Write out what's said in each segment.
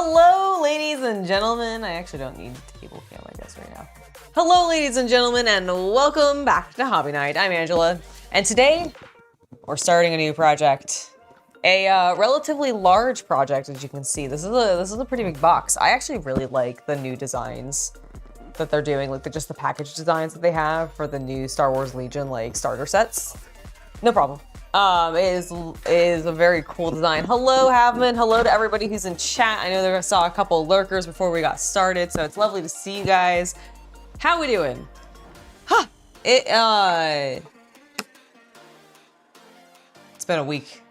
Hello, ladies and gentlemen. I actually don't need table cam, I guess, right now. Hello, ladies and gentlemen, and welcome back to Hobby Night. I'm Angela, and today we're starting a new project. A relatively large project, as you can see. This is a pretty big box. I actually really like the new designs that they're doing, like just the package designs that they have for the new Star Wars Legion like starter sets. No problem. It is a very cool design. Hello, Havman. Hello to everybody who's in chat. I know I saw a couple lurkers before we got started, so it's lovely to see you guys. How we doing? Huh. It's been a week,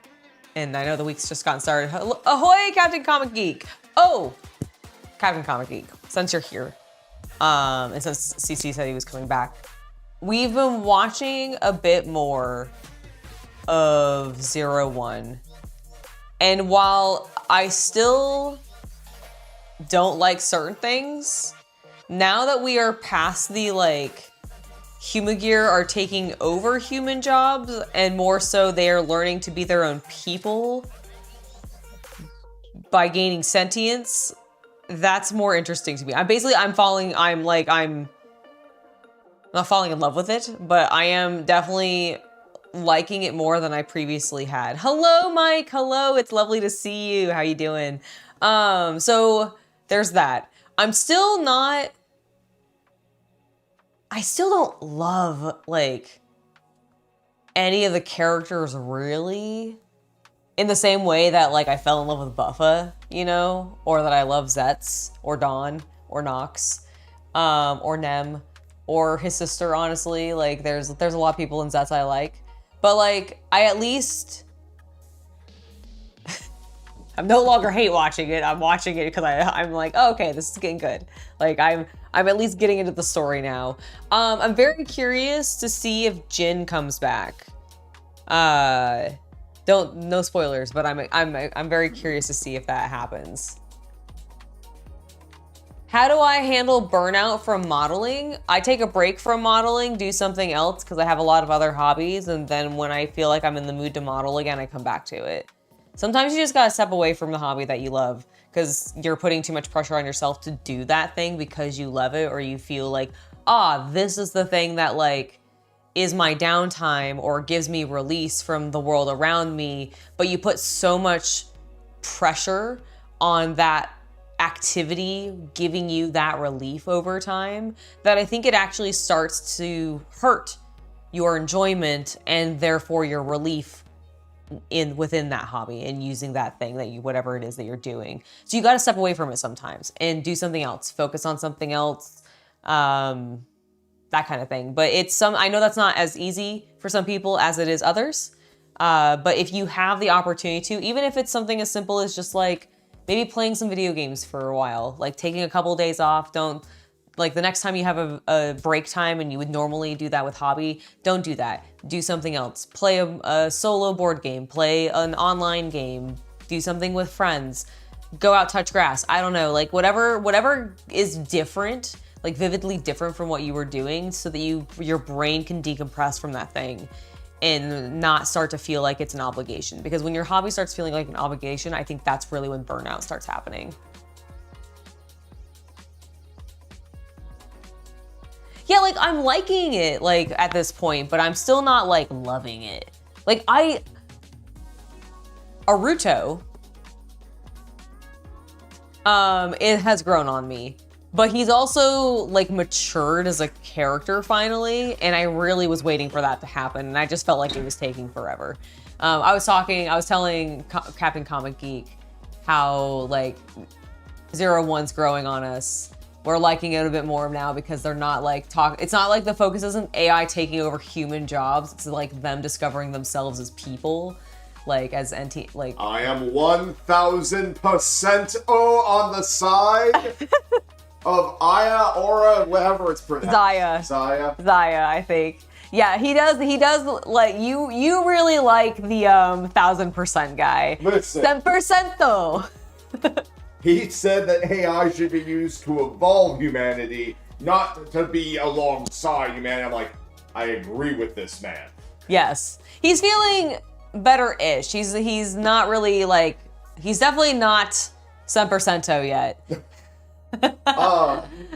and I know the week's just gotten started. Ahoy, Captain Comic Geek. Oh, Captain Comic Geek, since you're here, and since CC said he was coming back, we've been watching a bit more of 01. And while I still don't like certain things, now that we are past the like human gear are taking over human jobs and more so they are learning to be their own people by gaining sentience, that's more interesting to me. I'm not falling in love with it, but I am definitely liking it more than I previously had. Hello, Mike. Hello. It's lovely to see you. How you doing? So there's that. I still don't love like any of the characters really in the same way that like I fell in love with Buffa, you know, or that I love Zetz or Dawn or Nox, or Nem or his sister, honestly. Like there's a lot of people in Zetz I like. But like, I at least, I'm no longer hate watching it. I'm watching it because I'm like, oh, okay, this is getting good. Like I'm at least getting into the story now. I'm very curious to see if Jin comes back. No spoilers, but I'm very curious to see if that happens. How do I handle burnout from modeling? I take a break from modeling, do something else because I have a lot of other hobbies, and then when I feel like I'm in the mood to model again, I come back to it. Sometimes you just gotta step away from the hobby that you love because you're putting too much pressure on yourself to do that thing because you love it or you feel like, this is the thing that like is my downtime or gives me release from the world around me, but you put so much pressure on that activity giving you that relief over time that I think it actually starts to hurt your enjoyment and therefore your relief within that hobby and using that thing that whatever it is that you're doing. So you got to step away from it sometimes and do something else, focus on something else, that kind of thing. But I know that's not as easy for some people as it is others. But if you have the opportunity to, even if it's something as simple as just like maybe playing some video games for a while, like taking a couple days off. Don't, like the next time you have a break time and you would normally do that with hobby, don't do that. Do something else. Play a solo board game, play an online game, do something with friends, go out, touch grass. I don't know, like whatever is different, like vividly different from what you were doing so that your brain can decompress from that thing and not start to feel like it's an obligation. Because when your hobby starts feeling like an obligation, I think that's really when burnout starts happening. Yeah, like I'm liking it like at this point, but I'm still not like loving it. Like Aruto, it has grown on me. But he's also like matured as a character finally, and I really was waiting for that to happen, and I just felt like it was taking forever. I was telling Captain Comic Geek how like 01's growing on us. We're liking it a bit more now because they're not like it's not like the focus isn't AI taking over human jobs. It's like them discovering themselves as people, like as like. I am 1000% on the side. Of Aya, Aura, whatever it's pronounced. Zaya, I think. Yeah, he does like you really like the 1000% guy. Listen. 100% though. He said that AI should be used to evolve humanity, not to be alongside humanity. I'm like, I agree with this man. Yes. He's feeling better-ish. He's not really like, he's definitely not 100% yet.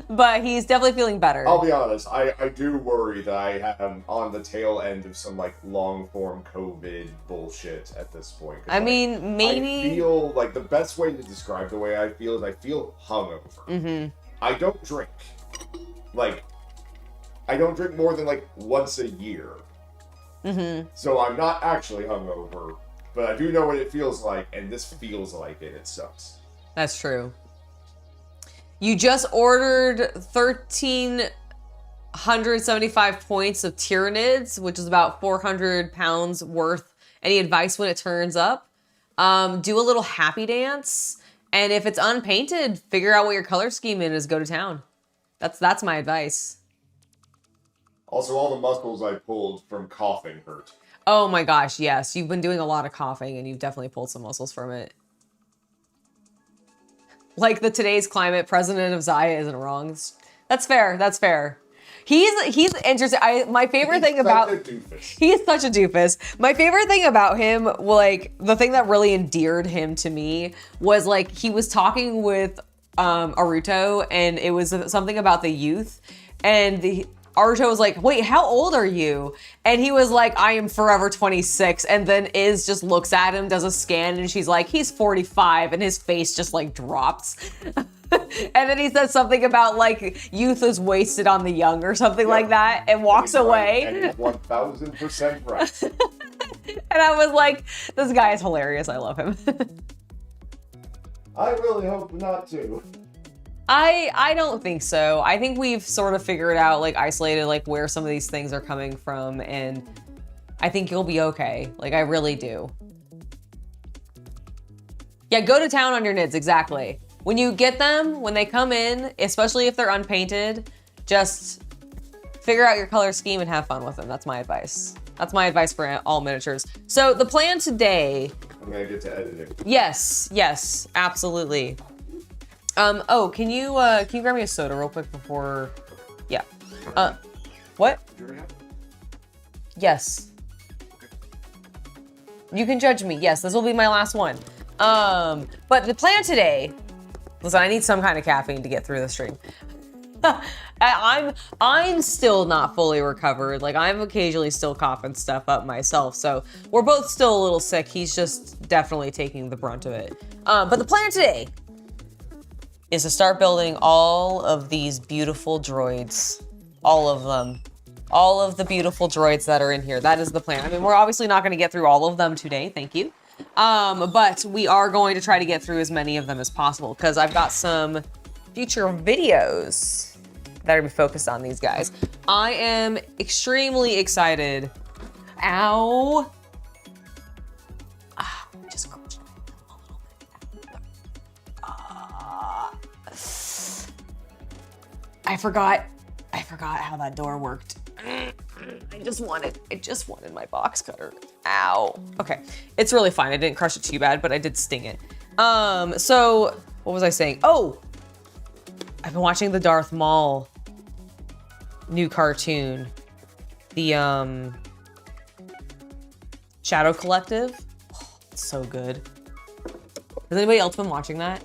But he's definitely feeling better. I'll be honest, I do worry that I am on the tail end of some like long form COVID bullshit at this point. I mean, maybe I feel like the best way to describe the way I feel is I feel hungover. Mm-hmm. I don't drink. Like, I don't drink more than like once a year. Mm-hmm. So I'm not actually hungover, but I do know what it feels like, and this feels like it. It sucks. That's true. You just ordered 1,375 points of Tyranids, which is about 400 pounds worth. Any advice when it turns up? Do a little happy dance. And if it's unpainted, figure out what your color scheme is, go to town. That's my advice. Also, all the muscles I pulled from coughing hurt. Oh my gosh, yes. You've been doing a lot of coughing and you've definitely pulled some muscles from it. Like the today's climate president of Zaya isn't wrong. That's fair. That's fair. He's interesting. My favorite thing about he is such a doofus. My favorite thing about him, like the thing that really endeared him to me, was like he was talking with Aruto, and it was something about the youth, and Aruto was like, "Wait, how old are you?" And he was like, "I am forever 26." And then Iz just looks at him, does a scan, and she's like, "He's 45," and his face just like drops. And then he says something about like youth is wasted on the young or something like that, and walks away. And he's 1,000% right. And I was like, this guy is hilarious. I love him. I really hope not to. I don't think so. I think we've sort of figured out, like isolated, like where some of these things are coming from, and I think you'll be okay. Like I really do. Yeah, go to town on your nids, exactly. When you get them, when they come in, especially if they're unpainted, just figure out your color scheme and have fun with them. That's my advice. That's my advice for all miniatures. So the plan today. I'm gonna get to editing. Yes, absolutely. Oh, can you grab me a soda real quick before? Yeah. What? Yes. You can judge me. Yes, this will be my last one. But the plan today. Listen, I need some kind of caffeine to get through the stream. I'm still not fully recovered. Like I'm occasionally still coughing stuff up myself. So we're both still a little sick. He's just definitely taking the brunt of it. But the plan today is to start building all of these beautiful droids. All of them. All of the beautiful droids that are in here. That is the plan. I mean, we're obviously not going to get through all of them today. Thank you. But we are going to try to get through as many of them as possible because I've got some future videos that are focused on these guys. I am extremely excited. Ow. Just crushed a little bit. I forgot how that door worked. I just wanted my box cutter. Ow. Okay, it's really fine. I didn't crush it too bad, but I did sting it. So what was I saying? Oh, I've been watching the Darth Maul new cartoon, the Shadow Collective. Oh, it's so good. Has anybody else been watching that?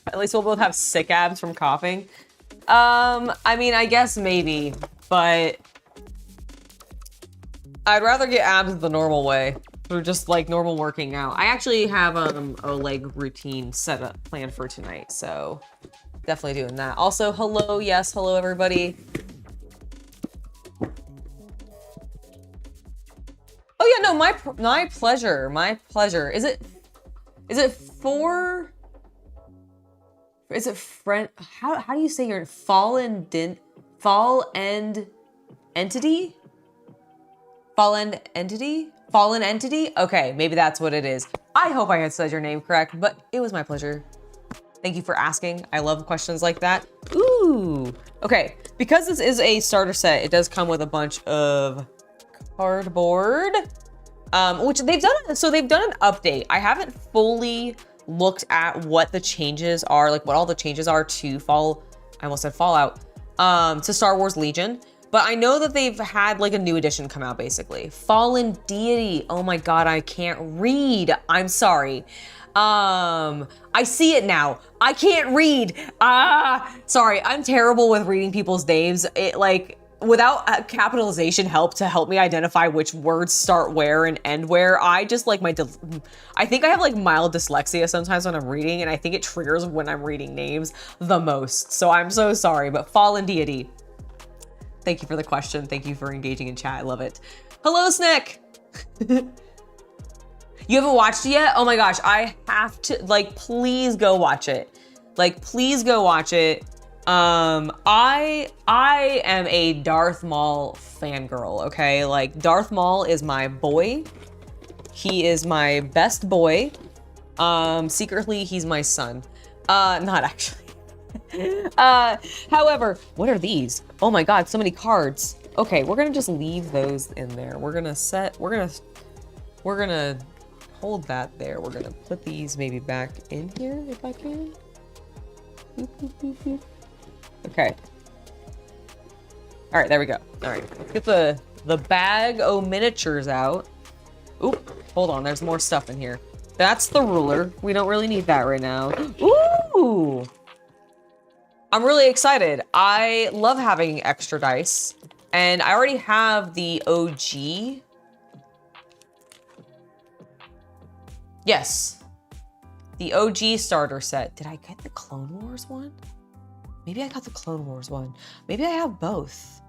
At least we'll both have sick abs from coughing. I mean, I guess maybe, but I'd rather get abs the normal way through just like normal working out. I actually have a leg routine set up planned for tonight, so definitely doing that. Also, hello, yes, hello everybody. Oh yeah, no, my pleasure, my pleasure. Is it friend? How do you say your fall end entity? Fallen entity? Okay, maybe that's what it is. I hope I had said your name correct, but it was my pleasure. Thank you for asking. I love questions like that. Ooh. Okay, because this is a starter set, it does come with a bunch of cardboard, which they've done. So they've done an update. I haven't fully looked at what the changes are, like what all the changes are to I almost said Fallout, to Star Wars Legion. But I know that they've had like a new edition come out basically. Fallen Deity. Oh my God, I can't read. I'm sorry. I see it now. I can't read. Sorry, I'm terrible with reading people's names. It like, without capitalization help to help me identify which words start where and end where, I just like I think I have like mild dyslexia sometimes when I'm reading, and I think it triggers when I'm reading names the most. So I'm so sorry, but Fallen Deity. Thank you for the question. Thank you for engaging in chat. I love it. Hello, Snick. You haven't watched it yet? Oh my gosh, I have to, like, please go watch it. Like, please go watch it. I am a Darth Maul fangirl, okay? Like, Darth Maul is my boy. He is my best boy. Secretly, he's my son. Not actually. However, what are these? Oh my God, so many cards. Okay, we're gonna just leave those in there. We're gonna hold that there. We're gonna put these maybe back in here if I can. Boop, boop, boop, boop. Okay. All right, there we go. All right, let's get the bag o' miniatures out. Oop, hold on, there's more stuff in here. That's the ruler. We don't really need that right now. Ooh! I'm really excited. I love having extra dice, and I already have the OG. Yes, the OG starter set. Did I get the Clone Wars one? Maybe I got the Clone Wars one. Maybe I have both.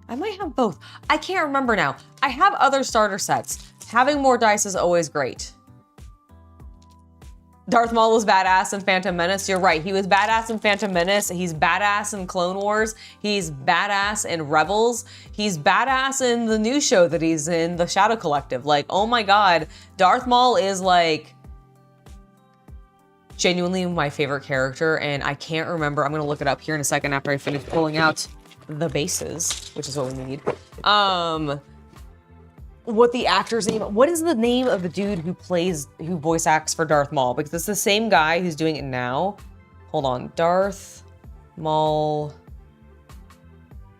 I might have both. I can't remember now. I have other starter sets. Having more dice is always great. Darth Maul was badass in Phantom Menace. You're right. He was badass in Phantom Menace. He's badass in Clone Wars. He's badass in Rebels. He's badass in the new show that he's in, the Shadow Collective. Like, oh my God, Darth Maul is like genuinely my favorite character, and I can't remember. I'm gonna look it up here in a second after I finish pulling out the bases, which is what we need. What the actor's name, what is the name of the dude who voice acts for Darth Maul? Because it's the same guy who's doing it now. Hold on, Darth Maul.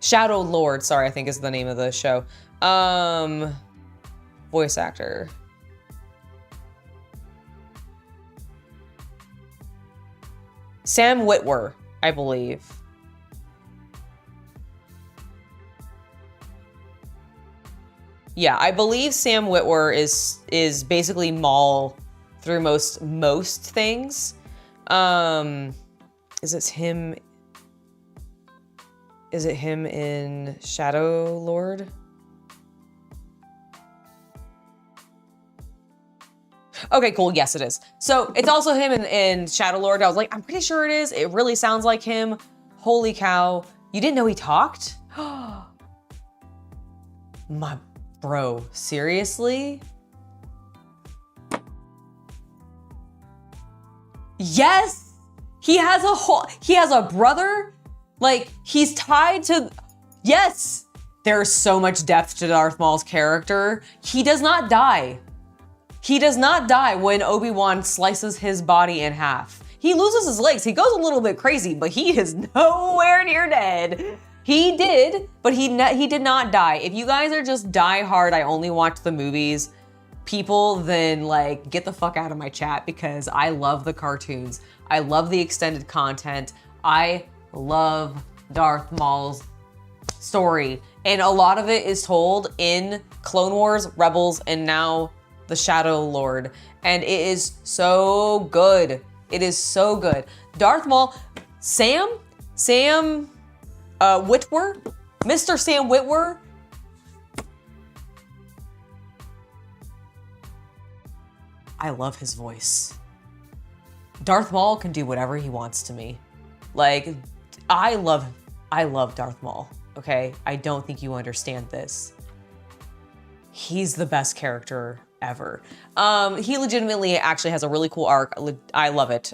Shadow Lord, sorry, I think is the name of the show. Voice actor. Sam Witwer, I believe. Yeah, I believe Sam Witwer is basically Maul through most things. Is it him in Shadow Lord? Okay, cool. Yes, it is. So it's also him in Shadow Lord. I was like, I'm pretty sure it is. It really sounds like him. Holy cow. You didn't know he talked? My bro, seriously? Yes! He has a brother? Like, he's tied to, yes! There's so much depth to Darth Maul's character. He does not die. He does not die when Obi-Wan slices his body in half. He loses his legs. He goes a little bit crazy, but he is nowhere near dead. He did, but he did not die. If you guys are just die hard, I only watch the movies people, then like get the fuck out of my chat, because I love the cartoons. I love the extended content. I love Darth Maul's story. And a lot of it is told in Clone Wars, Rebels, and now the Shadow Lord. And it is so good. It is so good. Darth Maul, Sam Witwer, Mr. Sam Witwer. I love his voice. Darth Maul can do whatever he wants to me. Like, I love Darth Maul, okay? I don't think you understand this. He's the best character ever. He legitimately actually has a really cool arc. I love it.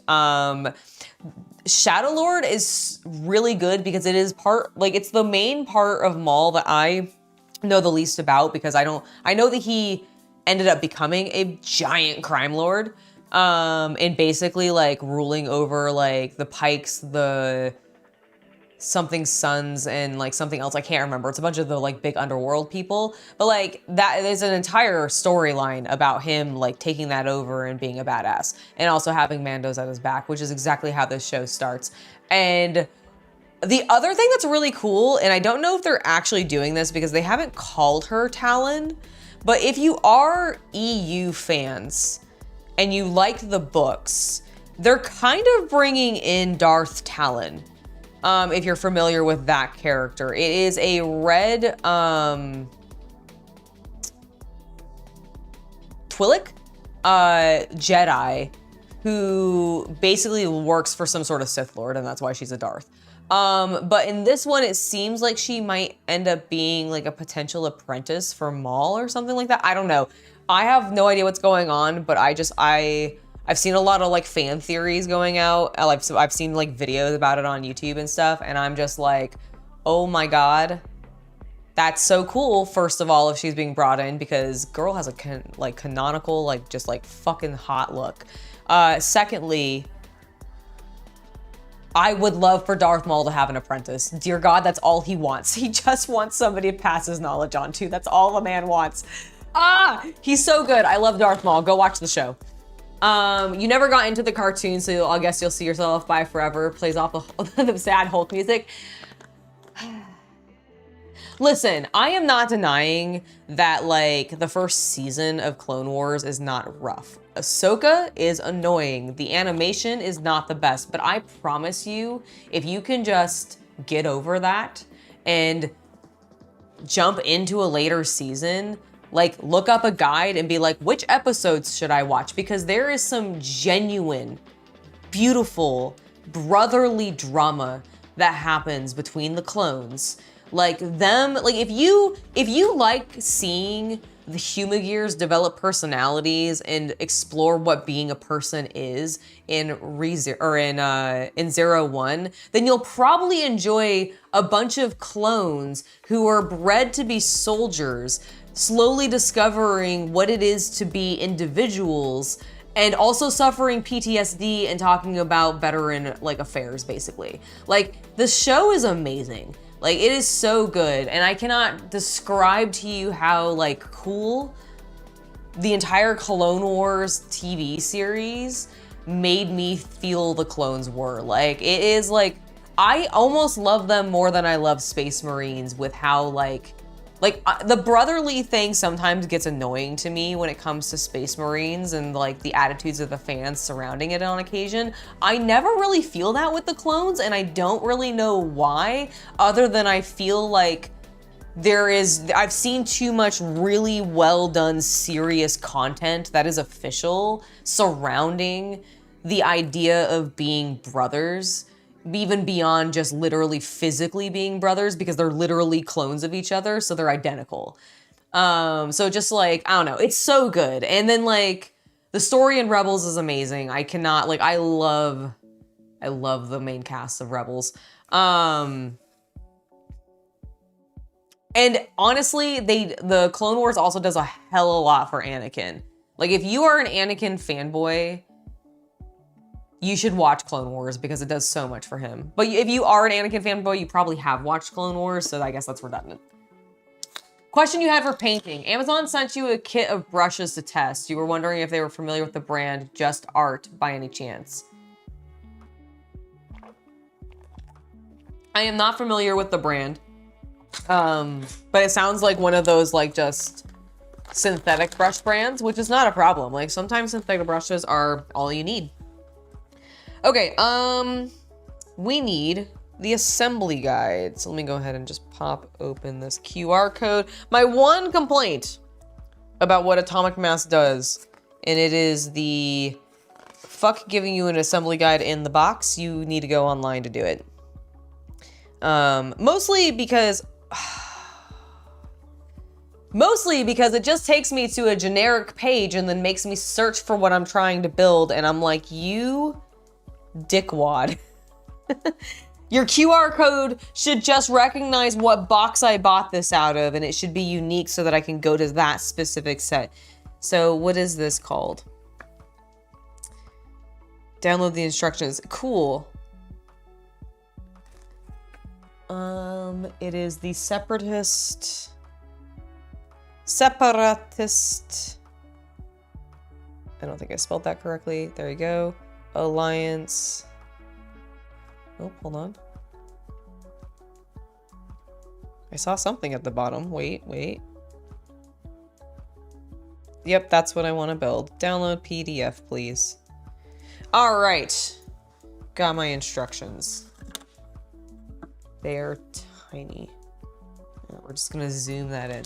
Shadow Lord is really good because it is it's the main part of Maul that I know the least about, because I know that he ended up becoming a giant crime lord, and basically like ruling over like the Pikes, the something Sons and like something else. I can't remember. It's a bunch of the like big underworld people, but like that there's an entire storyline about him like taking that over and being a badass and also having Mandos at his back, which is exactly how this show starts. And the other thing that's really cool, and I don't know if they're actually doing this because they haven't called her Talon, but if you are EU fans and you like the books, they're kind of bringing in Darth Talon. If you're familiar with that character, it is a red Twi'lek Jedi who basically works for some sort of Sith Lord, and that's why she's a Darth. But in this one, it seems like she might end up being like a potential apprentice for Maul or something like that. I don't know. I have no idea what's going on, but I've seen a lot of like fan theories going out. I've seen like videos about it on YouTube and stuff, and I'm just like, oh my God, that's so cool. First of all, if she's being brought in, because girl has a canonical, like just like fucking hot look. Secondly, I would love for Darth Maul to have an apprentice. Dear God, that's all he wants. He just wants somebody to pass his knowledge on to. That's all a man wants. He's so good. I love Darth Maul. Go watch the show. You never got into the cartoon, so I guess you'll see yourself by forever. Plays off the sad Hulk music. Listen, I am not denying that like the first season of Clone Wars is not rough. Ahsoka is annoying. The animation is not the best, but I promise you, if you can just get over that and jump into a later season, like look up a guide and be like, which episodes should I watch? Because there is some genuine, beautiful, brotherly drama that happens between the clones. Like them, like if you like seeing the Humagears develop personalities and explore what being a person is in Zero One, then you'll probably enjoy a bunch of clones who are bred to be soldiers, slowly discovering what it is to be individuals and also suffering PTSD and talking about veteran like affairs, basically. Like the show is amazing. Like it is so good, and I cannot describe to you how like cool the entire Clone Wars TV series made me feel the clones were. Like it is like, I almost love them more than I love Space Marines with how like the brotherly thing sometimes gets annoying to me when it comes to Space Marines and like the attitudes of the fans surrounding it on occasion. I never really feel that with the clones, and I don't really know why, other than I feel like I've seen too much really well done, serious content that is official surrounding the idea of being brothers, even beyond just literally physically being brothers, because they're literally clones of each other, so they're identical. So just like, I don't know, it's so good. And then like the story in Rebels is amazing. I love the main cast of Rebels. And honestly, the Clone Wars also does a hell of a lot for Anakin. Like if you are an Anakin fanboy, you should watch Clone Wars because it does so much for him. But if you are an Anakin fanboy, you probably have watched Clone Wars, so I guess that's redundant. Question you had for painting. Amazon sent you a kit of brushes to test. You were wondering if they were familiar with the brand Just Art by any chance. I am not familiar with the brand, but it sounds like one of those like just synthetic brush brands, which is not a problem. Like sometimes synthetic brushes are all you need. Okay, we need the assembly guide. So let me go ahead and just pop open this QR code. My one complaint about what Atomic Mass does, and it is the fuck giving you an assembly guide in the box. You need to go online to do it. Mostly because it just takes me to a generic page and then makes me search for what I'm trying to build, and I'm like, you dickwad. Your QR code should just recognize what box I bought this out of, and it should be unique so that I can go to that specific set. So what is this called? Download the instructions. Cool. It is the Separatist. I don't think I spelled that correctly. There you go. Alliance. Oh, hold on. I saw something at the bottom. Wait. Yep, that's what I want to build. Download PDF, please. All right. Got my instructions. They are tiny. We're just gonna zoom that in.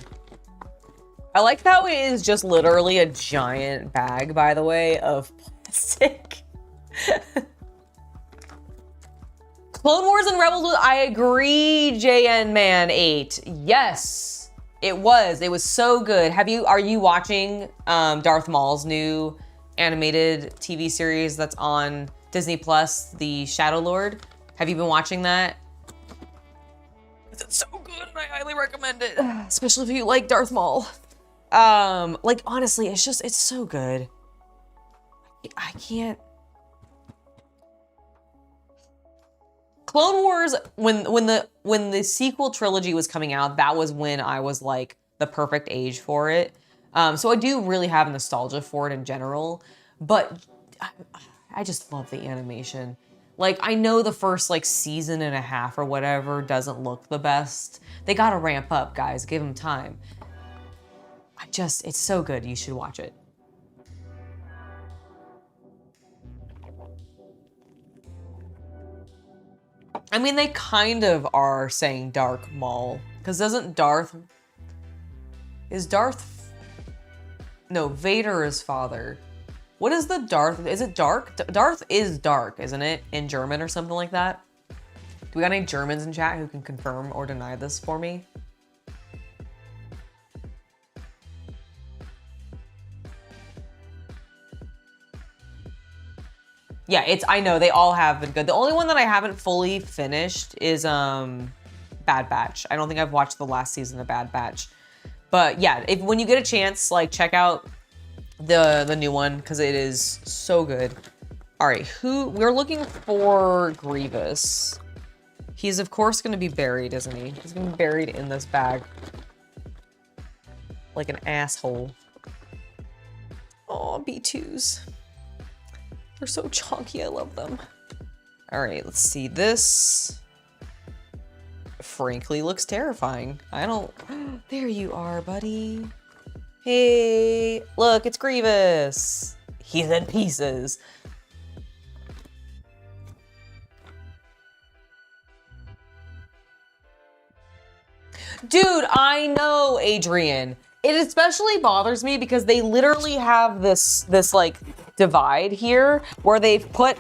I like how it is just literally a giant bag, by the way, of plastic. Clone Wars and Rebels, I agree, JN Man 8. Yes, it was. It was so good. Are you watching Darth Maul's new animated TV series that's on Disney Plus, The Shadow Lord? Have you been watching that? It's so good and I highly recommend it. Especially if you like Darth Maul. Like honestly, it's so good. I can't. Clone Wars, when the sequel trilogy was coming out, that was when I was like the perfect age for it. So I do really have nostalgia for it in general, but I just love the animation. Like, I know the first like season and a half or whatever doesn't look the best. They gotta ramp up, guys. Give them time. It's so good. You should watch it. I mean, they kind of are saying Dark Maul, because no, Vader is father. What is the Darth? Is it Dark? Darth is dark, isn't it? In German or something like that? Do we got any Germans in chat who can confirm or deny this for me? Yeah, I know, they all have been good. The only one that I haven't fully finished is Bad Batch. I don't think I've watched the last season of Bad Batch. But yeah, when you get a chance, like check out the new one, because it is so good. All right, we're looking for Grievous. He's of course gonna be buried, isn't he? He's gonna be buried in this bag. Like an asshole. Oh, B2s. They're so chunky, I love them. All right, let's see. This frankly looks terrifying. There you are, buddy. Hey, look, it's Grievous. He's in pieces. Dude, I know, Adrian. It especially bothers me because they literally have this like divide here where they've put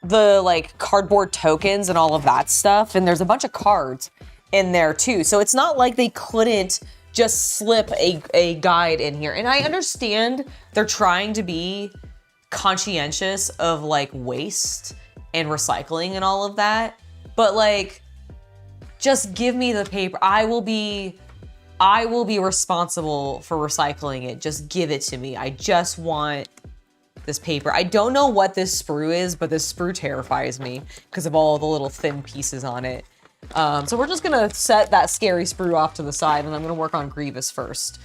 the like cardboard tokens and all of that stuff, and there's a bunch of cards in there too. So it's not like they couldn't just slip a guide in here. And I understand they're trying to be conscientious of like waste and recycling and all of that, but like, just give me the paper. I will be responsible for recycling it. Just give it to me. I just want this paper. I don't know what this sprue is, but this sprue terrifies me because of all the little thin pieces on it. So we're just gonna set that scary sprue off to the side, and I'm gonna work on Grievous first.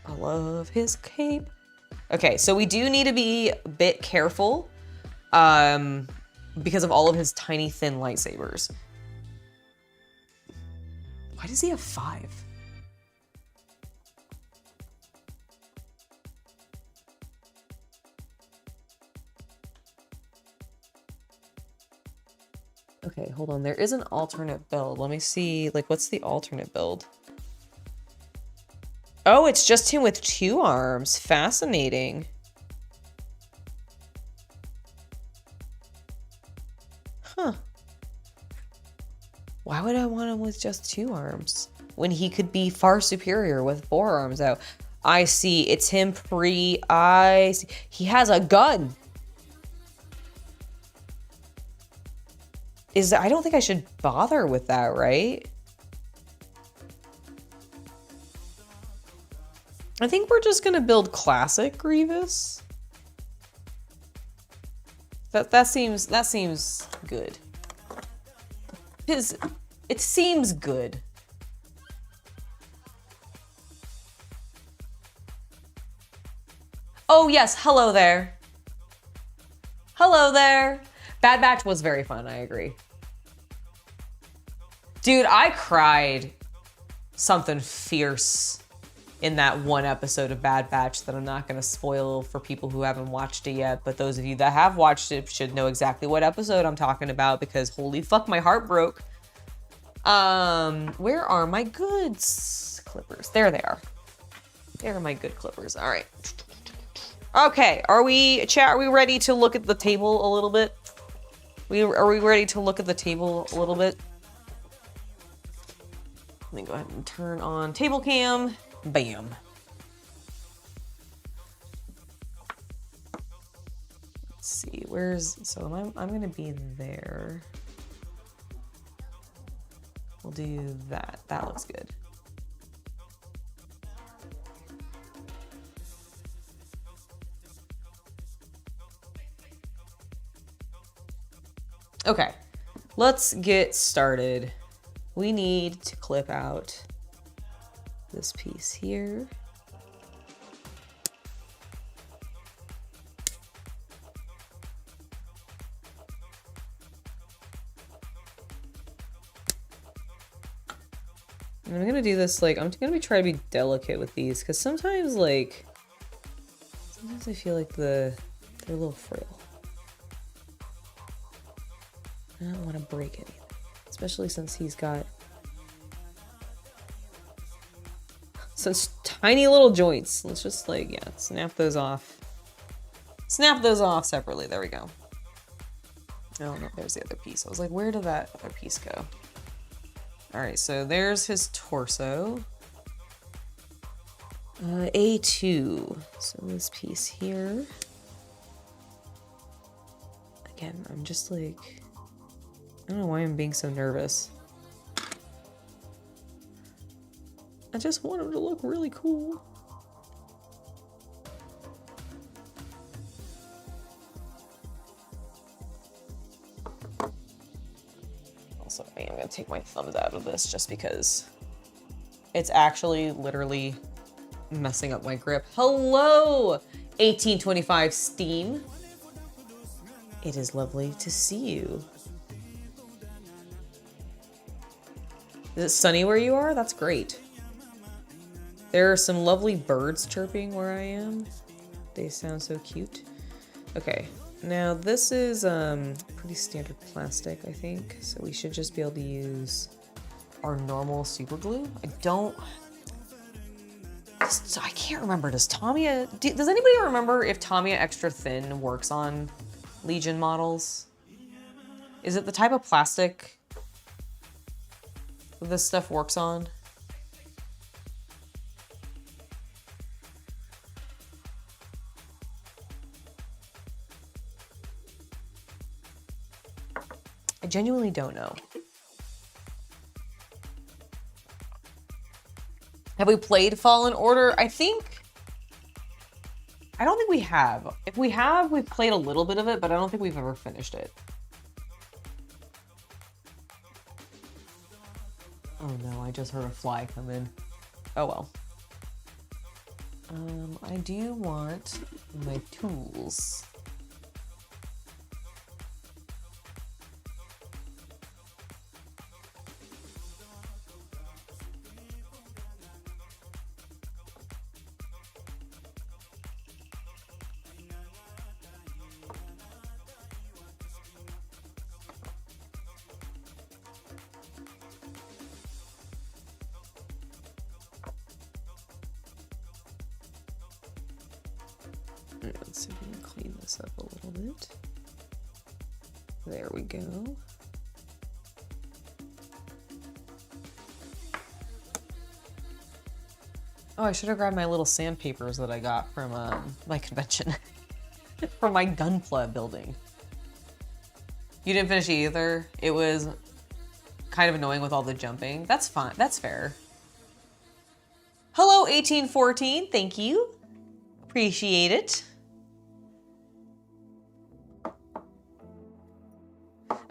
I love his cape. Okay, so we do need to be a bit careful because of all of his tiny, thin lightsabers. Why does he have 5? Okay, hold on. There is an alternate build. Let me see. Like, what's the alternate build? Oh, it's just him with 2 arms. Fascinating. Huh. Why would I want him with just 2 arms when he could be far superior with 4 arms out? I see. It's him I see. He has a gun. I don't think I should bother with that, right? I think we're just gonna build classic Grievous. That seems good. it seems good. Oh yes, hello there. Hello there. Bad Batch was very fun, I agree. Dude, I cried something fierce in that one episode of Bad Batch that I'm not gonna spoil for people who haven't watched it yet, but those of you that have watched it should know exactly what episode I'm talking about because holy fuck, my heart broke. Where are my goods clippers? There they are. There are my good clippers. All right. Okay, are we ready to look at the table a little bit? Are we ready to look at the table a little bit? Let me go ahead and turn on table cam. Bam. Let's see, so I'm gonna be there. We'll do that. That looks good. Okay, let's get started. We need to clip out this piece here. And I'm gonna do this I'm gonna try to be delicate with these because sometimes I feel like they're a little frail. I don't want to break anything, especially since he's got such tiny little joints. Let's just snap those off. Snap those off separately. There we go. Oh no, there's the other piece. I was like, where did that other piece go? All right, so there's his torso. A2. So this piece here. Again, I'm just I don't know why I'm being so nervous. I just want him to look really cool. Also, I am gonna take my thumbs out of this just because it's actually literally messing up my grip. Hello, 1825 Steam. It is lovely to see you. Is it sunny where you are? That's great. There are some lovely birds chirping where I am. They sound so cute. Okay, now this is pretty standard plastic, I think. So we should just be able to use our normal super glue. I can't remember. Does anybody remember if Tamiya Extra Thin works on Legion models? Is it the type of plastic this stuff works on? I genuinely don't know. Have we played Fallen Order? I don't think we have. If we have, we've played a little bit of it, but I don't think we've ever finished it. Oh no, I just heard a fly come in. Oh well. I do want my tools. Let's see if we can clean this up a little bit. There we go. Oh, I should have grabbed my little sandpapers that I got from my convention. From my Gunpla building. You didn't finish it either? It was kind of annoying with all the jumping. That's fine. That's fair. Hello, 1814. Thank you. Appreciate it.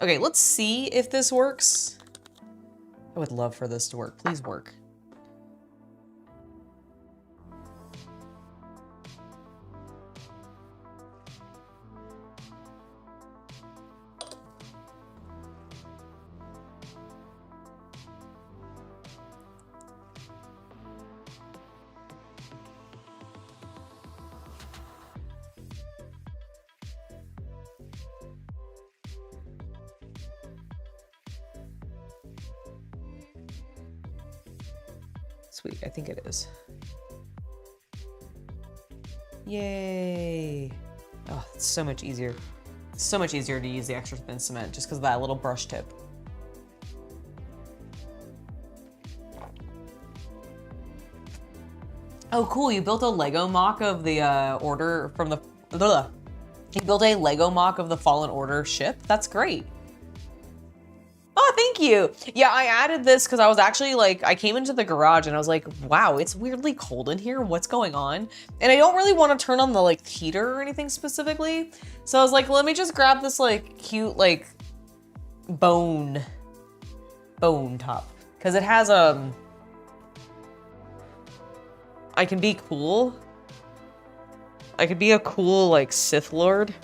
Okay, let's see if this works. I would love for this to work. Please work. Sweet, I think it is. Yay. Oh, it's so much easier. It's so much easier to use the extra thin cement just because of that little brush tip. Oh, cool, you built a Lego mock of the order from the, you built a Lego mock of the Fallen Order ship? That's great. Oh, thank you. Yeah, I added this because I was actually like, I came into the garage and I was like, wow, it's weirdly cold in here. What's going on? And I don't really want to turn on the like heater or anything specifically. So I was like, let me just grab this like cute like bone top. Because it has I can be cool. I could be a cool like Sith Lord.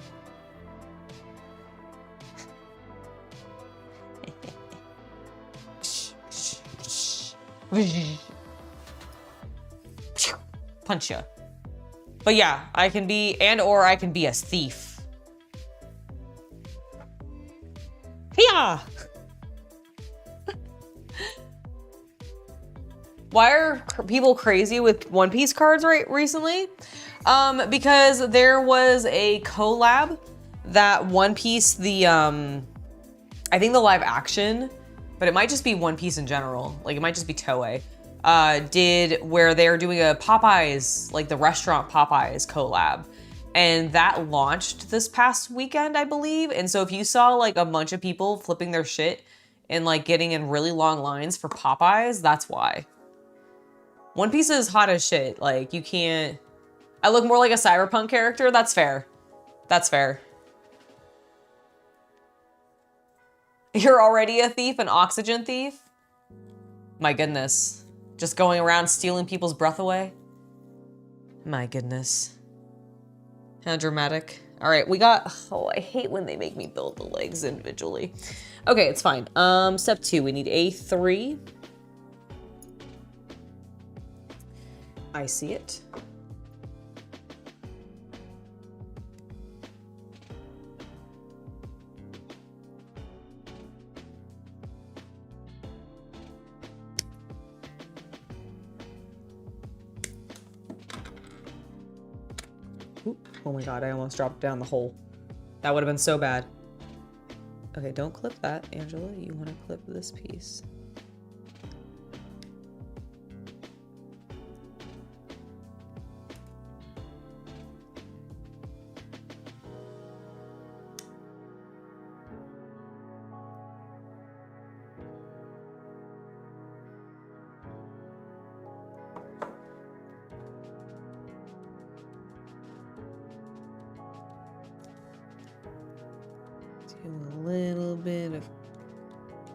Punch ya. But yeah, I can be, or I can be a thief. Yeah. Why are people crazy with One Piece cards recently? Because there was a collab that One Piece, I think the live action, but it might just be One Piece in general. Like it might just be Toei. Did where they're doing a Popeyes, like the restaurant Popeyes collab. And that launched this past weekend, I believe. And so if you saw like a bunch of people flipping their shit and like getting in really long lines for Popeyes, that's why. One Piece is hot as shit. Like you can't, I look more like a cyberpunk character. That's fair. That's fair. You're already a thief, an oxygen thief? My goodness. Just going around stealing people's breath away? My goodness. How dramatic. All right, we got, oh, I hate when they make me build the legs individually. Okay, it's fine. Step 2, we need A3. I see it. Oop. Oh my God, I almost dropped down the hole. That would have been so bad. Okay, don't clip that, Angela. You want to clip this piece. A little bit of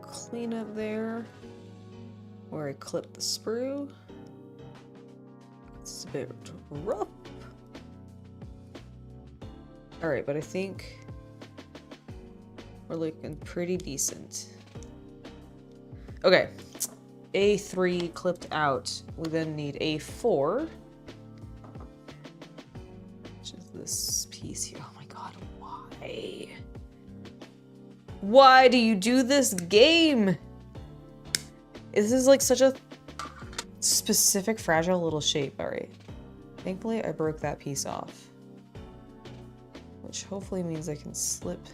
cleanup there where I clip the sprue. It's a bit rough. All right, but I think we're looking pretty decent. Okay, A3 clipped out. We then need A4, which is this piece here. Oh my God, why? Why do you do this game? This is like such a specific, fragile little shape. All right. Thankfully, I broke that piece off, which hopefully means I can slip.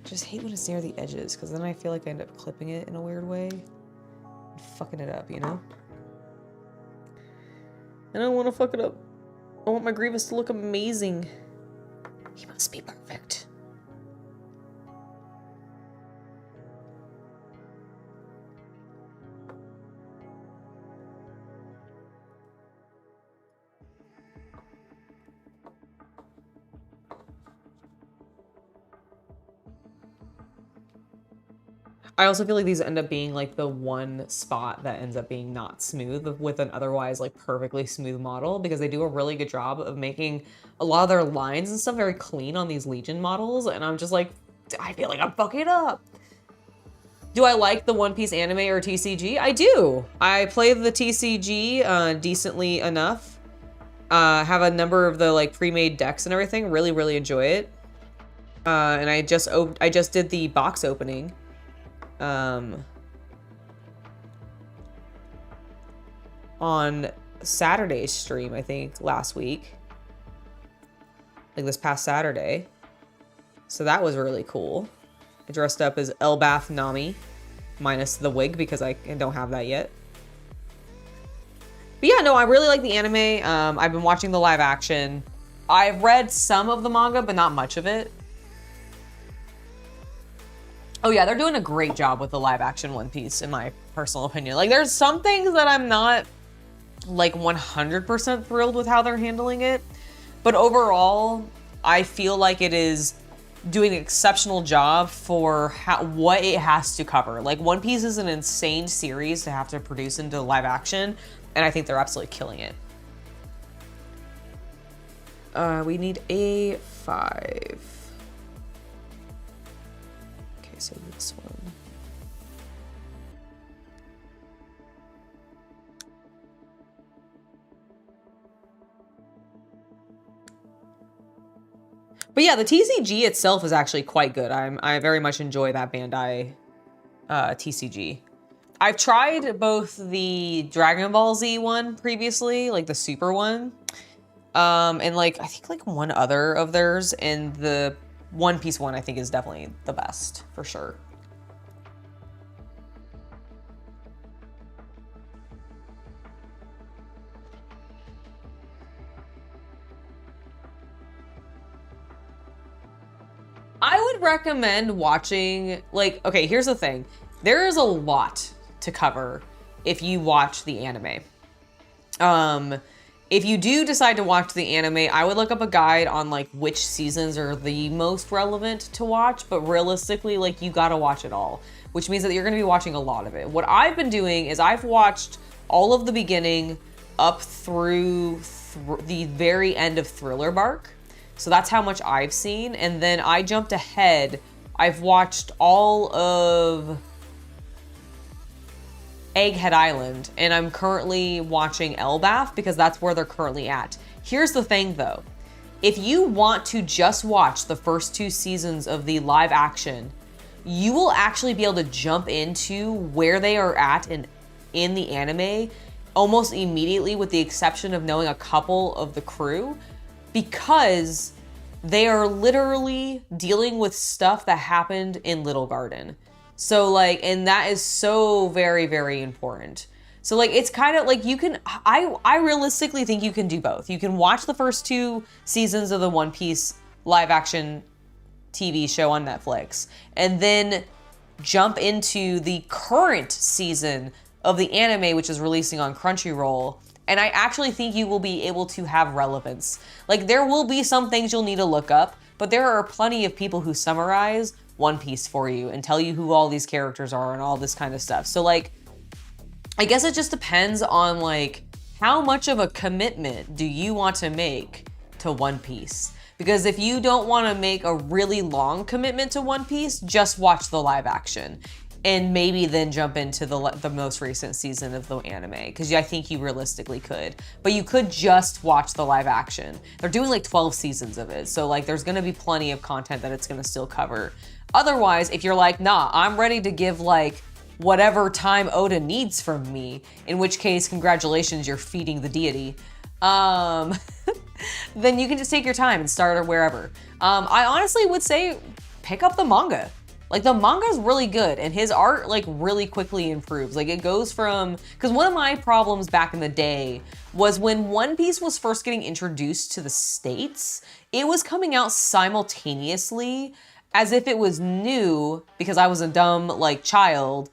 Just hate when it's near the edges, because then I feel like I end up clipping it in a weird way and fucking it up, you know? I don't want to fuck it up. I want my Grievous to look amazing. He must be perfect. I also feel like these end up being like the one spot that ends up being not smooth with an otherwise like perfectly smooth model, because they do a really good job of making a lot of their lines and stuff very clean on these Legion models. And I'm just like, I feel like I'm fucking it up. Do I like the One Piece anime or TCG? I do. I play the TCG decently enough. Have a number of the like pre-made decks and everything. Really, really enjoy it. And I just did the box opening. On Saturday's stream, I think, last week. Like this past Saturday. So that was really cool. I dressed up as Elbath Nami, minus the wig because I don't have that yet. But yeah, no, I really like the anime. I've been watching the live action. I've read some of the manga, but not much of it. Oh yeah, they're doing a great job with the live action One Piece, in my personal opinion. Like, there's some things that I'm not like 100% thrilled with how they're handling it. But overall, I feel like it is doing an exceptional job for what it has to cover. Like, One Piece is an insane series to have to produce into live action, and I think they're absolutely killing it. We need a 5. Okay, so this one. But yeah, the TCG itself is actually quite good. I very much enjoy that Bandai TCG. I've tried both the Dragon Ball Z one previously, like the Super one, and like I think like one other of theirs, and the One Piece one I think is definitely the best for sure. I would recommend watching, like, okay, here's the thing. There is a lot to cover if you watch the anime. If you do decide to watch the anime, I would look up a guide on like which seasons are the most relevant to watch, but realistically, like, you gotta watch it all, which means that you're gonna be watching a lot of it. What I've been doing is I've watched all of the beginning up through the very end of Thriller Bark. So that's how much I've seen. And then I jumped ahead. I've watched all of Egghead Island, and I'm currently watching Elbath because that's where they're currently at. Here's the thing though. If you want to just watch the first 2 seasons of the live action, you will actually be able to jump into where they are at in the anime almost immediately, with the exception of knowing a couple of the crew, because they are literally dealing with stuff that happened in Little Garden. So like, and that is so very, very important. So like, it's kind of like you can, I realistically think you can do both. You can watch the first 2 seasons of the One Piece live action TV show on Netflix, and then jump into the current season of the anime, which is releasing on Crunchyroll. And I actually think you will be able to have relevance. Like, there will be some things you'll need to look up, but there are plenty of people who summarize One Piece for you and tell you who all these characters are and all this kind of stuff. So like, I guess it just depends on like, how much of a commitment do you want to make to One Piece? Because if you don't want to make a really long commitment to One Piece, just watch the live action. And maybe then jump into the most recent season of the anime, because I think you realistically could. But you could just watch the live action. They're doing like 12 seasons of it, so like there's gonna be plenty of content that it's gonna still cover. Otherwise, if you're like, nah, I'm ready to give like whatever time Oda needs from me, in which case, congratulations, you're feeding the deity. Then you can just take your time and start wherever. I honestly would say pick up the manga. Like, the manga is really good, and his art like really quickly improves. Like, it goes from, because one of my problems back in the day was when One Piece was first getting introduced to the States, it was coming out simultaneously as if it was new, because I was a dumb like child,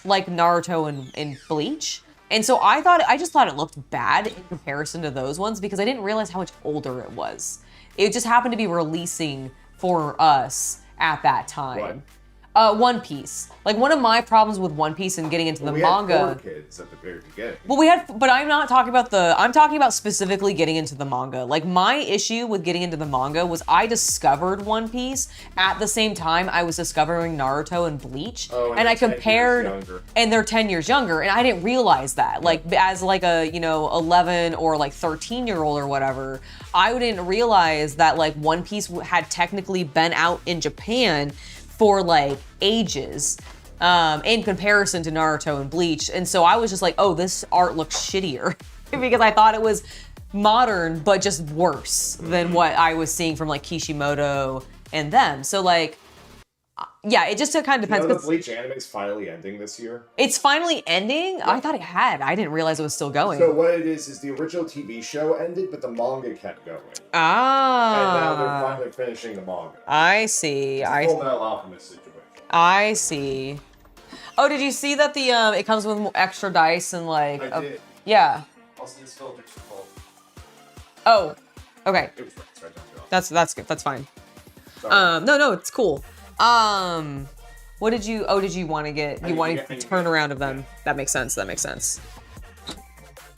like Naruto and Bleach. And so I just thought it looked bad in comparison to those ones, because I didn't realize how much older it was. It just happened to be releasing for us at that time. One Piece. Like, one of my problems with One Piece and getting into the manga. Had 4 kids at the very beginning. Well, but I'm not talking about I'm talking about specifically getting into the manga. Like, my issue with getting into the manga was I discovered One Piece at the same time I was discovering Naruto and Bleach. Oh, and I compared, and they're 10 years younger, and I didn't realize that. Like, as like a, 11 or like 13-year-old or whatever, I didn't realize that like One Piece had technically been out in Japan for like ages in comparison to Naruto and Bleach. And so I was just like, oh, this art looks shittier because I thought it was modern, but just worse than what I was seeing from like Kishimoto and them. So like, yeah, it just kind of depends. The Bleach anime is finally ending this year. It's finally ending? Yeah. I thought it had. I didn't realize it was still going. So what it is the original TV show ended, but the manga kept going. Ah. And now they're finally finishing the manga. I see. It's a Full Metal Alchemist situation. I see. Oh, did you see that it comes with extra dice and like... I did. Yeah. Also, this filter's full. Oh, okay. It was right down to That's good. That's fine. Sorry. No, it's cool. What did you want to get? You want to turn around of them. That makes sense. That makes sense.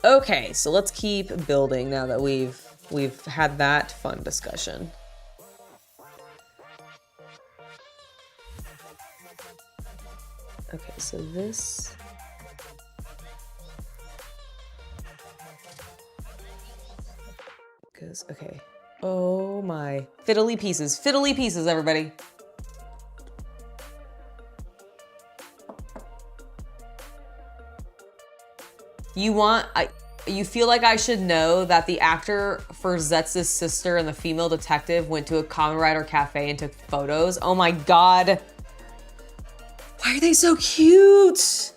Okay, so let's keep building now that we've had that fun discussion. Okay, so this... goes, okay. Oh my. Fiddly pieces. Fiddly pieces, everybody. You feel like I should know that the actor for Zetz's sister and the female detective went to a Kamen Rider cafe and took photos. Oh my god. Why are they so cute?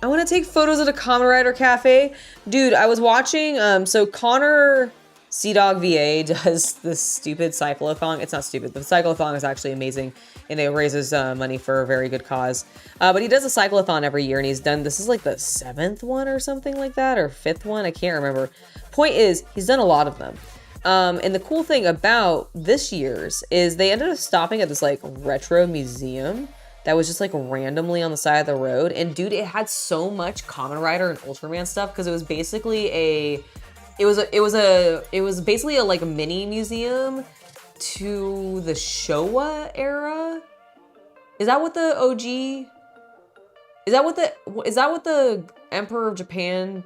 I want to take photos at a Kamen Rider cafe. Dude, I was watching, so Connor Sea-Dog VA does this stupid cyclothon. It's not stupid. The cyclothon is actually amazing, and it raises money for a very good cause. But he does a cyclothon every year, and this is like the 7th one or something like that, or 5th one. I can't remember. Point is, he's done a lot of them. And the cool thing about this year's is they ended up stopping at this like retro museum that was just like randomly on the side of the road. And dude, it had so much Kamen Rider and Ultraman stuff because it was basically it was basically like a mini museum to the Showa era. Is that what the OG? Is that what the Emperor of Japan,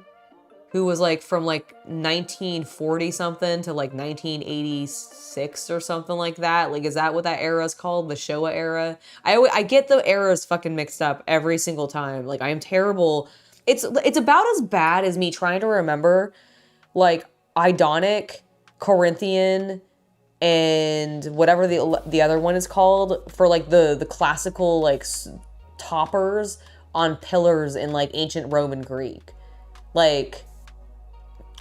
who was like from like 1940 something to like 1986 or something like that? Like, is that what that era is called? The Showa era? I get the eras fucking mixed up every single time. Like, I am terrible. It's about as bad as me trying to remember like Idonic, Corinthian, and whatever the other one is called for like the classical like toppers on pillars in like ancient Roman Greek. Like,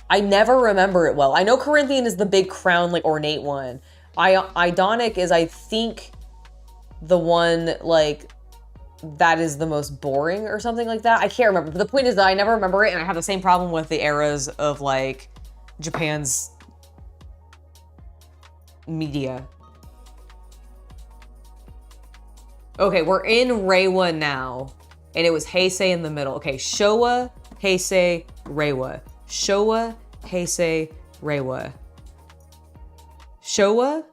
I never remember it well. I know Corinthian is the big crown, like ornate one. Idonic is, I think, the one like that is the most boring or something like that. I can't remember. But the point is that I never remember it, and I have the same problem with the eras of like Japan's media. Okay, we're in Reiwa now, and it was Heisei in the middle. Okay, Showa, Heisei, Reiwa. Showa, Heisei, Reiwa. Showa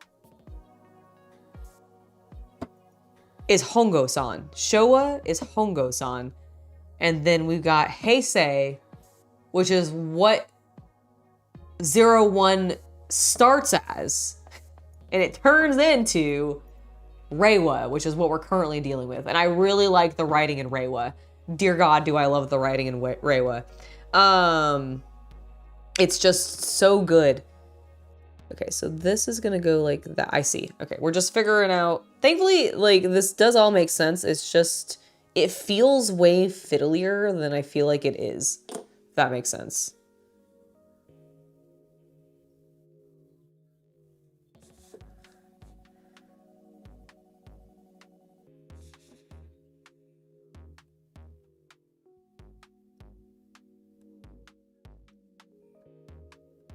is Hongo-san. Showa is Hongo-san. And then we've got Heisei, which is what 01 starts as. And it turns into Reiwa, which is what we're currently dealing with. And I really like the writing in Reiwa. Dear God, do I love the writing in Reiwa. It's just so good. Okay, so this is gonna go like that. I see. Okay, we're just figuring out. Thankfully, like, this does all make sense. It's just, it feels way fiddlier than I feel like it is. If that makes sense.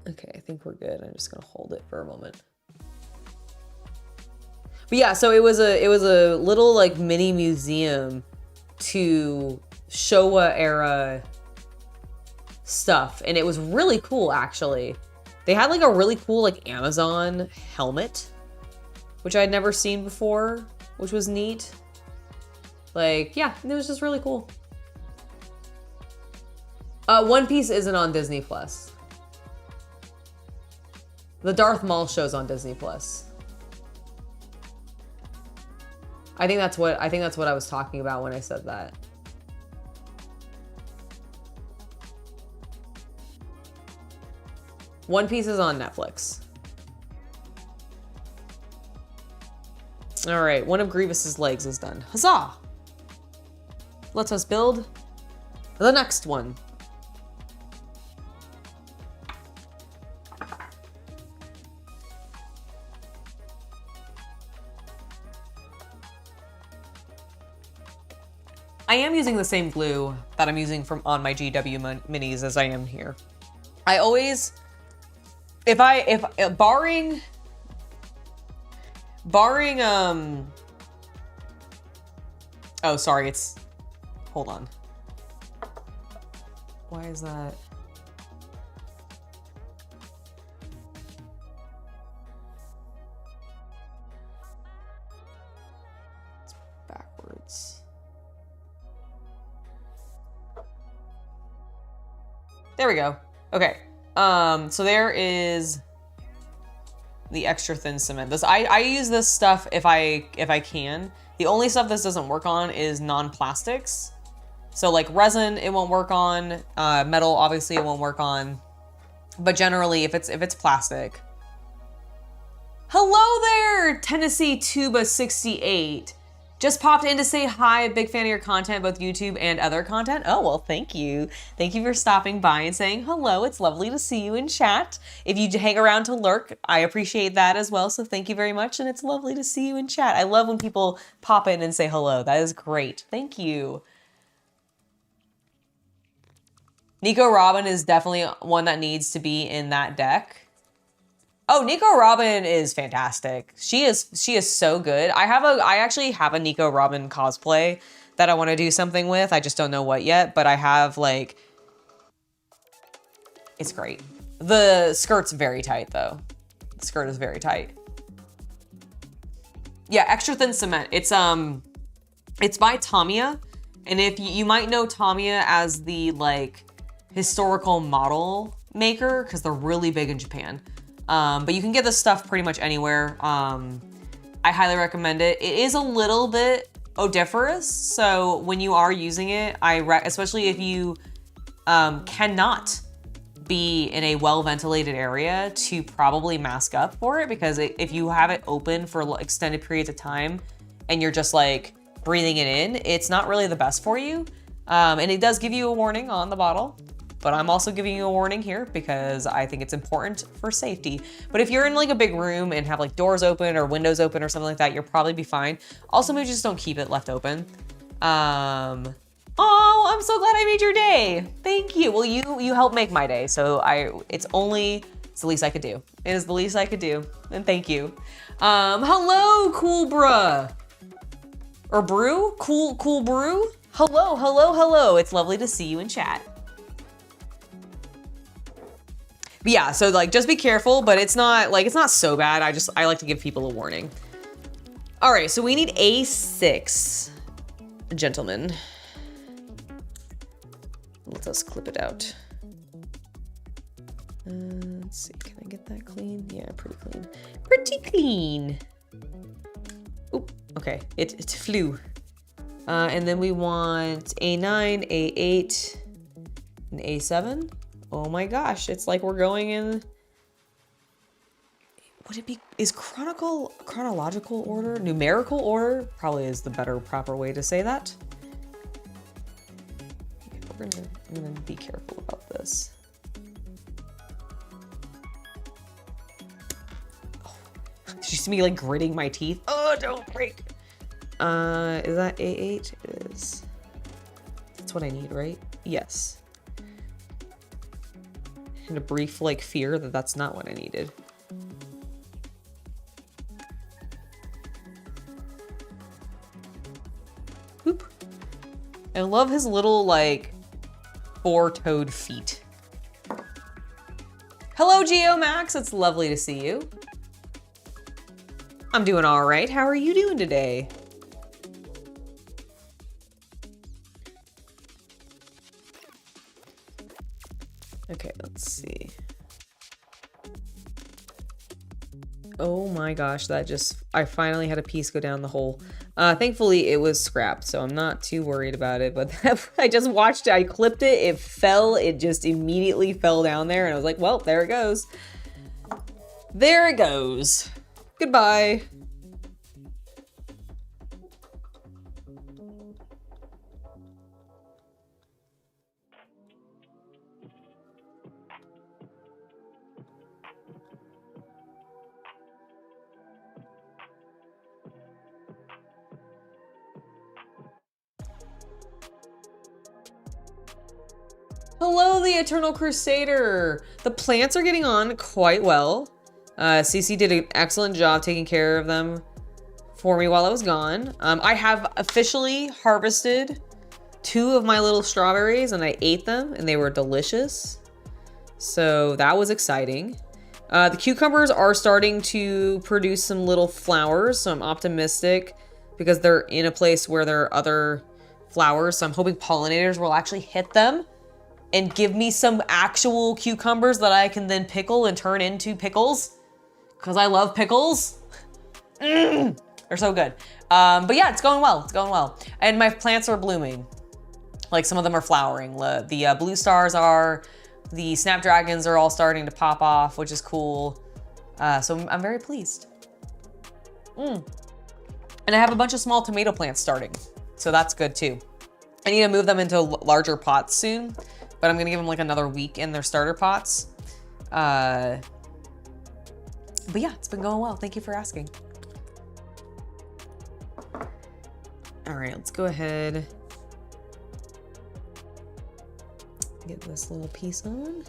Okay, I think we're good. I'm just gonna hold it for a moment. But yeah, so it was a little like mini museum to Showa era stuff, and it was really cool actually. They had like a really cool like Amazon helmet, which I'd never seen before, which was neat. Like, yeah, it was just really cool. One Piece isn't on Disney Plus. The Darth Maul show's on Disney Plus. I think that's what I was talking about when I said that. One Piece is on Netflix. All right, one of Grievous's legs is done. Huzzah! Let us build the next one. I am using the same glue that I'm using on my GW minis as I am here. I always, barring, oh, sorry, hold on. Why is that? It's backwards. There we go. Okay. So there is the extra thin cement. I use this stuff if I can. The only stuff this doesn't work on is non-plastics. So like resin, it won't work on. Metal, obviously, it won't work on. But generally, if it's plastic. Hello there, Tennessee Tuba 68. Just popped in to say hi. Big fan of your content, both YouTube and other content. Oh, well, thank you. Thank you for stopping by and saying hello. It's lovely to see you in chat. If you hang around to lurk, I appreciate that as well. So thank you very much. And it's lovely to see you in chat. I love when people pop in and say hello. That is great. Thank you. Nico Robin is definitely one that needs to be in that deck. Oh, Nico Robin is fantastic. She is so good. I actually have a Nico Robin cosplay that I want to do something with. I just don't know what yet, but I have like, it's great. The skirt's very tight though. The skirt is very tight. Yeah, extra thin cement. It's by Tamiya, and if you might know Tamiya as the like historical model maker because they're really big in Japan. But you can get this stuff pretty much anywhere. I highly recommend it. It is a little bit odoriferous, so when you are using it, especially if you cannot be in a well-ventilated area, to probably mask up for it, because if you have it open for extended periods of time and you're just like breathing it in, it's not really the best for you. And it does give you a warning on the bottle. But I'm also giving you a warning here because I think it's important for safety. But if you're in like a big room and have like doors open or windows open or something like that, you'll probably be fine. Also, maybe just don't keep it left open. Oh, I'm so glad I made your day. Thank you. Well, you helped make my day. So it's the least I could do. It is the least I could do. And thank you. Hello, cool bruh. Or brew? Cool brew? Hello. It's lovely to see you in chat. But yeah, so like just be careful, but it's not so bad. I like to give people a warning. All right, so we need A6, gentlemen. Let us clip it out. Let's see, can I get that clean? Yeah, pretty clean. Pretty clean. Oop, okay, it flew. And then we want A9, A8, and A7. Oh my gosh, it's like we're going in, is chronological order? Numerical order probably is the proper way to say that. I'm gonna be careful about this. Oh, did you see me like gritting my teeth? Oh, don't break. Is that A8? It is. That's what I need, right? Yes. And a brief like fear that that's not what I needed. I love his little, like, four-toed feet. Hello, GeoMax. It's lovely to see you. I'm doing all right. How are you doing today? Okay, let's see. Oh my gosh, I finally had a piece go down the hole. Thankfully it was scrapped, so I'm not too worried about it, but I just watched it, I clipped it, it fell, it just immediately fell down there, and I was like, well, there it goes. There it goes. Goodbye. Hello, the Eternal Crusader. The plants are getting on quite well. Cece did an excellent job taking care of them for me while I was gone. I have officially harvested 2 of my little strawberries and I ate them and they were delicious. So that was exciting. The cucumbers are starting to produce some little flowers, so I'm optimistic because they're in a place where there are other flowers. So I'm hoping pollinators will actually hit them and give me some actual cucumbers that I can then pickle and turn into pickles. Because I love pickles. They're so good. But yeah, it's going well, it's going well. And my plants are blooming. Like some of them are flowering. The blue stars are, the snapdragons are all starting to pop off, which is cool. So I'm very pleased. And I have a bunch of small tomato plants starting. So that's good too. I need to move them into larger pots soon, but I'm gonna give them like another week in their starter pots. But yeah, it's been going well. Thank you for asking. All right, let's go ahead. Get this little piece on.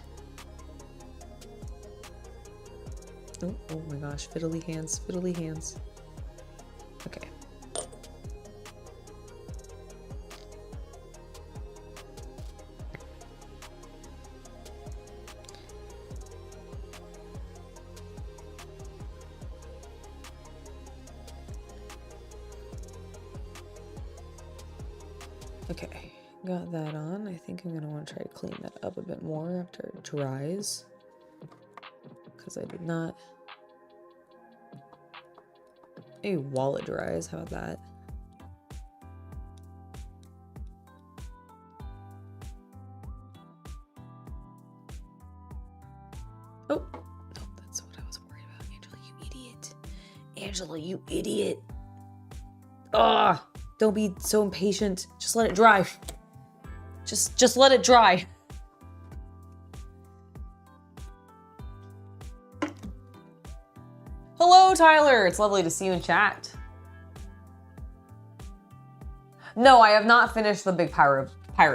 Oh my gosh, fiddly hands, fiddly hands. Okay. Okay, got that on. I think I'm gonna want to try to clean that up a bit more after it dries, because I did not. Maybe while it dries, how about that? Oh, no, that's what I was worried about. Angela, you idiot. Angela, you idiot. Ah, don't be so impatient. Just let it dry. Just let it dry. Hello, Tyler. It's lovely to see you in chat. No, I have not finished the big pirate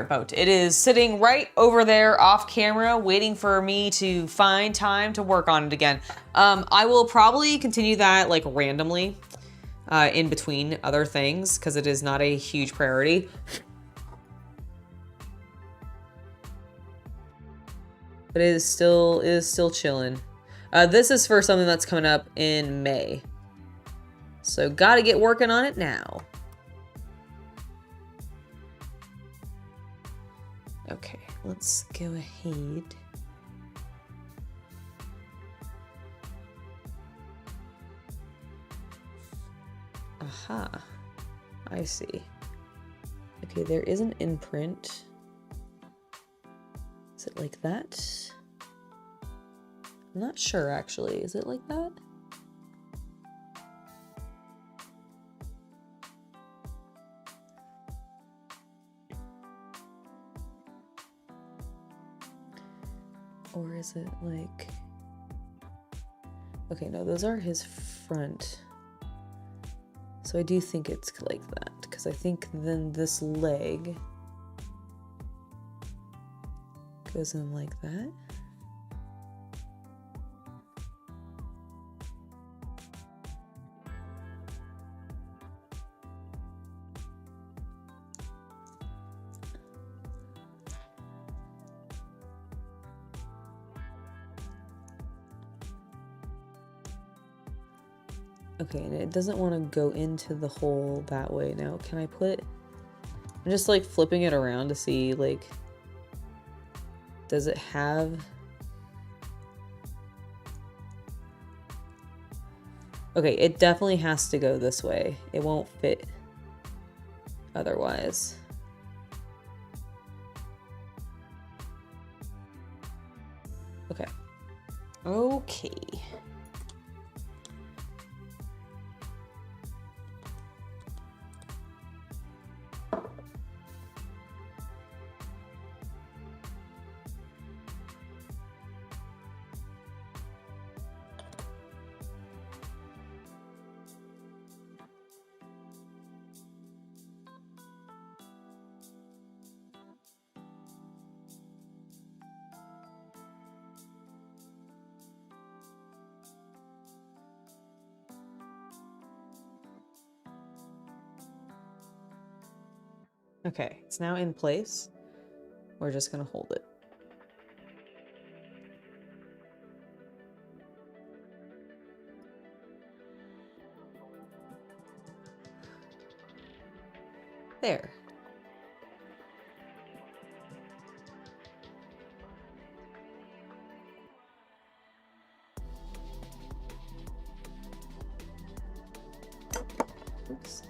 boat. It is sitting right over there off camera, waiting for me to find time to work on it again. I will probably continue that like randomly in between other things because it is not a huge priority. But it is still chilling. This is for something that's coming up in May. So gotta get working on it now. Okay, let's go ahead. Aha, I see. Okay, there is an imprint. Is it like that? I'm not sure actually. Is it like that? Or is it like... Okay, no, those are his front. So I do think it's like that, because I think then this leg goes in like that. Okay, and it doesn't want to go into the hole that way. Now, can I put... I'm just like flipping it around to see, like, does it have... Okay, it definitely has to go this way. It won't fit otherwise. Okay. Okay. Okay, it's now in place. We're just gonna hold it. There. Oops.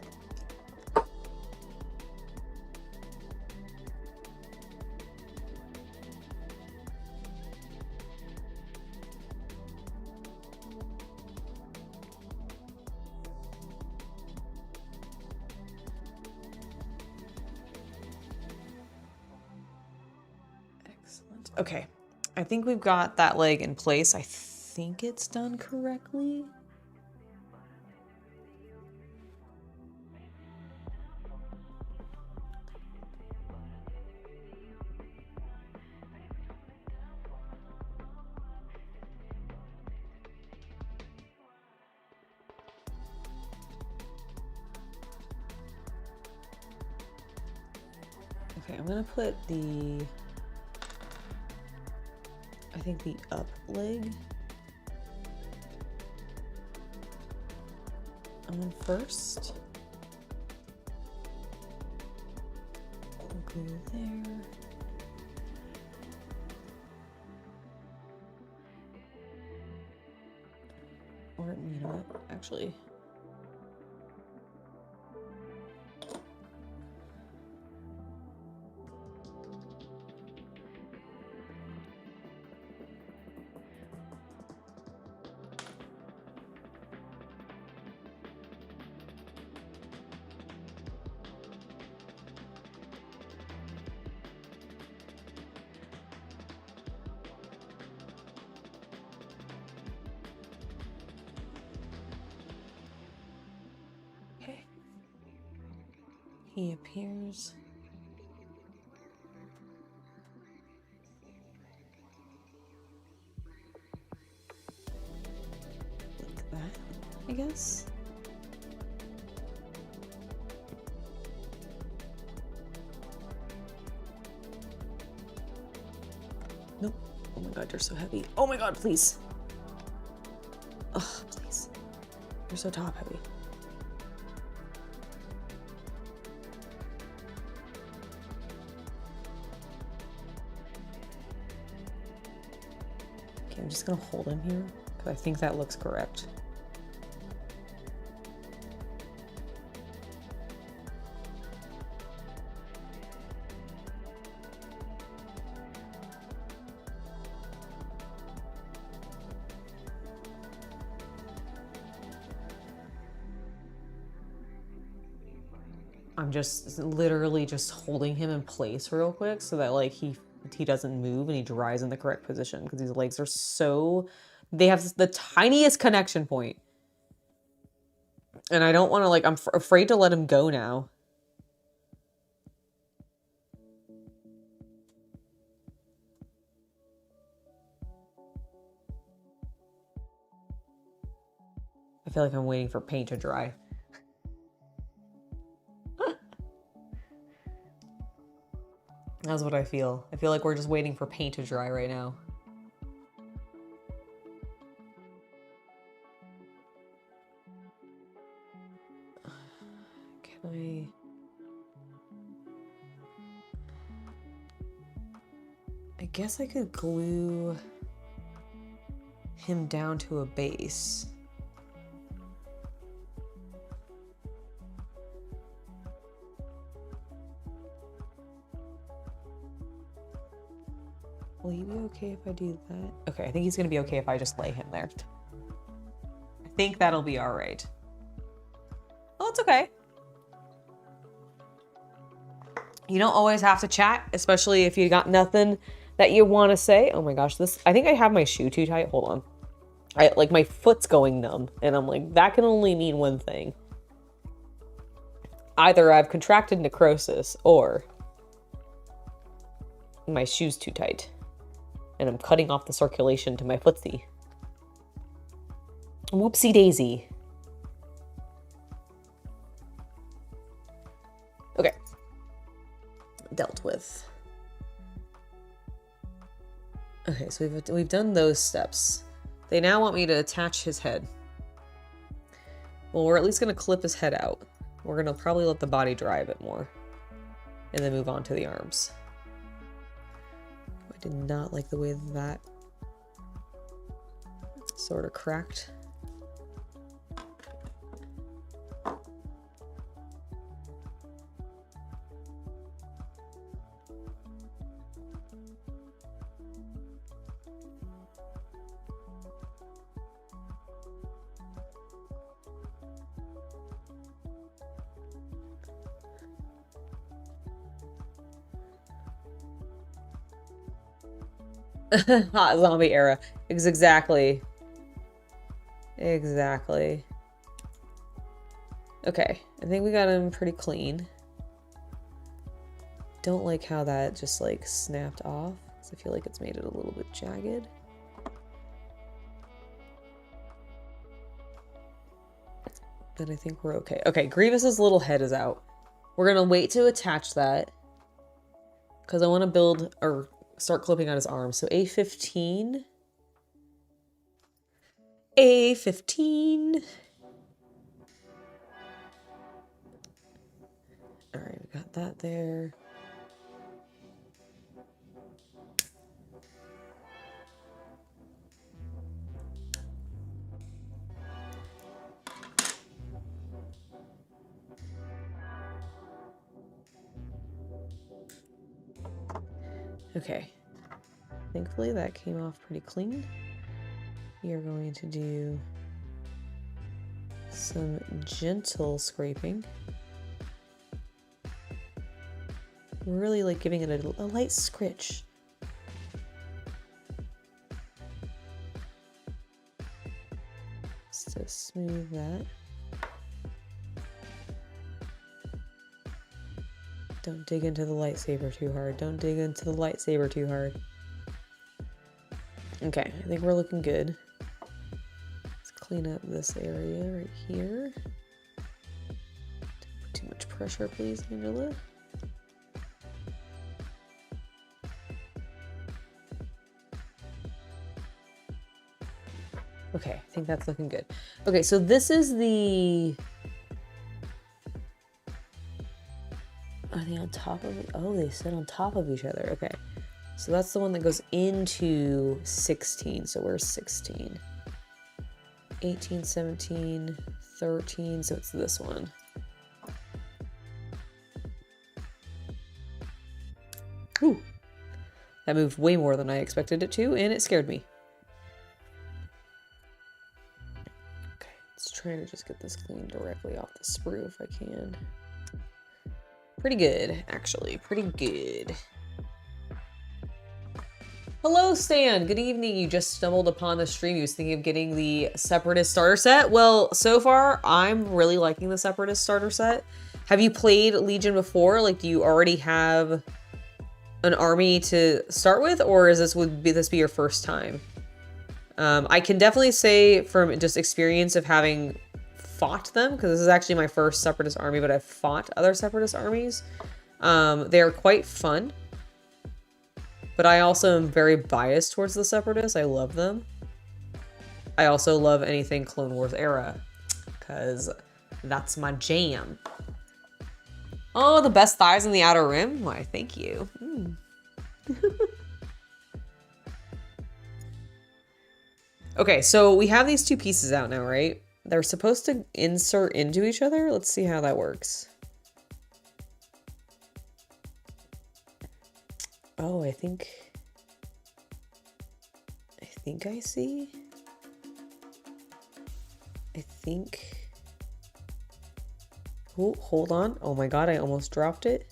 Excellent. Okay, I think we've got that leg in place. I think it's done correctly. Okay, I'm gonna put the, I think the up leg on first. Go there. Or, you know what, actually. Okay. He appears. Like that, I guess. Nope. Oh my god, you're so heavy. Oh my god, please. Oh, please. You're so top heavy. Okay, I'm just gonna hold him here because I think that looks correct. I'm just literally just holding him in place real quick so that like he doesn't move and he dries in the correct position because these legs are so, they have the tiniest connection point. And I don't want to like, I'm afraid to let him go now. I feel like I'm waiting for paint to dry. That's what I feel. I feel like we're just waiting for paint to dry right now. I guess I could glue him down to a base. Will he be okay if I do that? Okay, I think he's gonna be okay if I just lay him there. I think that'll be all right. Oh, it's okay. You don't always have to chat, especially if you got nothing that you want to say. Oh my gosh, I think I have my shoe too tight. Hold on. Like my foot's going numb and I'm like, that can only mean one thing. Either I've contracted necrosis or my shoe's too tight and I'm cutting off the circulation to my footsie. Whoopsie daisy. Okay. Dealt with. Okay, so we've done those steps. They now want me to attach his head. Well, we're at least going to clip his head out. We're going to probably let the body dry a bit more. And then move on to the arms. I did not like the way that sort of cracked. Hot zombie era. Exactly. Exactly. Okay, I think we got him pretty clean. Don't like how that just like snapped off, because I feel like it's made it a little bit jagged. But I think we're okay. Okay, Grievous's little head is out. We're gonna wait to attach that because I want to build or start clipping on his arm. So A15. A15. All right, we got that there. Okay, thankfully that came off pretty clean. We are going to do some gentle scraping. We're really like giving it a light scritch. Just to smooth that. Don't dig into the lightsaber too hard. Don't dig into the lightsaber too hard. Okay, I think we're looking good. Let's clean up this area right here. Don't put too much pressure, please, Angela. Okay, I think that's looking good. Okay, so this is the... Are they on top of it? Oh, they sit on top of each other. Okay. So that's the one that goes into 16. So where's 16? 18, 17, 13. So it's this one. Whew. That moved way more than I expected it to, and it scared me. Okay, let's try to just get this cleaned directly off the sprue if I can. Pretty good, actually. Pretty good. Hello, Stan. Good evening. You just stumbled upon the stream. You was thinking of getting the Separatist starter set. Well, so far, I'm really liking the Separatist starter set. Have you played Legion before? Like, do you already have an army to start with? Or is would this be your first time? I can definitely say from just experience of having fought them, because this is actually my first Separatist army, but I've fought other Separatist armies. They're quite fun, but I also am very biased towards the Separatists. I love them. I also love anything Clone Wars era, because that's my jam. Oh, the best thighs in the Outer Rim? Why, thank you. Okay, so we have these two pieces out now, right? They're supposed to insert into each other. Let's see how that works. Oh, I think I see. I think. Oh, hold on. Oh my God, I almost dropped it.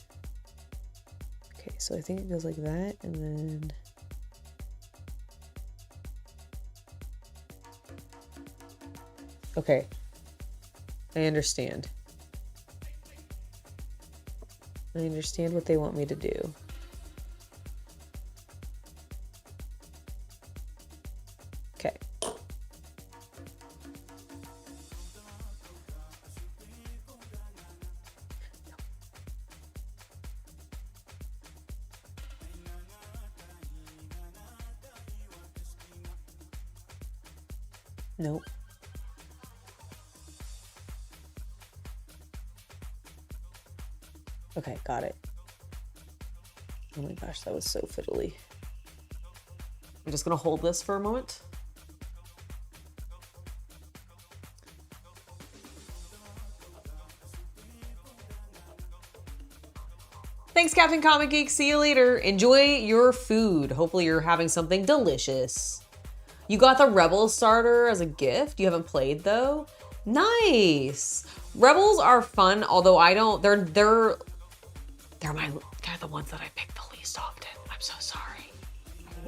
Okay, so I think it goes like that, and then. Okay, I understand. I understand what they want me to do. Okay. Nope. Okay, got it. Oh my gosh, that was so fiddly. I'm just gonna hold this for a moment. Thanks, Captain Comic Geek. See you later. Enjoy your food. Hopefully you're having something delicious. You got the Rebels starter as a gift. You haven't played though. Nice. Rebels are fun, although I don't. They're the ones that I pick the least often. I'm so sorry.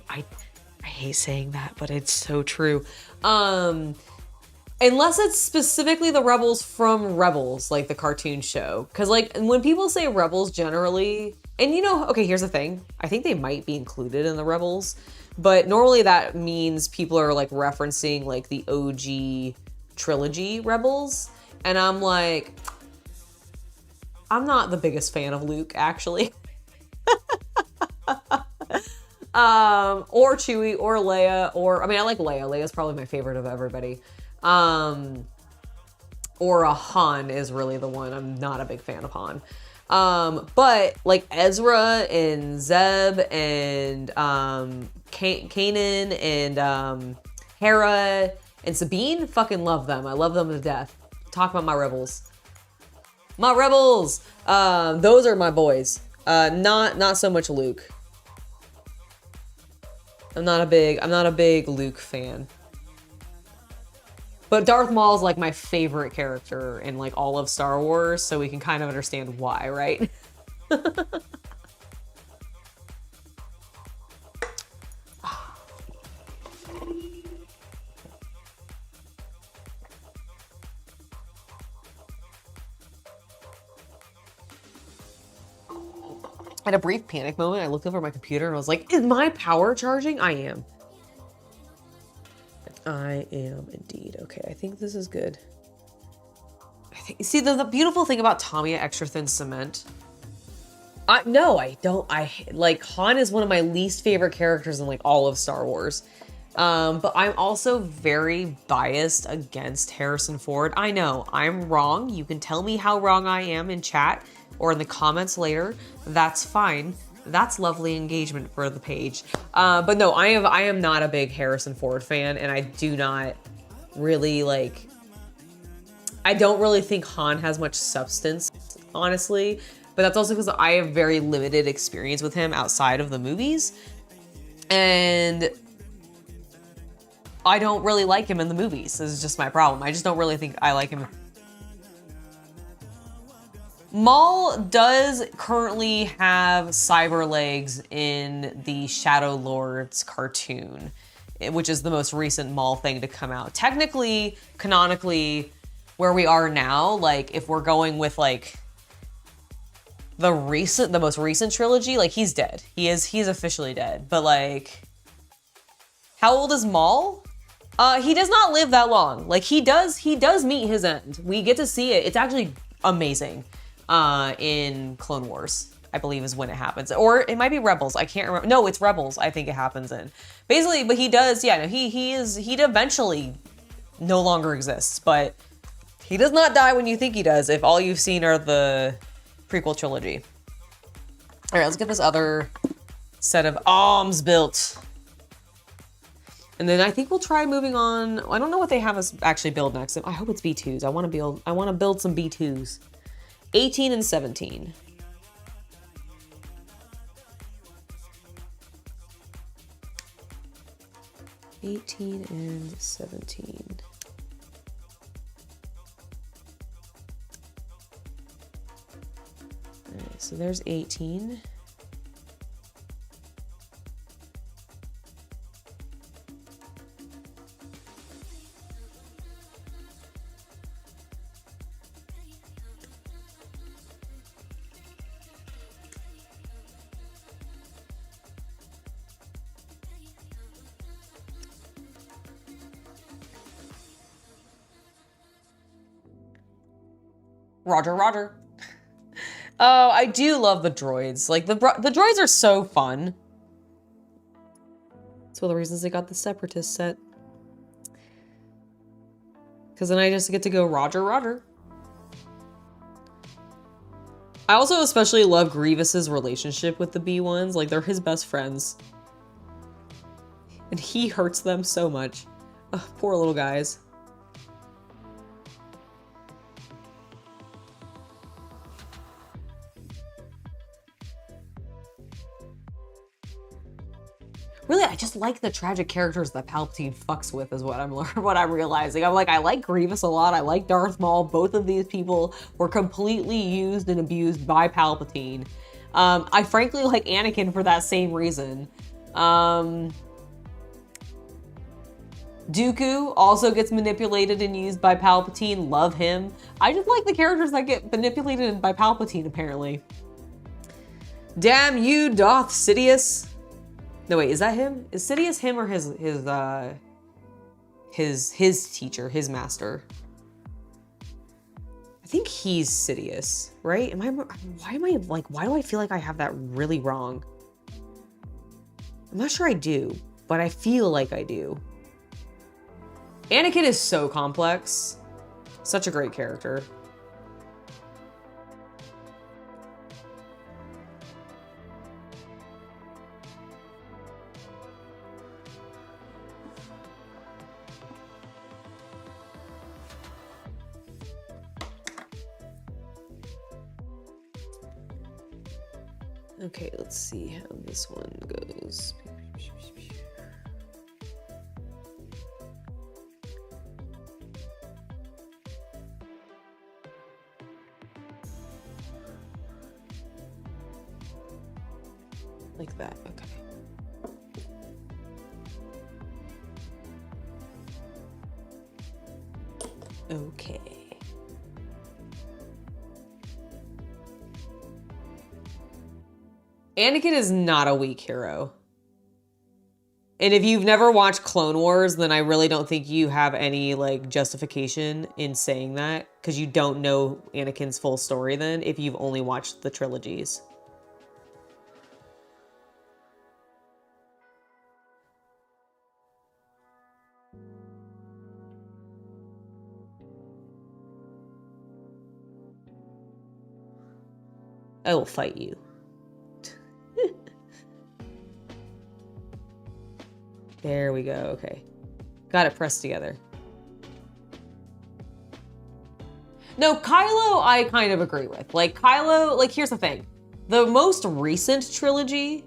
I hate saying that, but it's so true. Unless it's specifically the Rebels from Rebels, like the cartoon show. Because like when people say Rebels generally, and you know, okay, here's the thing. I think they might be included in the Rebels, but normally that means people are like referencing like the OG trilogy Rebels. And I'm like, I'm not the biggest fan of Luke, actually. Or Chewie, or Leia, or, I mean, I like Leia. Leia's probably my favorite of everybody. Or a Han is really the one. I'm not a big fan of Han. But like Ezra and Zeb and Kanan and Hera and Sabine, fucking love them. I love them to death. Talk about my rebels. My rebels! Those are my boys. Not so much Luke. I'm not a big Luke fan. But Darth Maul is like my favorite character in like all of Star Wars, so we can kind of understand why, right? I had a brief panic moment. I looked over my computer and I was like, is my power charging? I am. I am indeed. Okay, I think this is good. See, the beautiful thing about Tamiya Extra Thin Cement. No, I don't. Like, Han is one of my least favorite characters in like all of Star Wars. But I'm also very biased against Harrison Ford. I know, I'm wrong. You can tell me how wrong I am in chat or in the comments later. That's fine. That's lovely engagement for the page. But no, I am not a big Harrison Ford fan, and I do not really like, I don't really think Han has much substance, honestly. But that's also because I have very limited experience with him outside of the movies. And I don't really like him in the movies. This is just my problem. I just don't really think I like him. Maul does currently have cyber legs in the Shadow Lords cartoon, which is the most recent Maul thing to come out. Technically, canonically, where we are now, like if we're going with like the most recent trilogy, like he's dead. He's officially dead. But like, how old is Maul? He does not live that long. Like he does meet his end. We get to see it. It's actually amazing. In Clone Wars, I believe is when it happens. Or it might be Rebels. I can't remember. No, it's Rebels. I think it happens in. Basically, but he does, yeah, no, he eventually no longer exists, but he does not die when you think he does. If all you've seen are the prequel trilogy. All right, let's get this other set of arms built. And then I think we'll try moving on. I don't know what they have us actually build next. I hope it's B2s. I want to build some B2s. 18 and 17. and 17. All right, so there's 18. Roger, Roger. Oh, I do love the droids. Like, the droids are so fun. That's one of the reasons they got the Separatist set. Because then I just get to go Roger, Roger. I also especially love Grievous's relationship with the B1s. Like, they're his best friends. And he hurts them so much. Ugh, poor little guys. Really, I just like the tragic characters that Palpatine fucks with is what I'm realizing. I'm like, I like Grievous a lot. I like Darth Maul. Both of these people were completely used and abused by Palpatine. I frankly like Anakin for that same reason. Dooku also gets manipulated and used by Palpatine. Love him. I just like the characters that get manipulated by Palpatine, apparently. Damn you, Darth Sidious. No, wait, is that him? Is Sidious him or his teacher, his master? I think he's Sidious, right? Why do I feel like I have that really wrong? I'm not sure I do, but I feel like I do. Anakin is so complex. Such a great character. Okay, let's see how this one goes. Like that, okay. Okay. Anakin is not a weak hero. And if you've never watched Clone Wars, then I really don't think you have any like justification in saying that, because you don't know Anakin's full story then if you've only watched the trilogies. I will fight you. There we go, okay. Got it pressed together. No, Kylo I kind of agree with. Like, Kylo, like, here's the thing. The most recent trilogy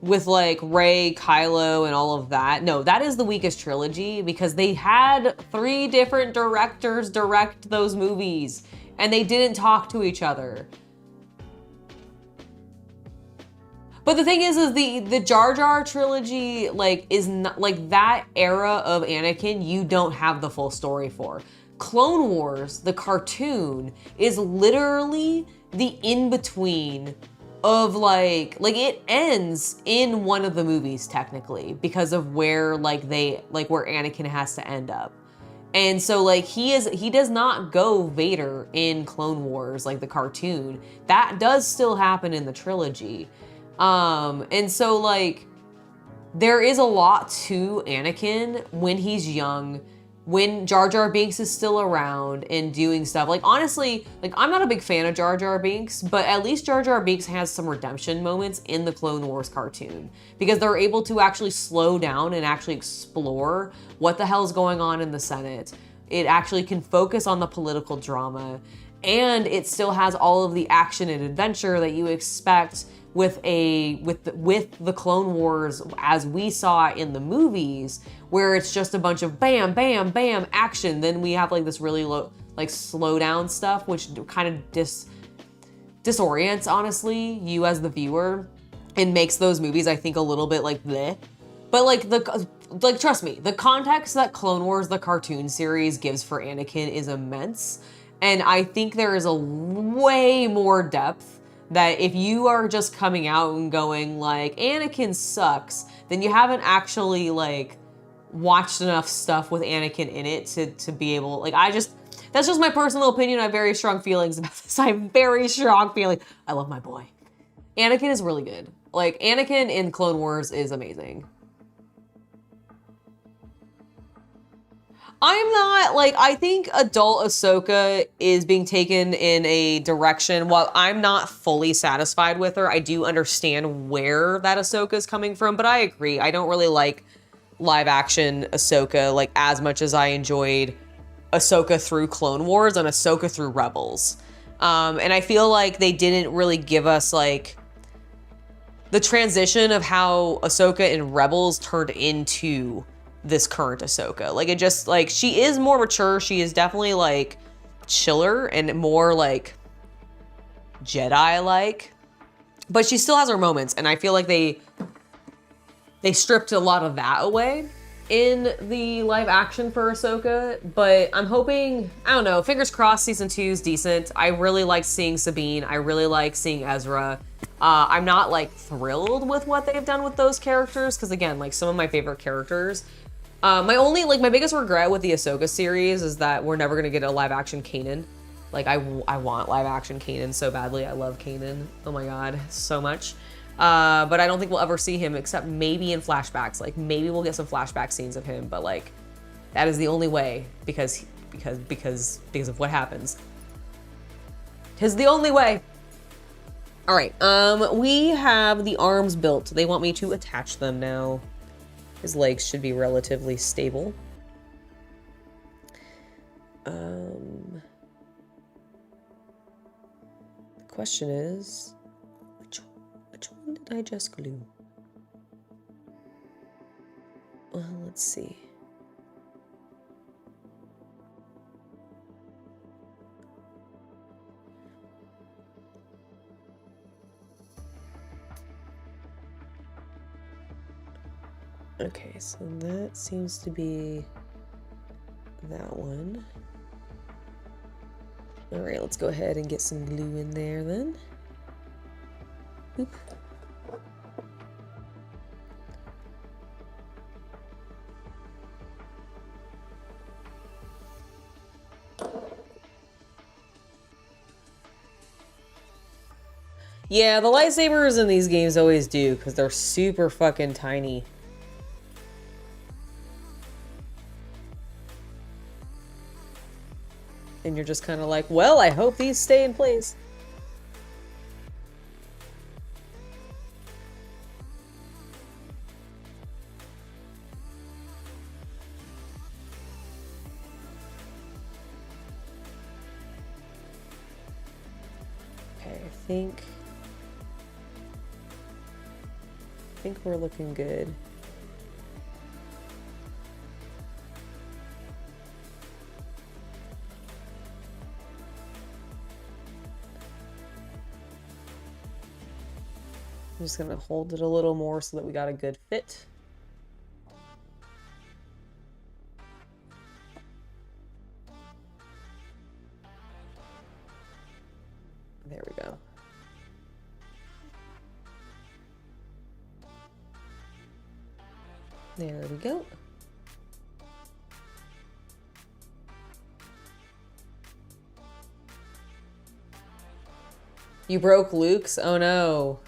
with, like, Rey, Kylo, and all of that, no, that is the weakest trilogy because they had 3 different directors direct those movies, and they didn't talk to each other. But the thing is the Jar Jar trilogy, like, is not, like, that era of Anakin, you don't have the full story for. Clone Wars, the cartoon, is literally the in-between of, like, it ends in one of the movies, technically, because of where, like, where Anakin has to end up. And so, like, he does not go Vader in Clone Wars, like, the cartoon. That does still happen in the trilogy. And so, like, there is a lot to Anakin when he's young when Jar Jar Binks is still around and doing stuff. Like, honestly, like, I'm not a big fan of Jar Jar Binks, but at least Jar Jar Binks has some redemption moments in the Clone Wars cartoon, because they're able to actually slow down and actually explore what the hell's going on in the Senate. It actually can focus on the political drama, and it still has all of the action and adventure that you expect with the Clone Wars as we saw in the movies, where it's just a bunch of bam, bam, bam action. Then we have like this really low, like slow down stuff, which kind of disorients, honestly, you as the viewer, and makes those movies, I think, a little bit like bleh. But like trust me, the context that Clone Wars, the cartoon series, gives for Anakin is immense. And I think there is a way more depth that if you are just coming out and going like, Anakin sucks, then you haven't actually like watched enough stuff with Anakin in it to be able, like, that's just my personal opinion. I have very strong feelings about this. I have very strong feelings. I love my boy. Anakin is really good. Like, Anakin in Clone Wars is amazing. I'm not, like, I think adult Ahsoka is being taken in a direction. While I'm not fully satisfied with her, I do understand where that Ahsoka is coming from, but I agree. I don't really like live action Ahsoka, like, as much as I enjoyed Ahsoka through Clone Wars and Ahsoka through Rebels. And I feel like they didn't really give us, like, the transition of how Ahsoka in Rebels turned into this current Ahsoka. Like, it just, like, she is more mature. She is definitely, like, chiller and more, like, Jedi-like. But she still has her moments, and I feel like they stripped a lot of that away in the live action for Ahsoka. But I'm hoping, I don't know, fingers crossed season 2 is decent. I really like seeing Sabine. I really like seeing Ezra. I'm not, like, thrilled with what they've done with those characters, because, again, like, some of my favorite characters. My biggest regret with the Ahsoka series is that we're never gonna get a live action Kanan. Like, I want live action Kanan so badly. I love Kanan. Oh my god, so much. But I don't think we'll ever see him except maybe in flashbacks. Like, maybe we'll get some flashback scenes of him, but like, that is the only way because of what happens. Tis the only way. All right, we have the arms built. They want me to attach them now. His legs should be relatively stable. The question is, which one did I just glue? Well, let's see. Okay, so that seems to be that one. All right, let's go ahead and get some glue in there then. Oop. Yeah, the lightsabers in these games always do, because they're super fucking tiny. And you're just kind of like, well, I hope these stay in place. Okay, I think we're looking good. I'm just gonna hold it a little more so that we got a good fit. There we go. There we go. You broke Luke's? Oh no.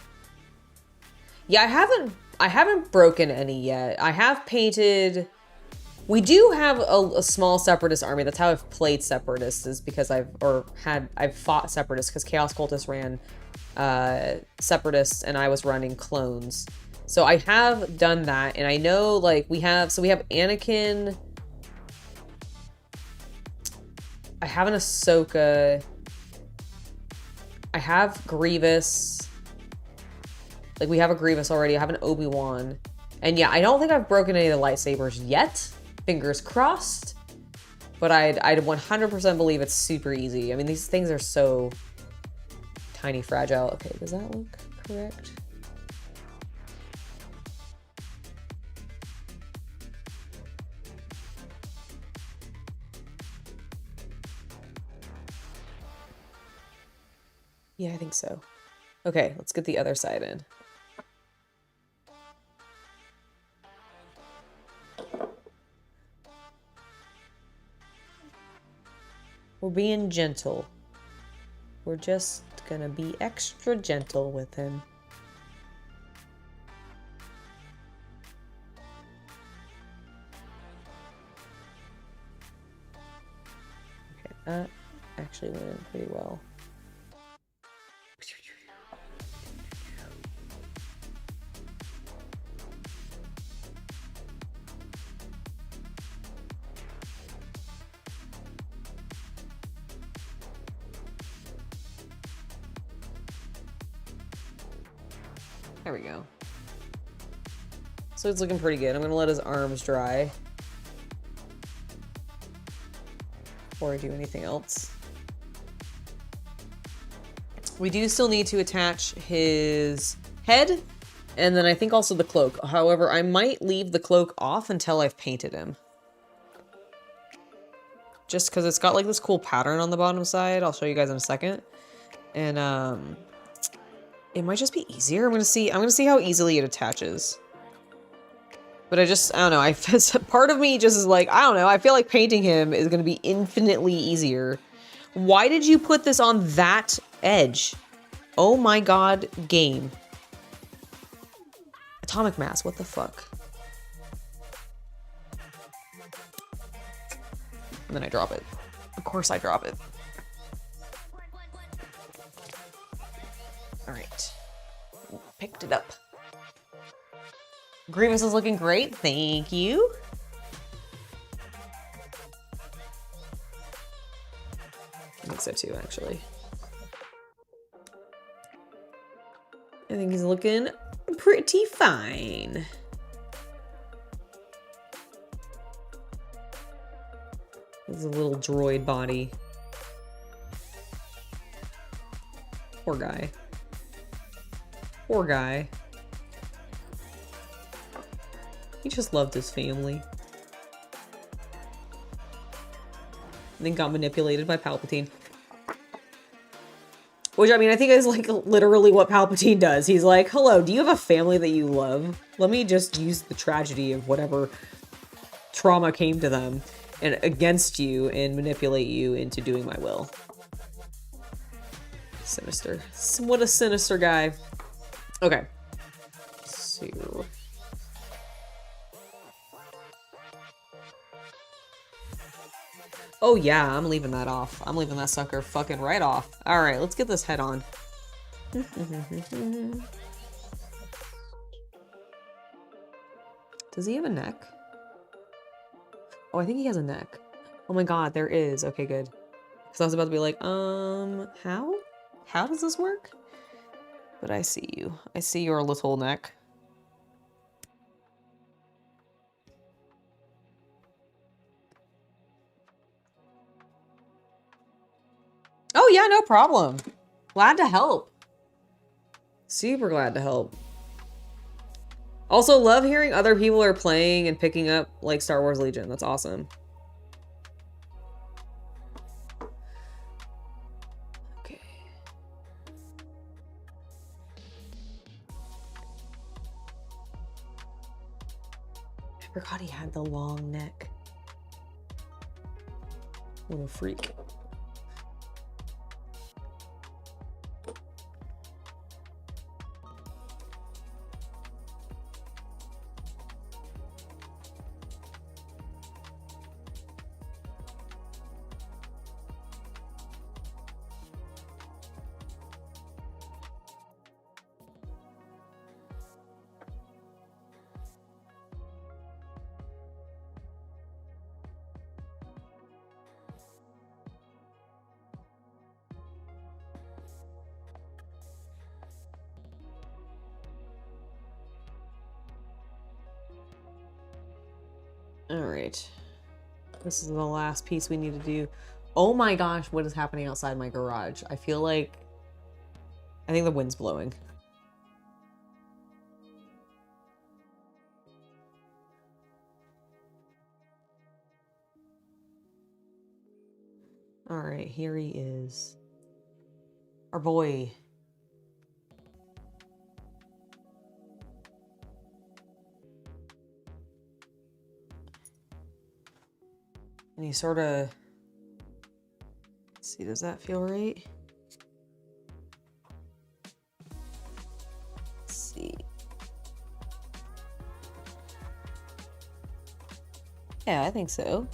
Yeah, I haven't broken any yet. I have painted We do have a small separatist army. That's how I've played separatists, is because I've fought separatists because Chaos Cultist ran separatists and I was running clones. So I have done that, and I know like we have Anakin. I have an Ahsoka. I have Grievous. Like we have a Grievous already. I have an Obi-Wan. And yeah, I don't think I've broken any of the lightsabers yet. Fingers crossed. But I'd 100% believe it's super easy. I mean, these things are so tiny, fragile. Okay, does that look correct? Yeah, I think so. Okay, let's get the other side in. We're being gentle. We're just gonna be extra gentle with him. Okay, that actually went in pretty well. There we go. So it's looking pretty good. I'm gonna let his arms dry before I do anything else. We do still need to attach his head, and then I think also the cloak. However, I might leave the cloak off until I've painted him. Just because it's got like this cool pattern on the bottom side. I'll show you guys in a second. And it might just be easier. I'm gonna see how easily it attaches. But I don't know. Part of me just is like, I don't know. I feel like painting him is gonna be infinitely easier. Why did you put this on that edge? Oh my god, game. Atomic mass, what the fuck? And then I drop it. Of course I drop it. All right, picked it up. Grievous is looking great, thank you. I think so too, actually. I think he's looking pretty fine. There's a little droid body. Poor guy. Poor guy. He just loved his family. And then got manipulated by Palpatine. Which, I mean, I think is like literally what Palpatine does. He's like, hello, do you have a family that you love? Let me just use the tragedy of whatever trauma came to them and against you and manipulate you into doing my will. Sinister. What a sinister guy. Okay. So. Oh yeah, I'm leaving that off. I'm leaving that sucker fucking right off. All right, let's get this head on. Does he have a neck? Oh, I think he has a neck. Oh my god, there is. Okay, good. Because I was about to be like, how? How does this work? But I see you. I see your little neck. Oh yeah, no problem. Glad to help. Super glad to help. Also love hearing other people are playing and picking up like Star Wars Legion. That's awesome. Okay. I forgot he had the long neck. What a freak. All right. This is the last piece we need to do. Oh my gosh, what is happening outside my garage? I feel like... I think the wind's blowing. All right, here he is. Our boy. And he sort of... Let's see, does that feel right? Let's see. Yeah, I think so.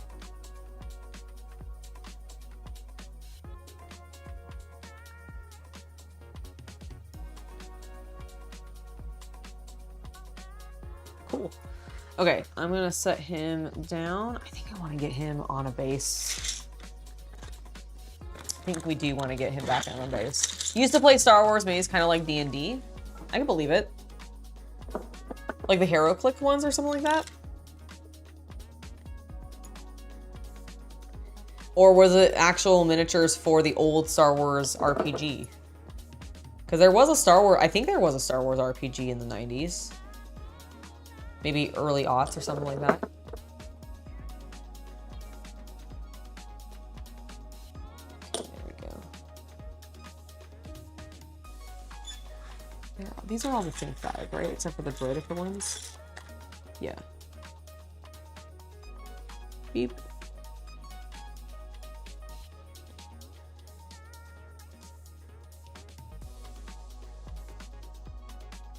Cool. Okay, I'm gonna set him down. I think I want to get him on a base. I think we do want to get him back on a base. Used to play Star Wars maze, kind of like D&D. I can believe it. Like the HeroClix ones or something like that. Or was it actual miniatures for the old Star Wars RPG? Because there was a Star Wars, I think there was a Star Wars RPG in the 90s. Maybe early aughts or something like that. There we go. These are all the same size, right? Except for the Droidika ones. Yeah. Beep.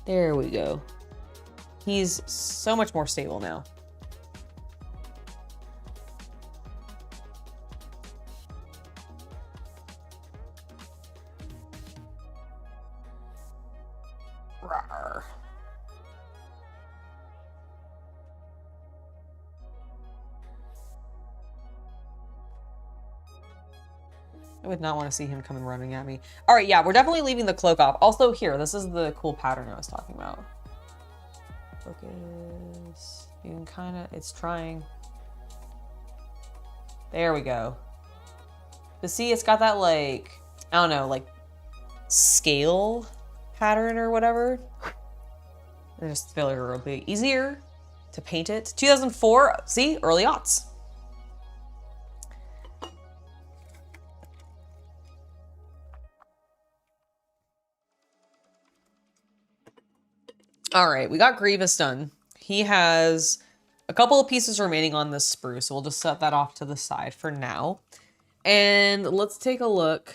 There we go. He's so much more stable now. Rawr. I would not want to see him coming running at me. All right, yeah, we're definitely leaving the cloak off. Also here, this is the cool pattern I was talking about. Focus. You can kind of, it's trying. There we go. But see, it's got that like, I don't know, like scale pattern or whatever. I just feel like it'll be easier to paint it. 2004, see, early aughts. All right, we got Grievous done. He has a couple of pieces remaining on this sprue, so we'll just set that off to the side for now. And let's take a look.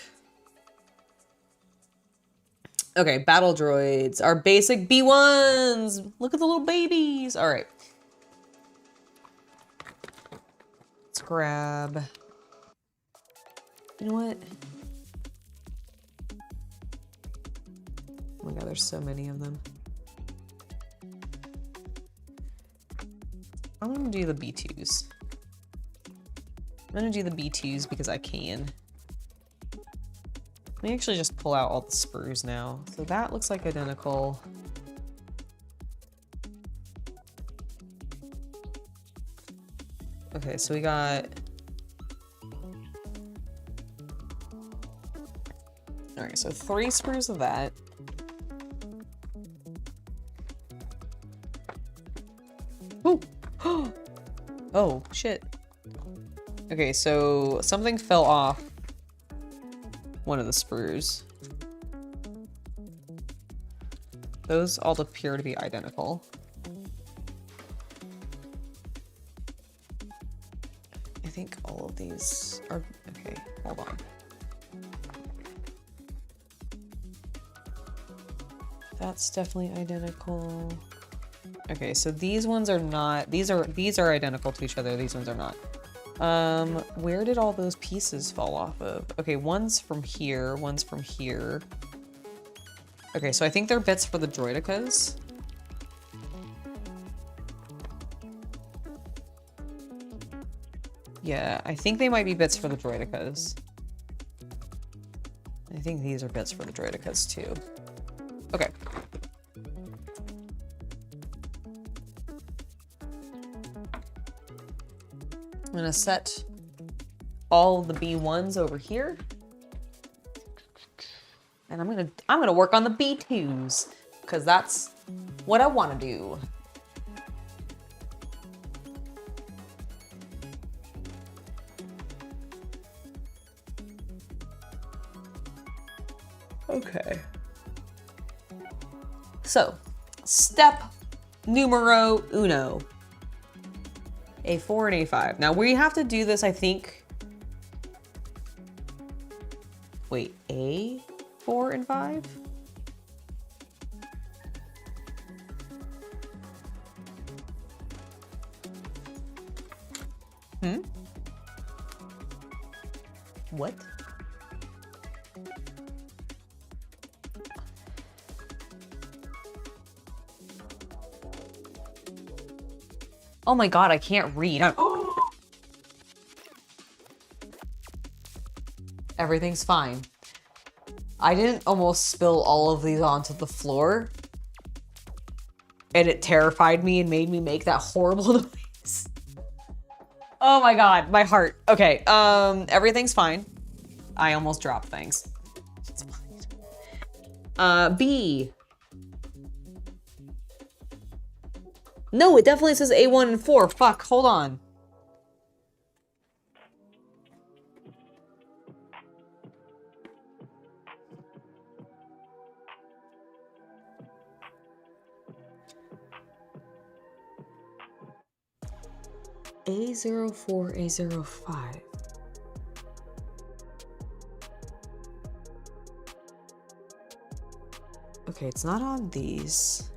Okay, battle droids, our basic B1s. Look at the little babies. All right. Let's grab, you know what? Oh my God, there's so many of them. I'm gonna do the B2s. I'm gonna do the B2s because I can. Let me actually just pull out all the sprues now. So that looks like identical. Okay, so we got... All right, so 3 sprues of that. Ooh. Oh, shit. Okay, so something fell off one of the sprues. Those all appear to be identical. I think all of these are... Okay, hold on. That's definitely identical. Okay, so these ones are not, these are identical to each other. These ones are not. Where did all those pieces fall off of? Okay, one's from here, one's from here. Okay, so I think they're bits for the Droidikas. Yeah, I think they might be bits for the Droidikas. I think these are bits for the Droidikas too. Okay. I'm gonna set all the B1s over here. And I'm gonna work on the B2s because that's what I want to do. Okay. So, step numero uno. A4 and A5. Now we have to do this, I think. Wait, A4 and 5? What? Oh my god, I can't read. Everything's fine. I didn't almost spill all of these onto the floor. And it terrified me and made me make that horrible noise. Oh my god, my heart. Okay, everything's fine. I almost dropped things. It's fine. B. No, it definitely says A1 and 4. Fuck, hold on. A04, A05. Okay, it's not on these.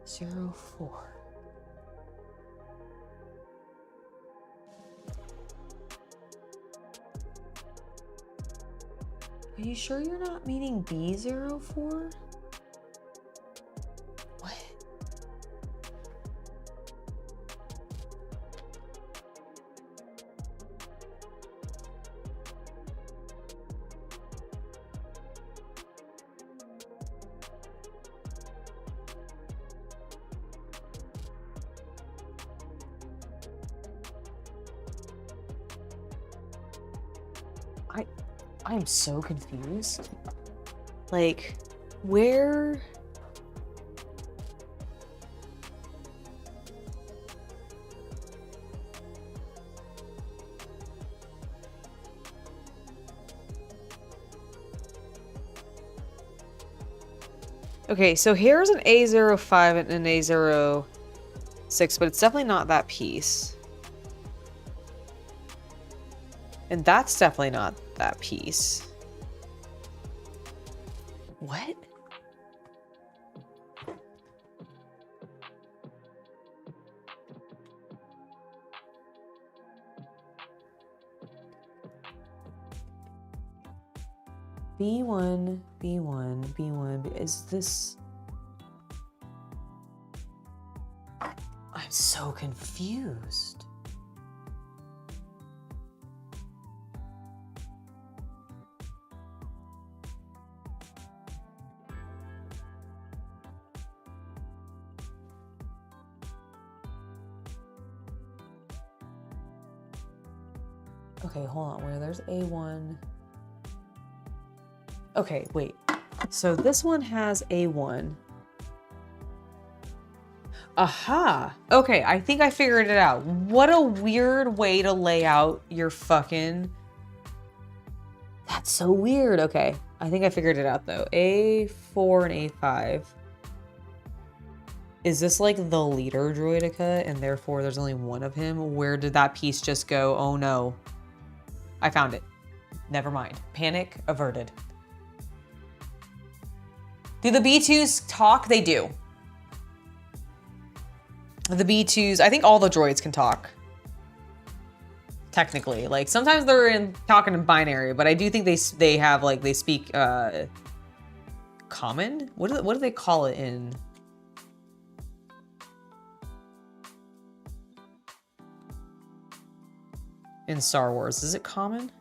A04. Are you sure you're not meaning B04? What? I'm so confused. Like, where? Okay, so here's an A05 and an A06, but it's definitely not that piece. And that's definitely not that piece. What? B1, B1, B1, is this... I'm so confused. Okay, hold on, where there's A1. Okay, wait. So this one has A1. Aha! Okay, I think I figured it out. What a weird way to lay out your fucking... That's so weird. Okay, I think I figured it out though. A4 and A5. Is this like the leader Droidika and therefore there's only one of him? Where did that piece just go? Oh no. I found it. Never mind. Panic averted. Do the B2s talk? They do. The B2s, I think all the droids can talk. Technically. Like sometimes they're talking in binary, but I do think they have like, they speak common? What do they call it in Star Wars? Is it common?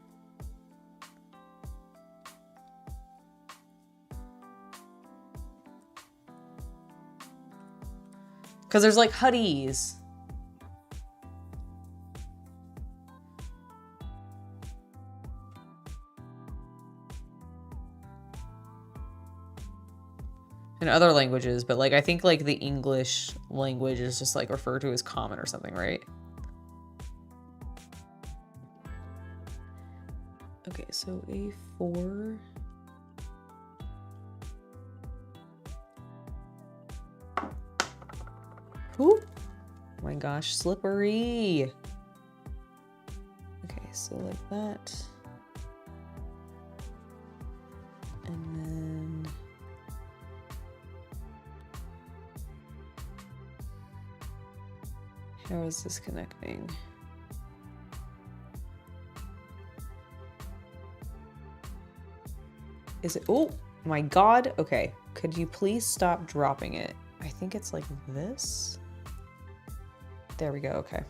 Because there's like huddies. In other languages, but like I think like the English language is just like referred to as common or something, right? Okay, so A4. Ooh. Oh my gosh, slippery. Okay, so like that. And then how is this connecting? Is it, oh my God. Okay, could you please stop dropping it? I think it's like this. There we go, okay.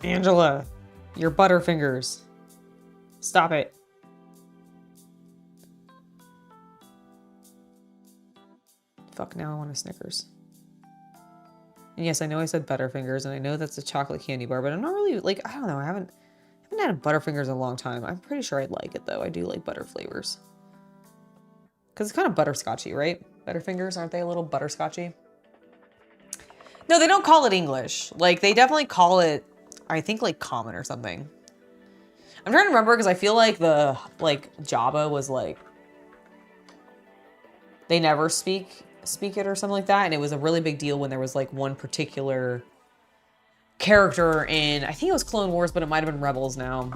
Angela, your butterfingers. Stop it. Fuck, now I want a Snickers. And yes, I know I said Butterfingers, and I know that's a chocolate candy bar, but I'm not really, like, I don't know, I haven't had a Butterfingers in a long time. I'm pretty sure I'd like it, though. I do like butter flavors. Because it's kind of butterscotchy, right? Butterfingers, aren't they a little butterscotchy? No, they don't call it English. Like, they definitely call it, I think, like, common or something. I'm trying to remember, because I feel like the, like, Java was, like, they never speak it or something like that, and it was a really big deal when there was like one particular character in, I think it was Clone Wars, but it might have been Rebels now,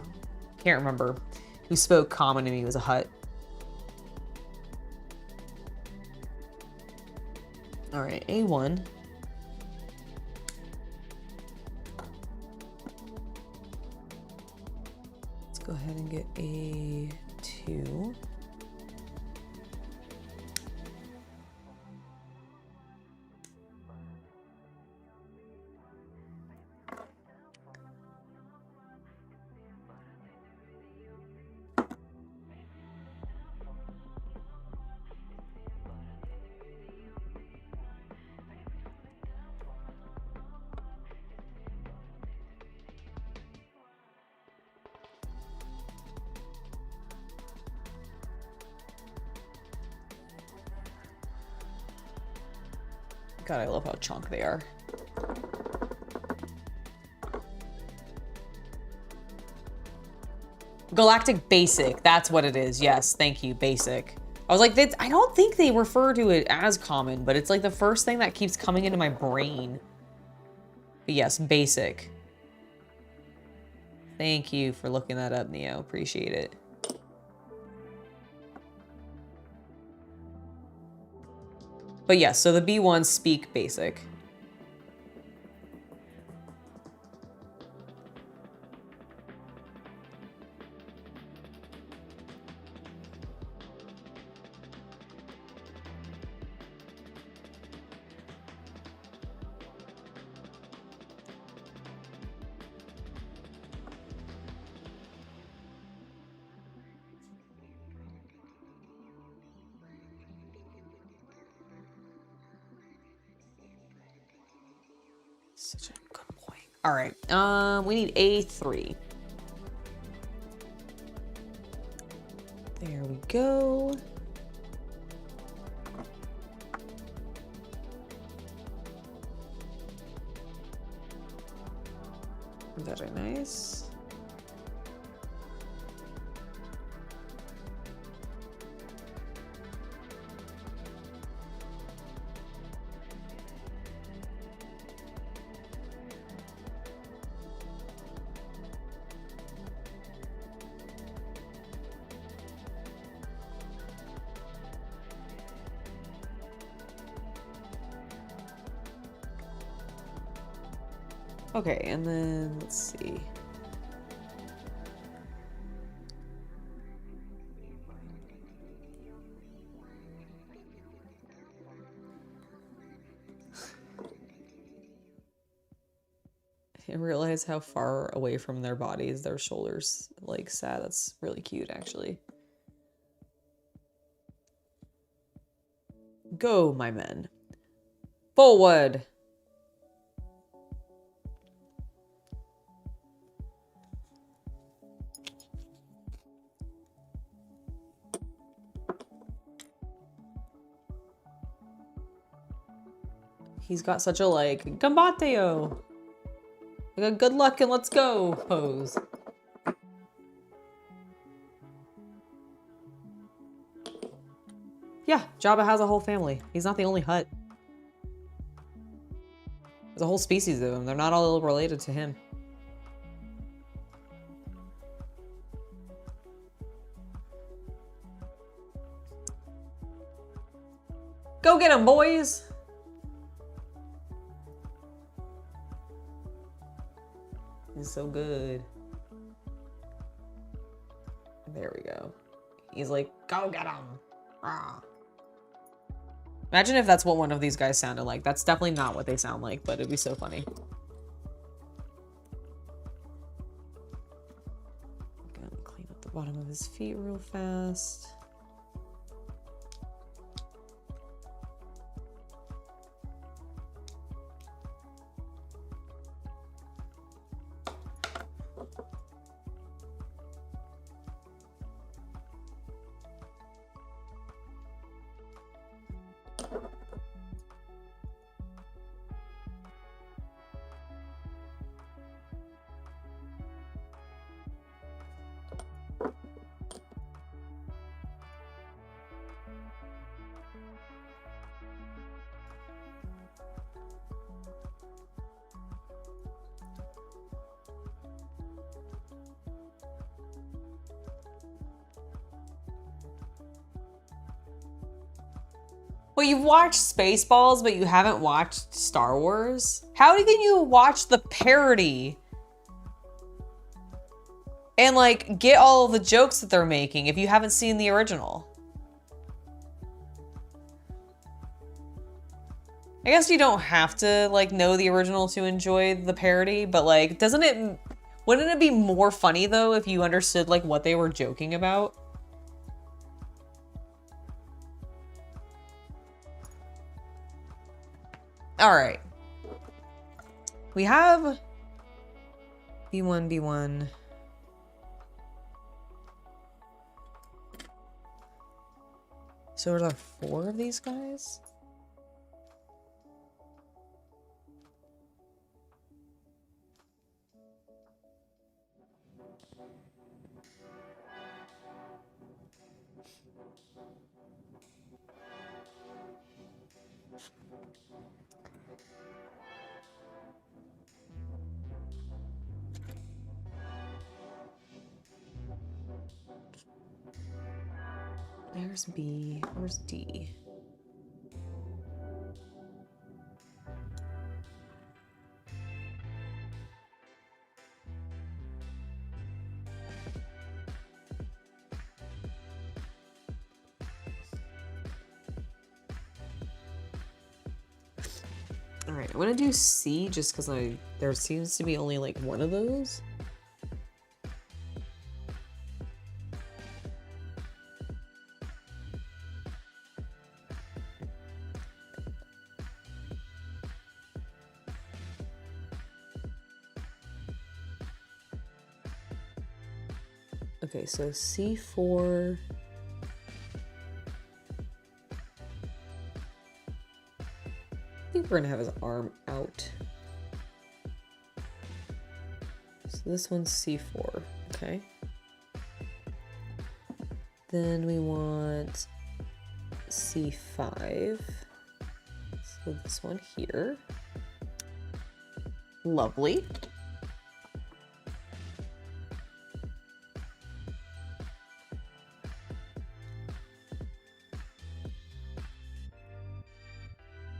can't remember, who spoke common and he was a Hutt. All right, A1. Let's go ahead and get A2. God, I love how chunk they are. Galactic Basic, that's what it is. Yes, thank you, Basic. I was like, I don't think they refer to it as common, but it's like the first thing that keeps coming into my brain. But yes, Basic. Thank you for looking that up, Neo. Appreciate it. But yes, so the B1s speak Basic. Such a good point. All right, we need A3. There we go. Very nice. Okay, and then let's see. I realize how far away from their bodies their shoulders like sat. That's really cute, actually. Go, my men. Forward! He's got such a like, combateo! Like a good luck and let's go pose. Yeah, Jabba has a whole family. He's not the only Hutt. There's a whole species of them. They're not all related to him. Go get him, boys! He's so good. There we go. He's like, go get him! Rah. Imagine if that's what one of these guys sounded like. That's definitely not what they sound like, but it'd be so funny. Gonna clean up the bottom of his feet real fast. Well, you've watched Spaceballs, but you haven't watched Star Wars? How can you watch the parody and like get all the jokes that they're making if you haven't seen the original? I guess you don't have to like know the original to enjoy the parody, but like, wouldn't it be more funny though if you understood like what they were joking about? All right. We have B1, B1. So are there 4 of these guys? There's B, where's D? All right, I'm gonna do C just because there seems to be only like one of those. Okay, so C4. I think we're gonna have his arm out. So this one's C4, okay. Then we want C5. So this one here. Lovely.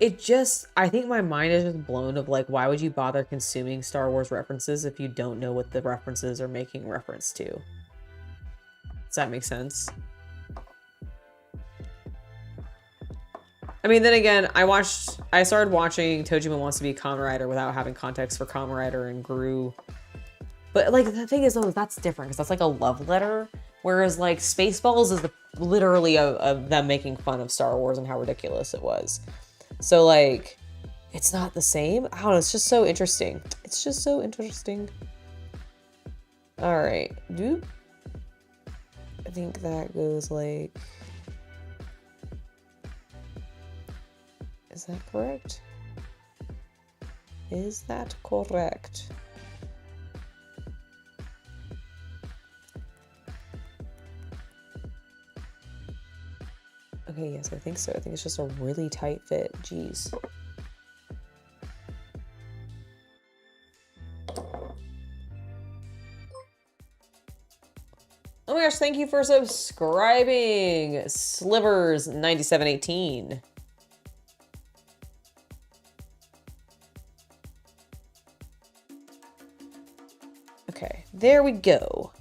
it just, I think my mind is just blown of like, why would you bother consuming Star Wars references if you don't know what the references are making reference to? Does that make sense? I mean, then again, I started watching Tojima Wants to Be a Kamen Rider without having context for Kamen Rider and grew. But like, the thing is though, that's different because that's like a love letter. Whereas like Spaceballs is literally them making fun of Star Wars and how ridiculous it was. So like, it's not the same. I don't know, it's just so interesting. It's just so interesting. All right, dude. I think that goes like, is that correct? Is that correct? Okay, yes, I think so. I think it's just a really tight fit. Jeez. Oh my gosh, thank you for subscribing. Slivers 9718. Okay, there we go.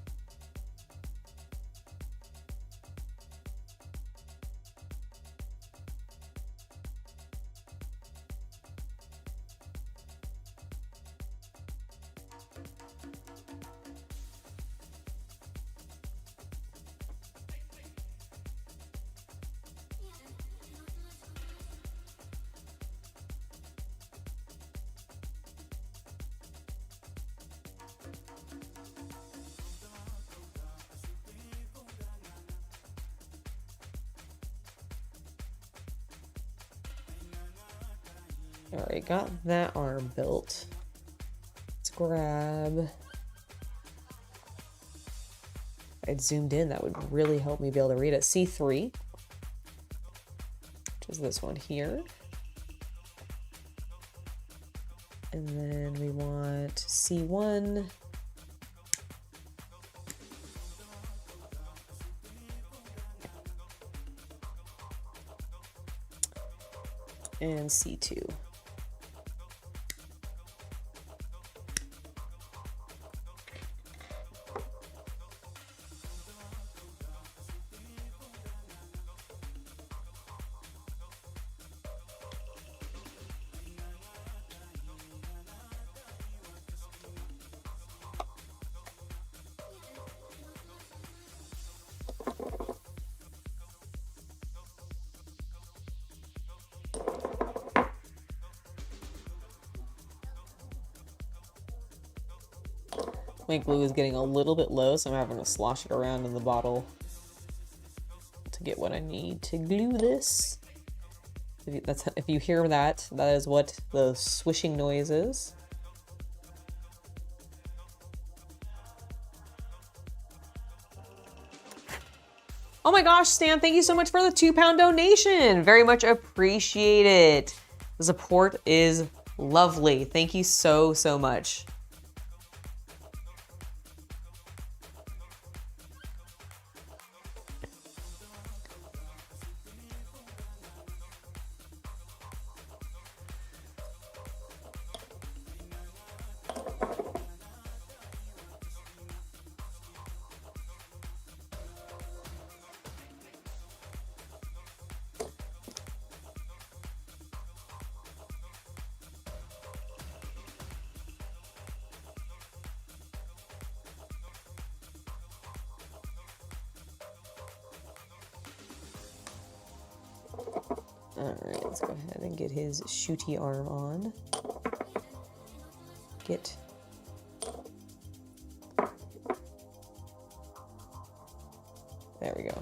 Alright, got that arm built. Let's grab... If I'd zoomed in, that would really help me be able to read it. C3, which is this one here. And then we want C1. And C2. My glue is getting a little bit low, so I'm having to slosh it around in the bottle to get what I need to glue this. If you hear that, that is what the swishing noise is. Oh my gosh, Stan, thank you so much for the £2 donation. Very much appreciate it. The support is lovely. Thank you so, so much. Alright, let's go ahead and get his shooty arm on. Get... There we go.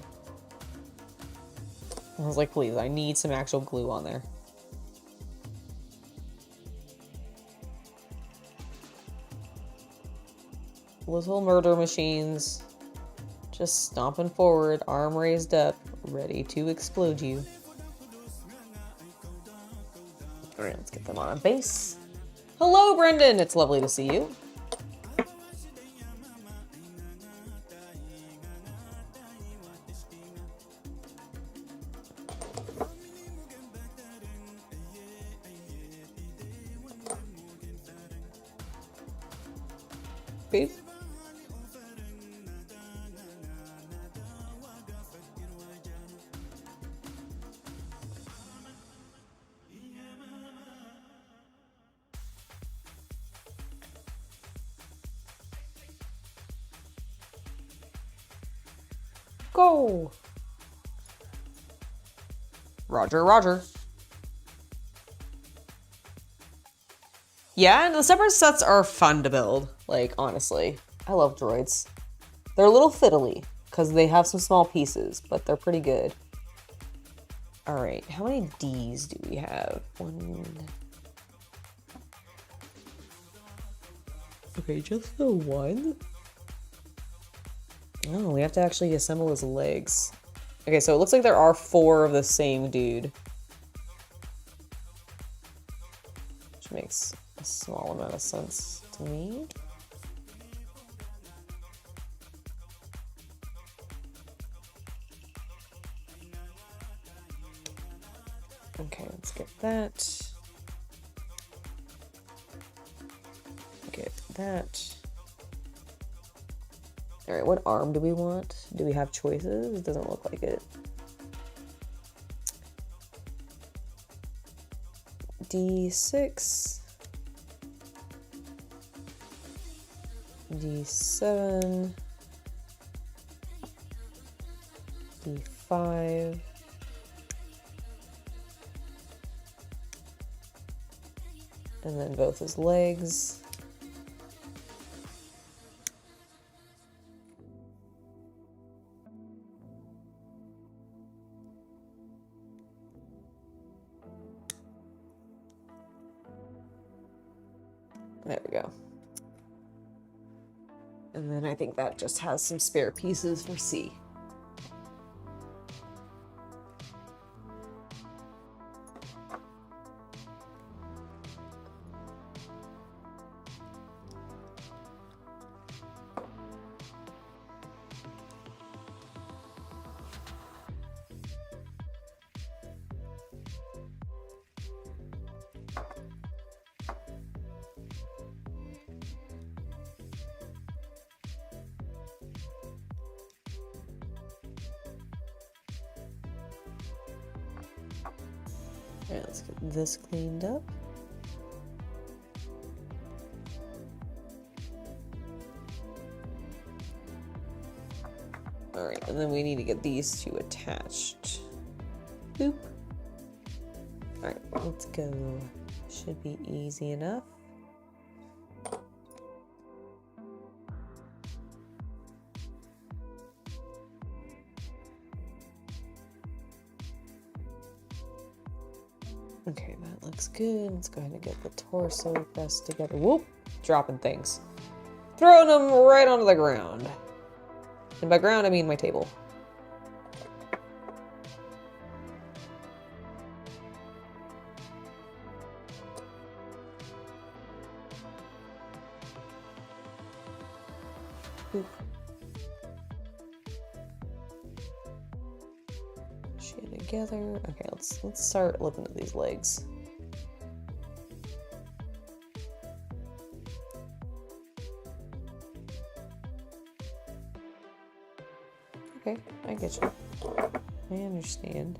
I was like, please, I need some actual glue on there. Little murder machines. Just stomping forward, arm raised up, ready to explode you. Alright, let's get them on a base. Hello, Brendan! It's lovely to see you. Beep. Go. Roger, roger. Yeah, and the separate sets are fun to build. Like, honestly, I love droids. They're a little fiddly because they have some small pieces, but they're pretty good. All right, how many Ds do we have? One. Okay, just the one? Oh, we have to actually assemble his legs. Okay, so it looks like there are 4 of the same dude. Which makes a small amount of sense to me. Okay, let's get that. Get that. All right, what arm do we want? Do we have choices? It doesn't look like it. D6. D7. D5. And then both his legs. There we go. And then I think that just has some spare pieces for C. All right, let's get this cleaned up. All right, and then we need to get these 2 attached. Boop. All right, let's go. Should be easy enough. Okay, that looks good. Let's go ahead and get the torso pressed together. Whoop! Dropping things. Throwing them right onto the ground. And by ground, I mean my table. Boop. Shade together. Okay, let's start looking at these legs. Okay, I get you. I understand.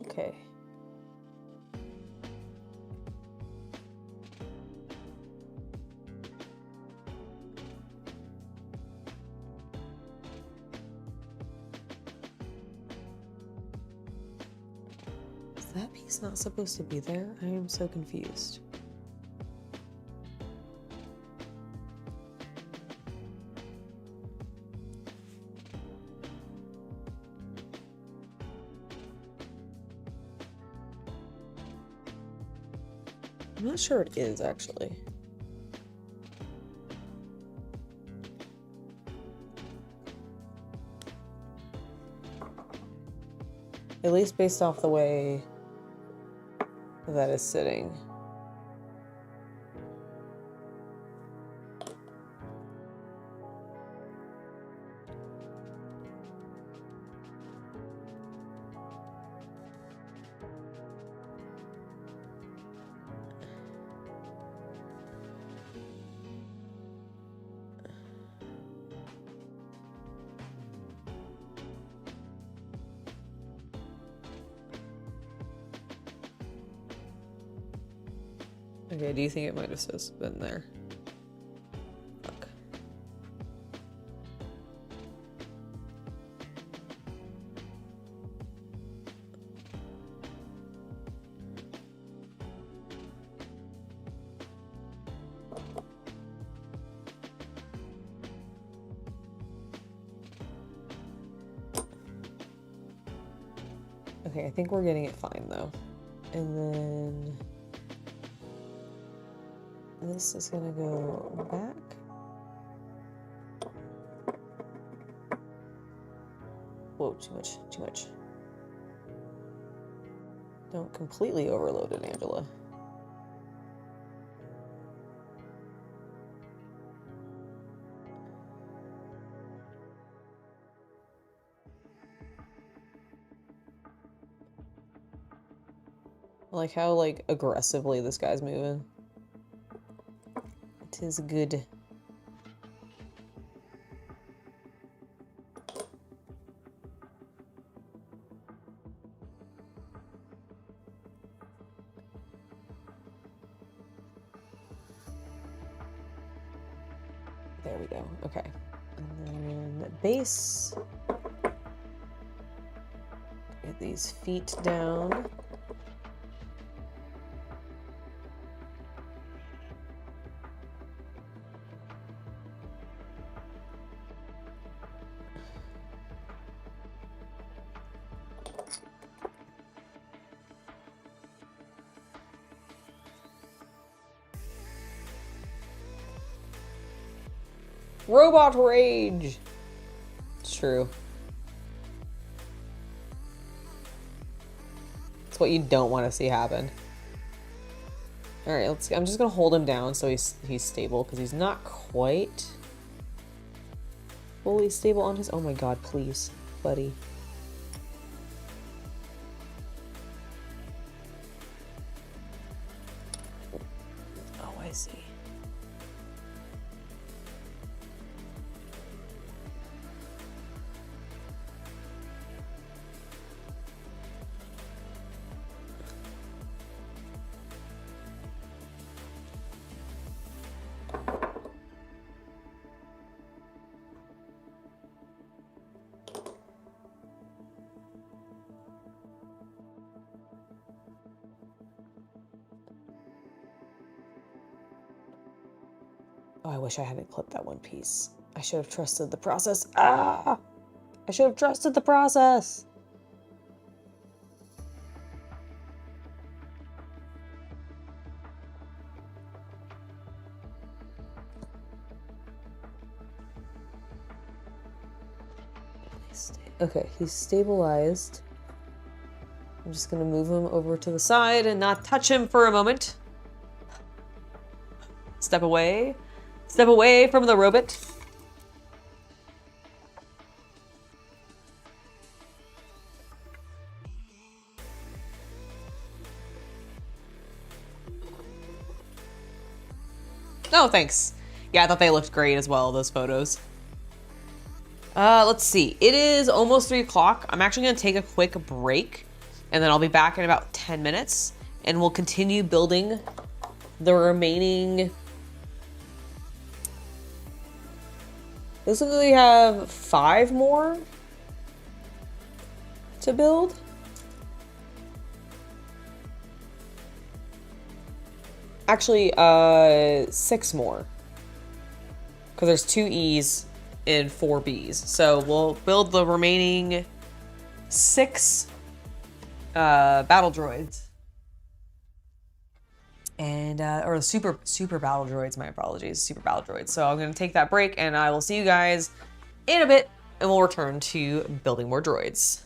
Okay. Is that piece not supposed to be there? I am so confused. I'm not sure it is, actually. At least based off the way that is sitting. Okay, do you think it might have just been there? Fuck. Okay, I think we're getting it fine though. And then this is gonna go back. Whoa, too much, too much. Don't completely overload it, Angela. I like how, like, aggressively this guy's moving. It is good. There we go. Okay. And then base. Get these feet down. Robot rage. It's true. It's what you don't want to see happen. All right, let's. I'm just gonna hold him down so he's stable because he's not quite fully stable on his. Oh my god, please, buddy. Oh, I see. Oh, I wish I hadn't clipped that one piece. I should have trusted the process. Ah! I should have trusted the process. Okay, he's stabilized. I'm just gonna move him over to the side and not touch him for a moment. Step away. Step away from the robot. Oh, thanks. Yeah, I thought they looked great as well, those photos. Let's see. It is almost 3 o'clock. I'm actually gonna take a quick break and then I'll be back in about 10 minutes and we'll continue building the remaining. Looks like we have 5 more to build. Actually, 6 more. Because there's 2 E's and 4 B's. So we'll build the remaining 6 battle droids. and or super battle droids. My apologies, super battle droids. So I'm gonna take that break, and I will see you guys in a bit, and we'll return to building more droids.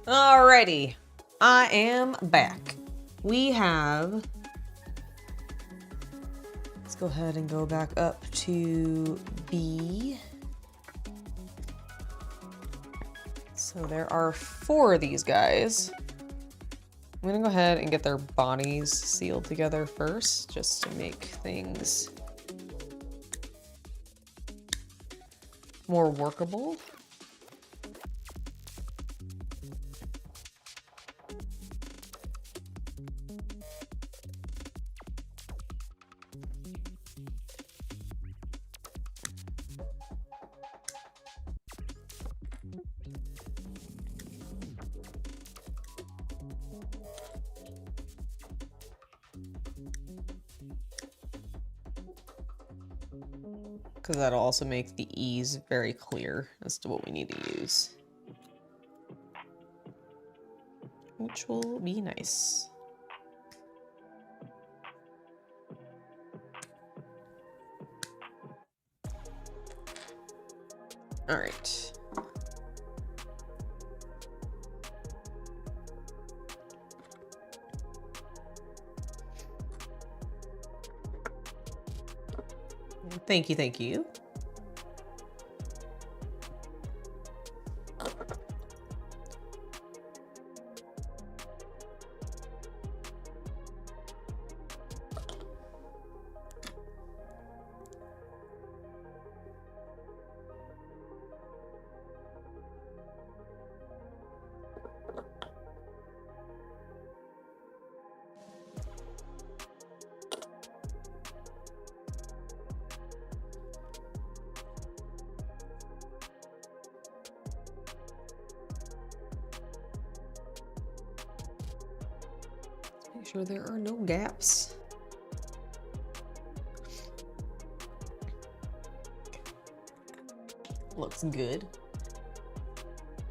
Alrighty, I am back. We have, let's go ahead and go back up to B. So there are 4 of these guys. I'm gonna go ahead and get their bodies sealed together first, just to make things more workable. Because that'll also make the E's very clear as to what we need to use. Which will be nice. All right. Thank you, thank you. Make sure there are no gaps. Looks good.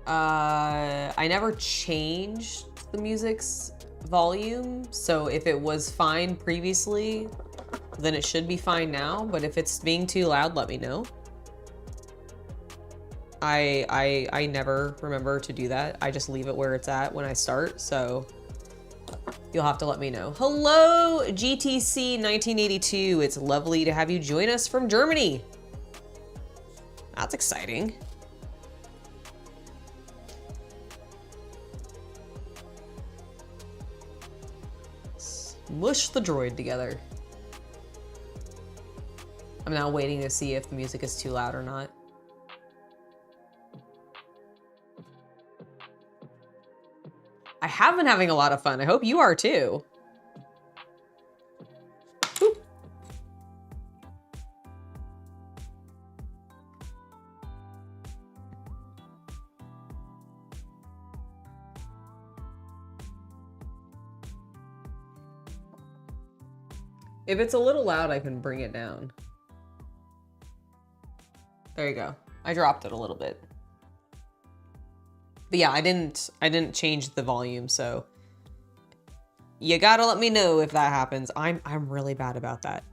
I never changed the music's volume, so if it was fine previously, then it should be fine now, but if it's being too loud, let me know. I never remember to do that. I just leave it where it's at when I start, so you'll have to let me know. Hello, GTC 1982. It's lovely to have you join us from Germany. That's exciting. Mush the droid together. I'm now waiting to see if the music is too loud or not. I have been having a lot of fun. I hope you are too. Ooh. If it's a little loud, I can bring it down. There you go. I dropped it a little bit. But yeah, I didn't change the volume, so you gotta let me know if that happens. I'm really bad about that.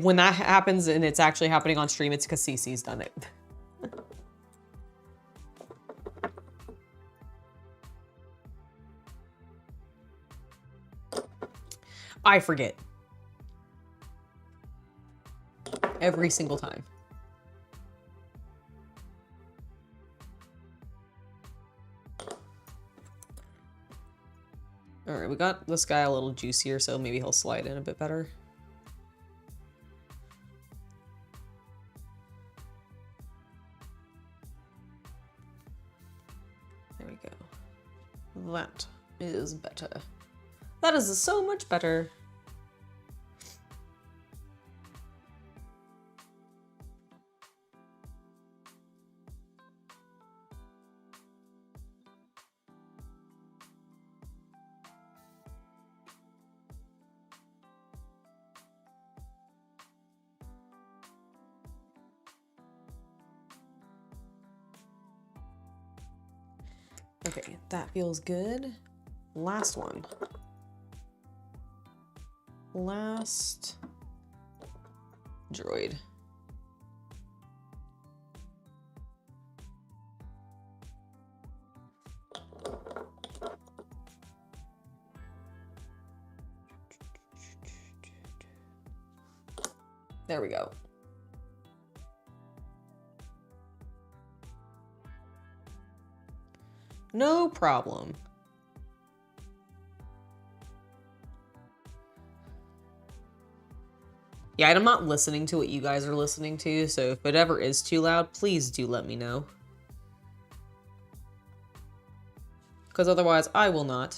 When that happens and it's actually happening on stream, it's because CC's done it. I forget. Every single time. All right, we got this guy a little juicier, so maybe he'll slide in a bit better. There we go. That is better. That is so much better. Okay, that feels good. Last one. Last droid. There we go. No problem. Yeah, and I'm not listening to what you guys are listening to, so if it ever is too loud, please do let me know. Because otherwise, I will not.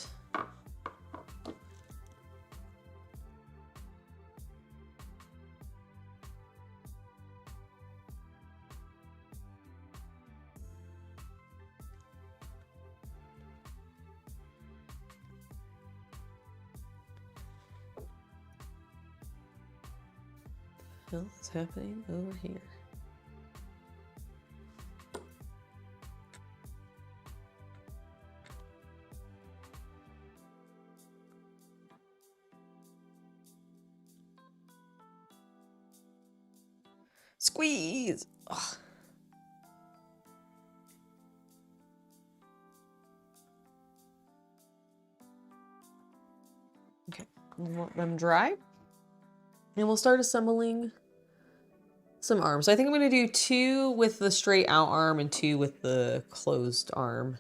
What the hell is happening over here? Squeeze! Ugh. Okay, we'll let them dry. And we'll start assembling some arms. So I think I'm going to do 2 with the straight out arm and 2 with the closed arm.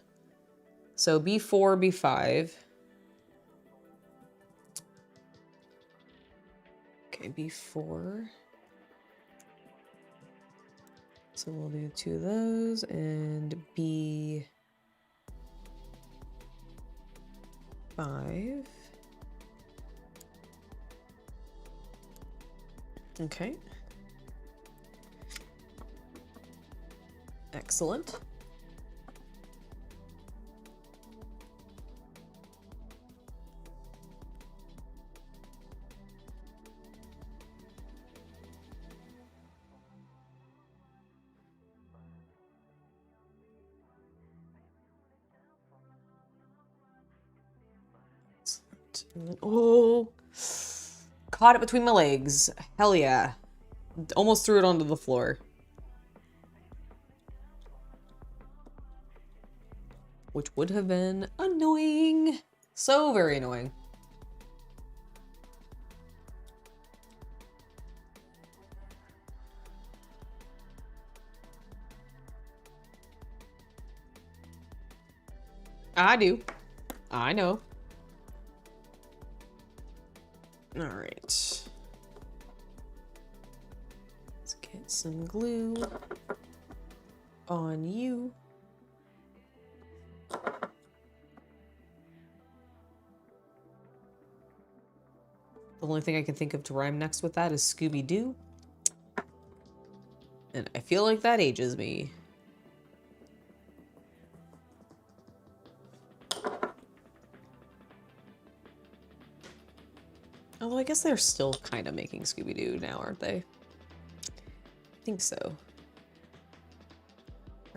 So B4, B5. Okay, B4. So we'll do 2 of those and B5. Okay. Excellent. Oh, caught it between my legs. Hell yeah. Almost threw it onto the floor. Which would have been annoying. So very annoying. I do. I know. All right. Let's get some glue on you. The only thing I can think of to rhyme next with that is Scooby-Doo. And I feel like that ages me. Although I guess they're still kind of making Scooby-Doo now, aren't they? I think so. All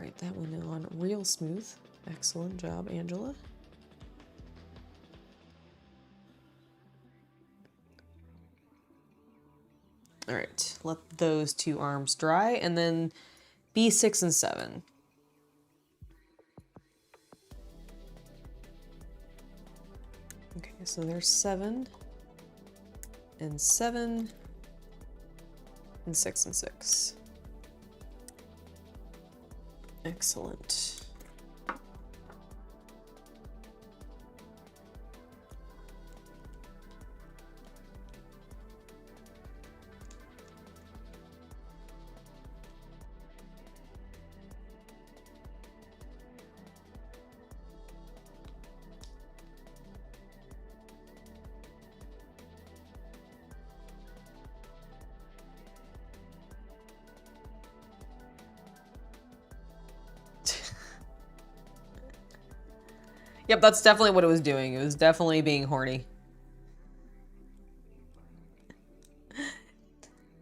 right, that went on real smooth. Excellent job, Angela. All right, let those 2 arms dry, and then B6 and 7. Okay, so there's 7 and 7 and 6 and 6. Excellent. Yep, that's definitely what it was doing. It was definitely being horny.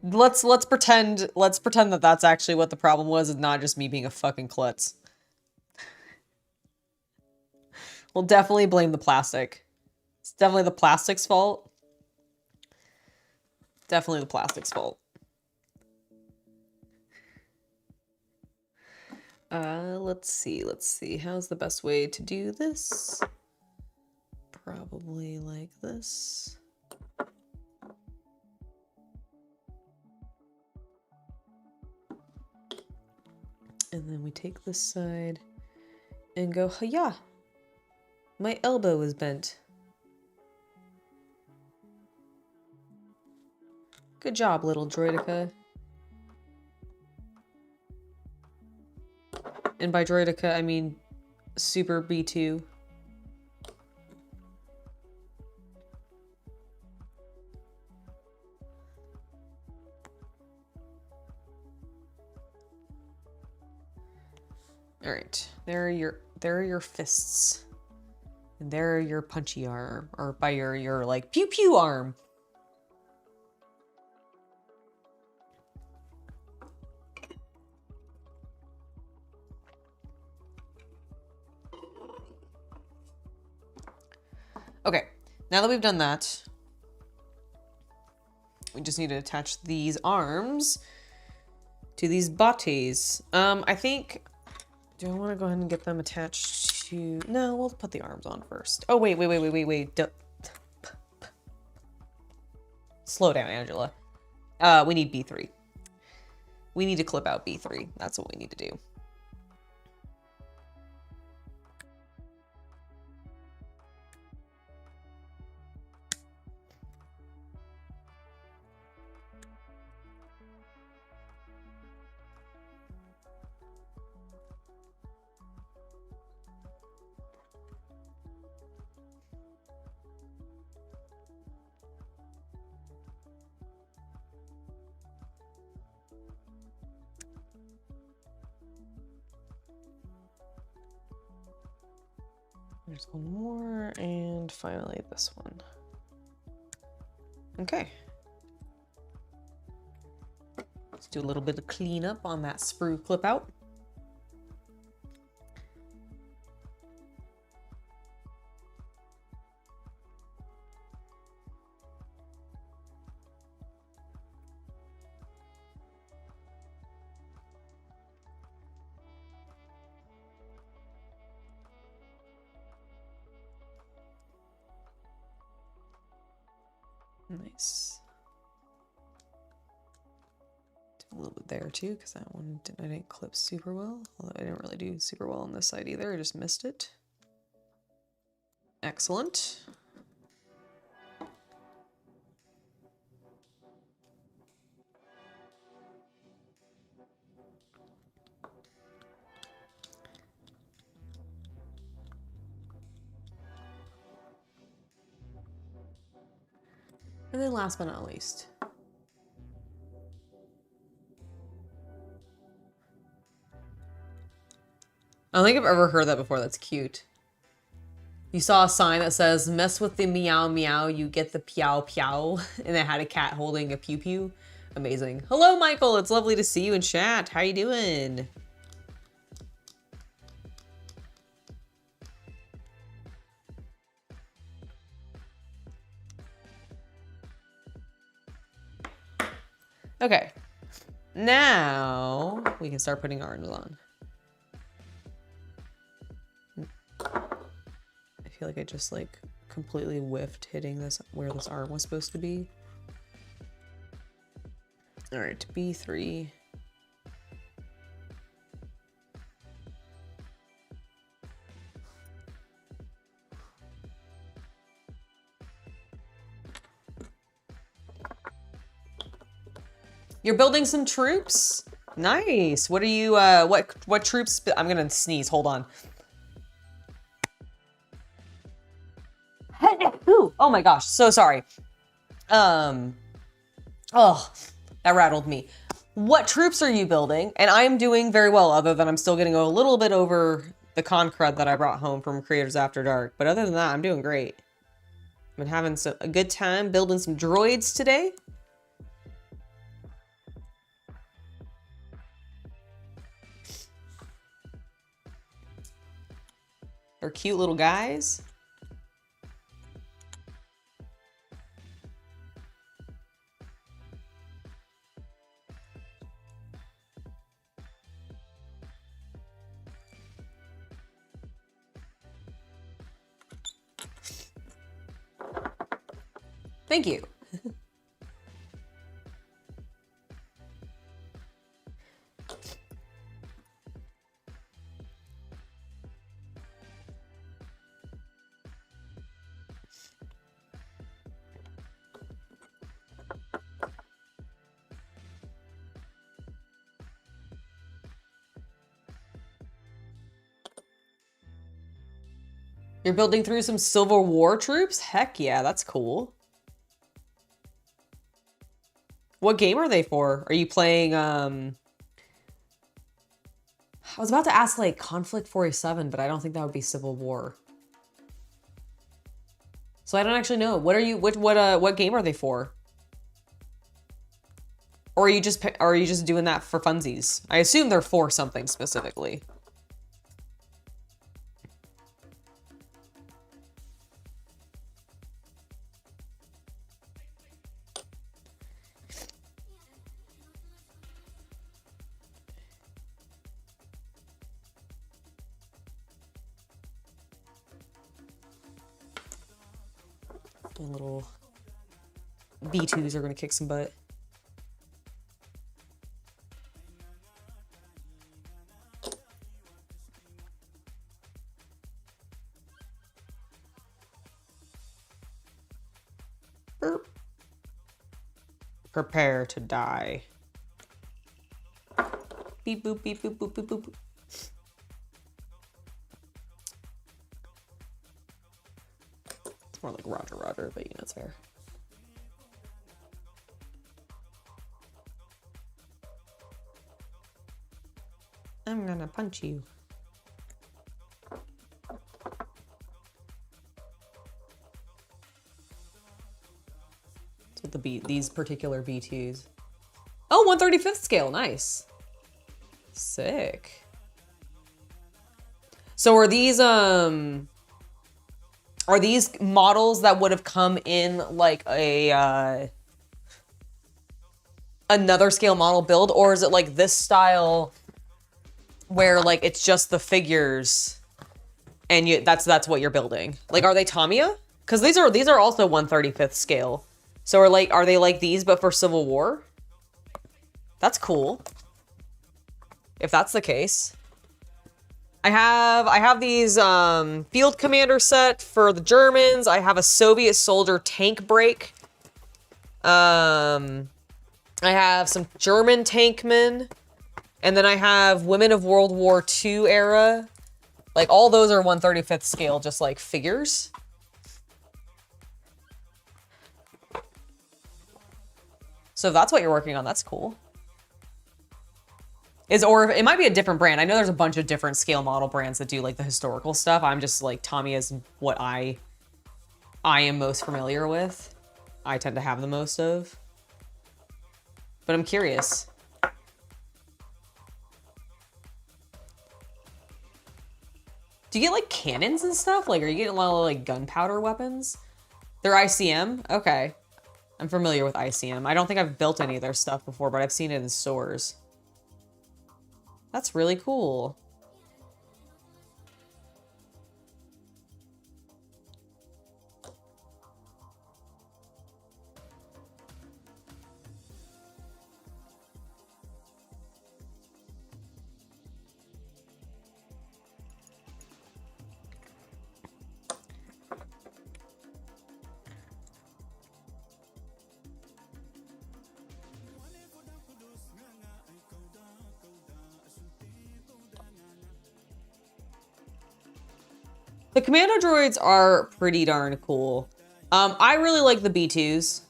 Let's pretend that that's actually what the problem was and not just me being a fucking klutz. We'll definitely blame the plastic. It's definitely the plastic's fault. Definitely the plastic's fault. Let's see. How's the best way to do this? Probably like this. And then we take this side and go, yeah, my elbow is bent. Good job, little Droidika. And by Droidika, I mean Super B2. All right, there are your fists, and there are your punchy arm, or by your like pew pew arm. Okay, now that we've done that, we just need to attach these arms to these bodies. I think, do I want to go ahead and get them attached to, no, we'll put the arms on first. Oh, wait. Slow down, Angela. We need B3. We need to clip out B3. That's what we need to do. There's one more, and finally this one. Okay. Let's do a little bit of cleanup on that sprue clip out. Nice. Do a little bit there too, because that one I didn't clip super well. Although I didn't really do super well on this side either. I just missed it. Excellent. And then last but not least, I don't think I've ever heard that before. That's cute. You saw a sign that says, mess with the meow meow, you get the peow peow. And it had a cat holding a pew pew. Amazing. Hello, Michael. It's lovely to see you in chat. How you doing? Okay. Now we can start putting arms on. I feel like I just like completely whiffed hitting this where this arm was supposed to be. All right, B3. You're building some troops? Nice. What are you, what troops? I'm gonna sneeze, hold on. Ooh, oh my gosh, so sorry. Oh, that rattled me. What troops are you building? And I am doing very well, other than I'm still getting a little bit over the con crud that I brought home from Creators After Dark. But other than that, I'm doing great. I've been having a good time building some droids today. They're cute little guys. Thank you. You're building through some Civil War troops? Heck yeah, that's cool. What game are they for? Are you playing, I was about to ask like Conflict 47, but I don't think that would be Civil War. So I don't actually know. What are you, what game are they for? Or are you just doing that for funsies? I assume they're for something specifically. The little B2s are gonna kick some butt. Burp. Prepare to die. Beep boop beep boop boop boop boop. It's more like Roger Roger, but you know it's fair. I'm gonna punch you. That's what these particular B2s. Oh, 1/35th scale, nice. Sick. So are these models that would have come in like a another scale model build, or is it like this style where like it's just the figures and that's what you're building? Like, are they Tamiya? Because these are also 1/35th scale. So are they like these but for Civil War? That's cool. If that's the case. I have these field commander set for the Germans. I have a Soviet soldier tank break. I have some German tankmen. And then I have women of World War II era. Like, all those are 1/35th scale, just like figures. So if that's what you're working on, that's cool. Or it might be a different brand. I know there's a bunch of different scale model brands that do like the historical stuff. I'm just like, Tamiya is what I am most familiar with. I tend to have the most of. But I'm curious. Do you get like cannons and stuff? Like, are you getting a lot of like gunpowder weapons? They're ICM? Okay. I'm familiar with ICM. I don't think I've built any of their stuff before, but I've seen it in stores. That's really cool. The commando droids are pretty darn cool. I really like the B2s.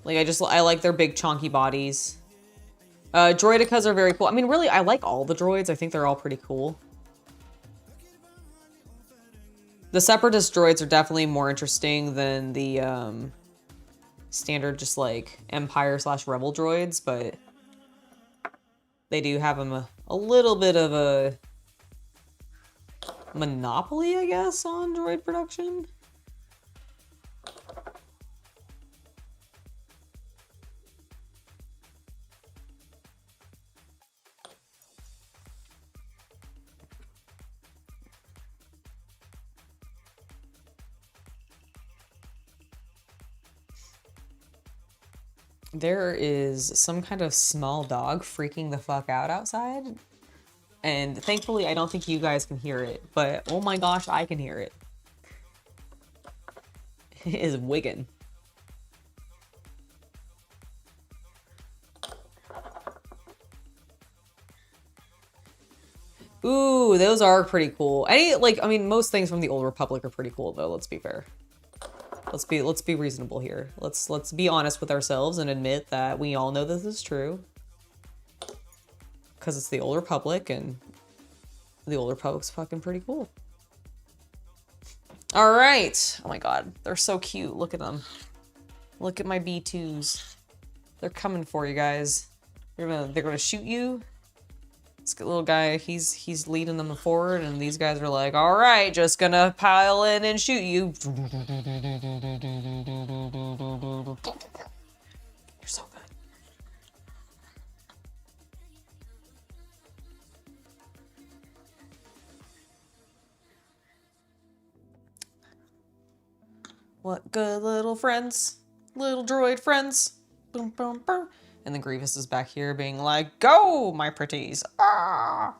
Like, I like their big chonky bodies. Droidikas are very cool. I mean, really, I like all the droids. I think they're all pretty cool. The Separatist droids are definitely more interesting than the standard just like Empire/Rebel droids, but they do have them a little bit of a monopoly, I guess, on droid production. There is some kind of small dog freaking the fuck out outside. And thankfully, I don't think you guys can hear it, but oh my gosh, I can hear it. It is wigging. Ooh, those are pretty cool. I mean, most things from the Old Republic are pretty cool, though. Let's be fair. Let's be reasonable here. Let's be honest with ourselves and admit that we all know this is true. Because it's the Old Republic, and the Old Republic's fucking pretty cool. All right. Oh my god, they're so cute. Look at them. Look at my B2s. They're coming for you guys. They're gonna shoot you. This little guy, he's leading them forward, and these guys are like, all right, just gonna pile in and shoot you. You're so good. What good little friends, little droid friends. Boom, boom, boom. And then Grievous is back here being like, go, my pretties. Ah!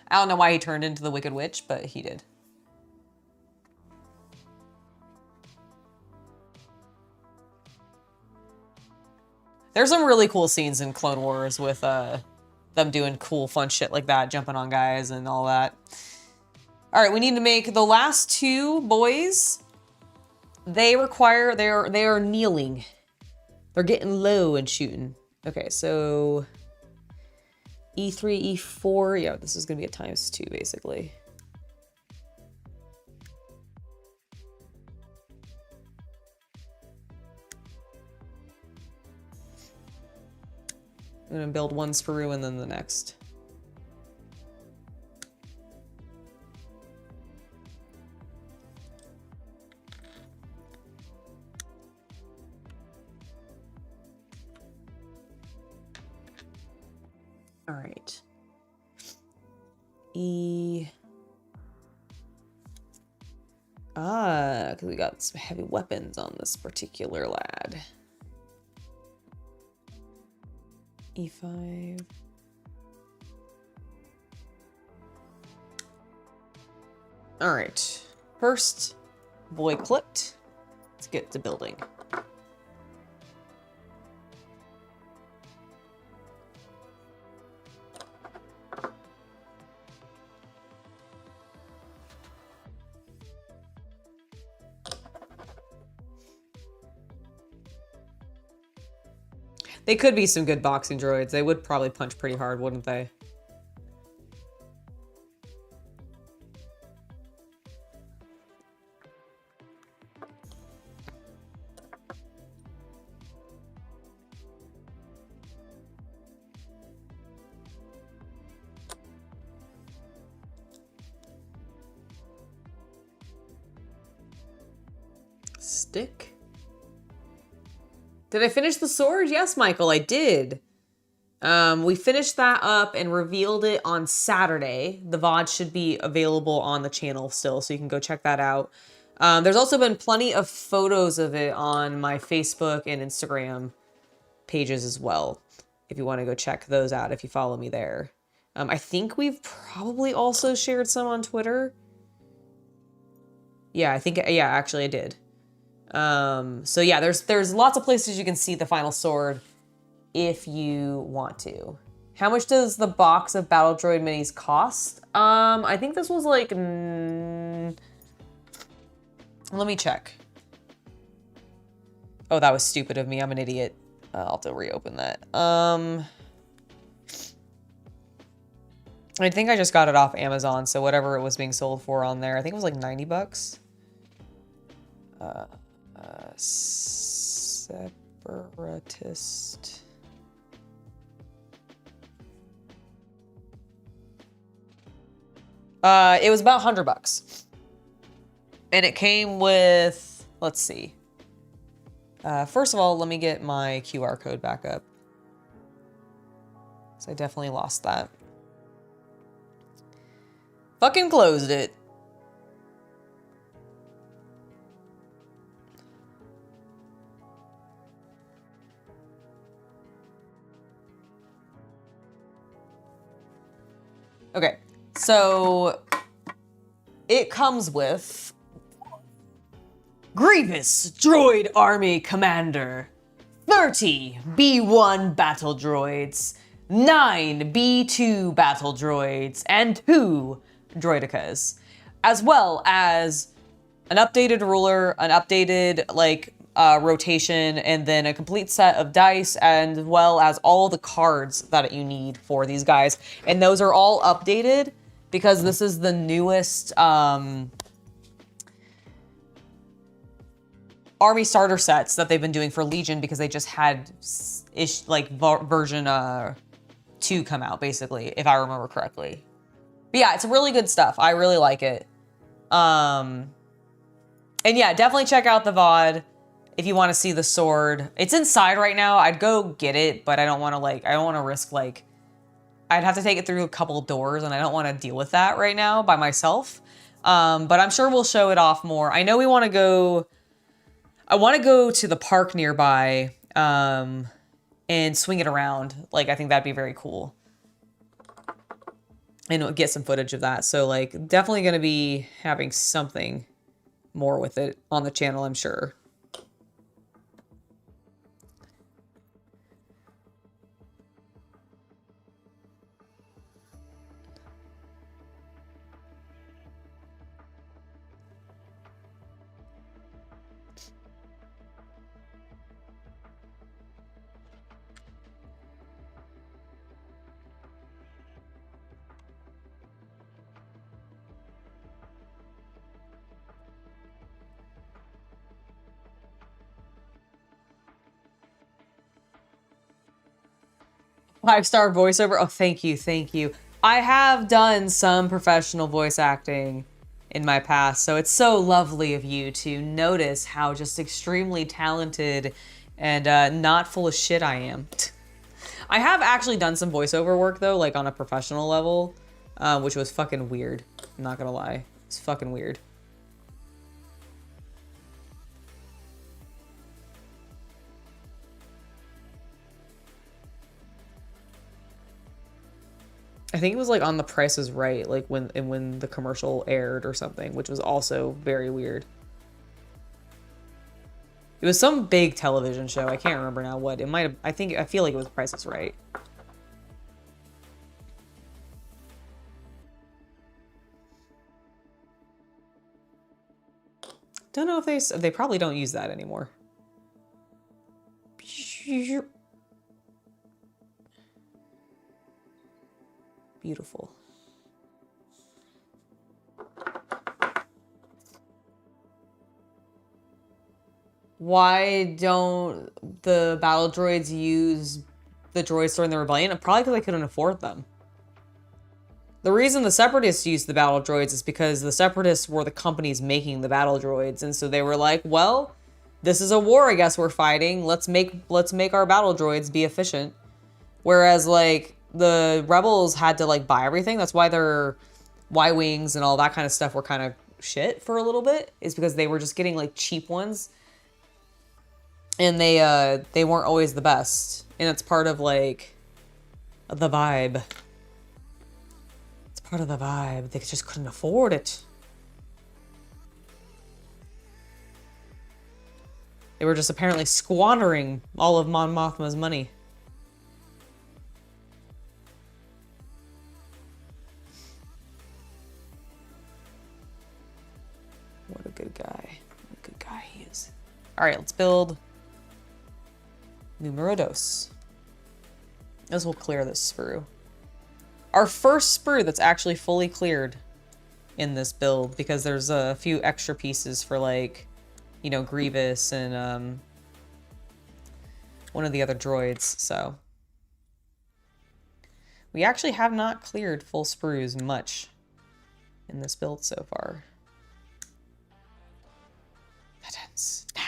I don't know why he turned into the Wicked Witch, but he did. There's some really cool scenes in Clone Wars with them doing cool, fun shit like that, jumping on guys and all that. All right, we need to make the last two boys. They are kneeling. They're getting low and shooting. Okay, so E3, E4. Yeah, this is gonna be a ×2 basically. I'm gonna build one sprue and then the next. All right. Because we got some heavy weapons on this particular lad. E5. All right. First boy clipped. Let's get to building. They could be some good boxing droids. They would probably punch pretty hard, wouldn't they? Stick. Did I finish the sword? Yes, Michael, I did. We finished that up and revealed it on Saturday. The VOD should be available on the channel still, so you can go check that out. There's also been plenty of photos of it on my Facebook and Instagram pages as well, if you want to go check those out, if you follow me there. I think we've probably also shared some on Twitter. Yeah, actually I did. So yeah, there's lots of places you can see the final sword if you want to. How much does the box of Battle Droid minis cost? I think this was like, let me check. Oh, that was stupid of me. I'm an idiot. I'll have to reopen that. I think I just got it off Amazon, so whatever it was being sold for on there, I think it was like 90 bucks. Separatist. It was about 100 bucks. And it came with, let's see. First of all, let me get my QR code back up. So I definitely lost that. Fucking closed it. Okay, so it comes with Grievous Droid Army Commander, 30 B1 battle droids, 9 B2 battle droids and 2 Droidikas, as well as an updated ruler, an updated like rotation, and then a complete set of dice, and well as all the cards that you need for these guys. And those are all updated because this is the newest army starter sets that they've been doing for Legion, because they just had version 2 come out, basically, if I remember correctly. But yeah, it's really good stuff. I really like it. And yeah, definitely check out the VOD if you want to see the sword. It's inside right now. I'd go get it, but I don't want to risk I'd have to take it through a couple doors, and I don't want to deal with that right now by myself. But I'm sure we'll show it off more. I know I want to go to the park nearby, and swing it around. Like, I think that'd be very cool. And get some footage of that. So like, definitely gonna be having something more with it on the channel, I'm sure. Five-star voiceover. Oh, thank you, thank you. I have done some professional voice acting in my past, so it's so lovely of you to notice how just extremely talented and not full of shit I am. I have actually done some voiceover work though, like on a professional level, which was fucking weird. I'm not gonna lie, it's fucking weird. I think it was like on The Price is Right, like when the commercial aired or something, which was also very weird. It was some big television show. I can't remember now what. It might have, I feel like it was The Price is Right. Don't know if they probably don't use that anymore. Beautiful. Why don't the battle droids use the droids during the rebellion? Probably because they couldn't afford them. The reason the Separatists used the battle droids is because the Separatists were the companies making the battle droids, and so they were like, well, this is a war I guess we're fighting. Let's make our battle droids be efficient. Whereas like the rebels had to like buy everything. That's why their Y-wings and all that kind of stuff were kind of shit for a little bit, is because they were just getting like cheap ones, and they weren't always the best. And it's part of like the vibe. It's part of the vibe. They just couldn't afford it. They were just apparently squandering all of Mon Mothma's money. What a good guy. What a good guy he is. All right, let's build Numero Dos. As we'll clear this sprue. Our first sprue that's actually fully cleared in this build, because there's a few extra pieces for like, you know, Grievous and one of the other droids, so. We actually have not cleared full sprues much in this build so far. That ends now.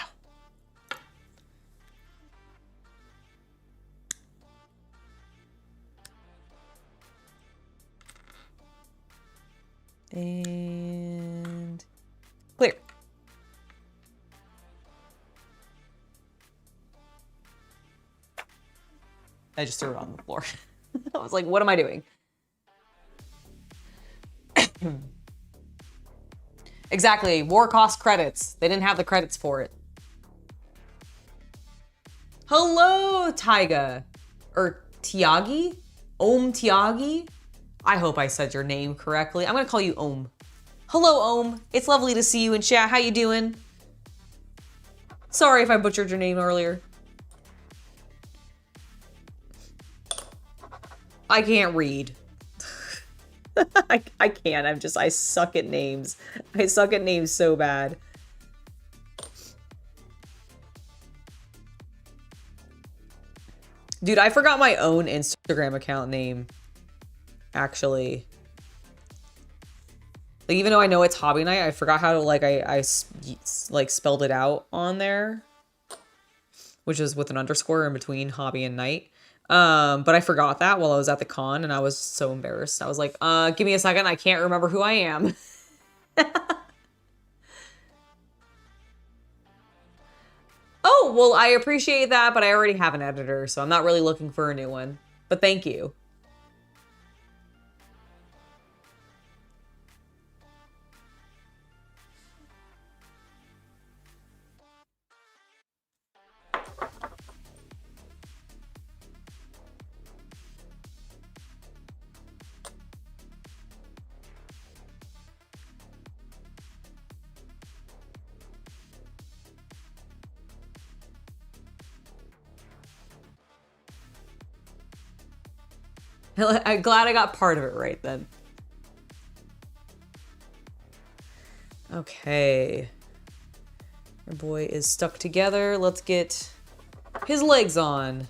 And clear. I just threw it on the floor. I was like, what am I doing? Exactly, war cost credits. They didn't have the credits for it. Hello, Taiga. Or Tiagi? Om Tiagi? I hope I said your name correctly. I'm gonna call you Om. Hello, Om. It's lovely to see you in chat. How you doing? Sorry if I butchered your name earlier. I can't read. I can't. I suck at names. I suck at names so bad. Dude, I forgot my own Instagram account name, actually. Like, even though I know it's Hobby Night, I forgot how to, like, I spelled it out on there, which is with an underscore in between Hobby and Night. But I forgot that while I was at the con, and I was so embarrassed. I was like, give me a second, I can't remember who I am. Oh, well, I appreciate that, but I already have an editor, so I'm not really looking for a new one. But thank you. I'm glad I got part of it right then. Okay. Our boy is stuck together. Let's get his legs on.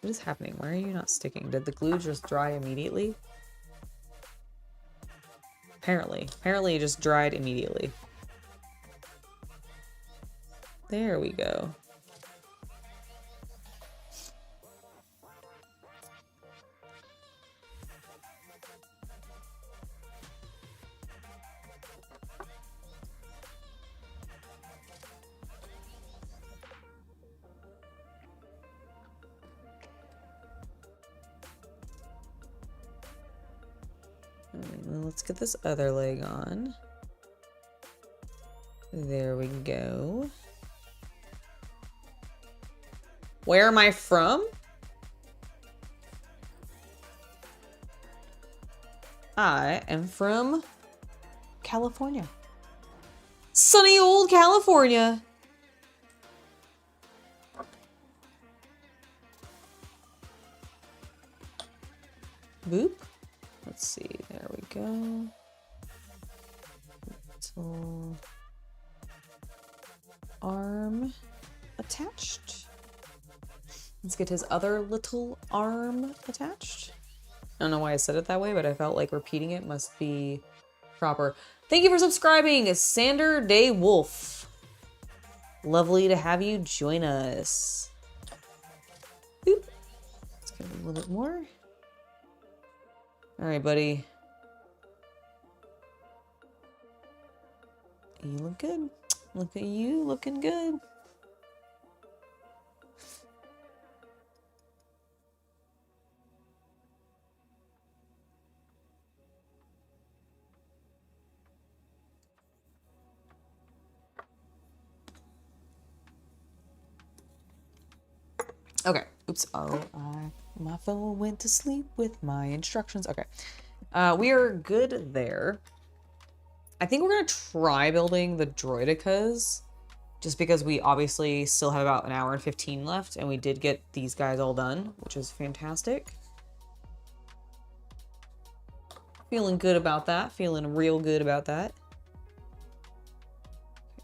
What is happening? Why are you not sticking? Did the glue just dry immediately? Apparently. Apparently it just dried immediately. There we go. Let's get this other leg on. There we go. Where am I from? I am from California. Sunny old California. Boop. Let's see, there we go. Little arm attached. Let's get his other little arm attached. I don't know why I said it that way, but I felt like repeating it must be proper. Thank you for subscribing, Sander Day Wolf. Lovely to have you join us. Boop. Let's get a little bit more. All right, buddy. You look good. Look at you looking good. Okay. Oops. Oh, my phone went to sleep with my instructions. Okay. We are good there. I think we're going to try building the Droidikas, just because we obviously still have about an hour and 15 left, and we did get these guys all done, which is fantastic. Feeling good about that. Feeling real good about that.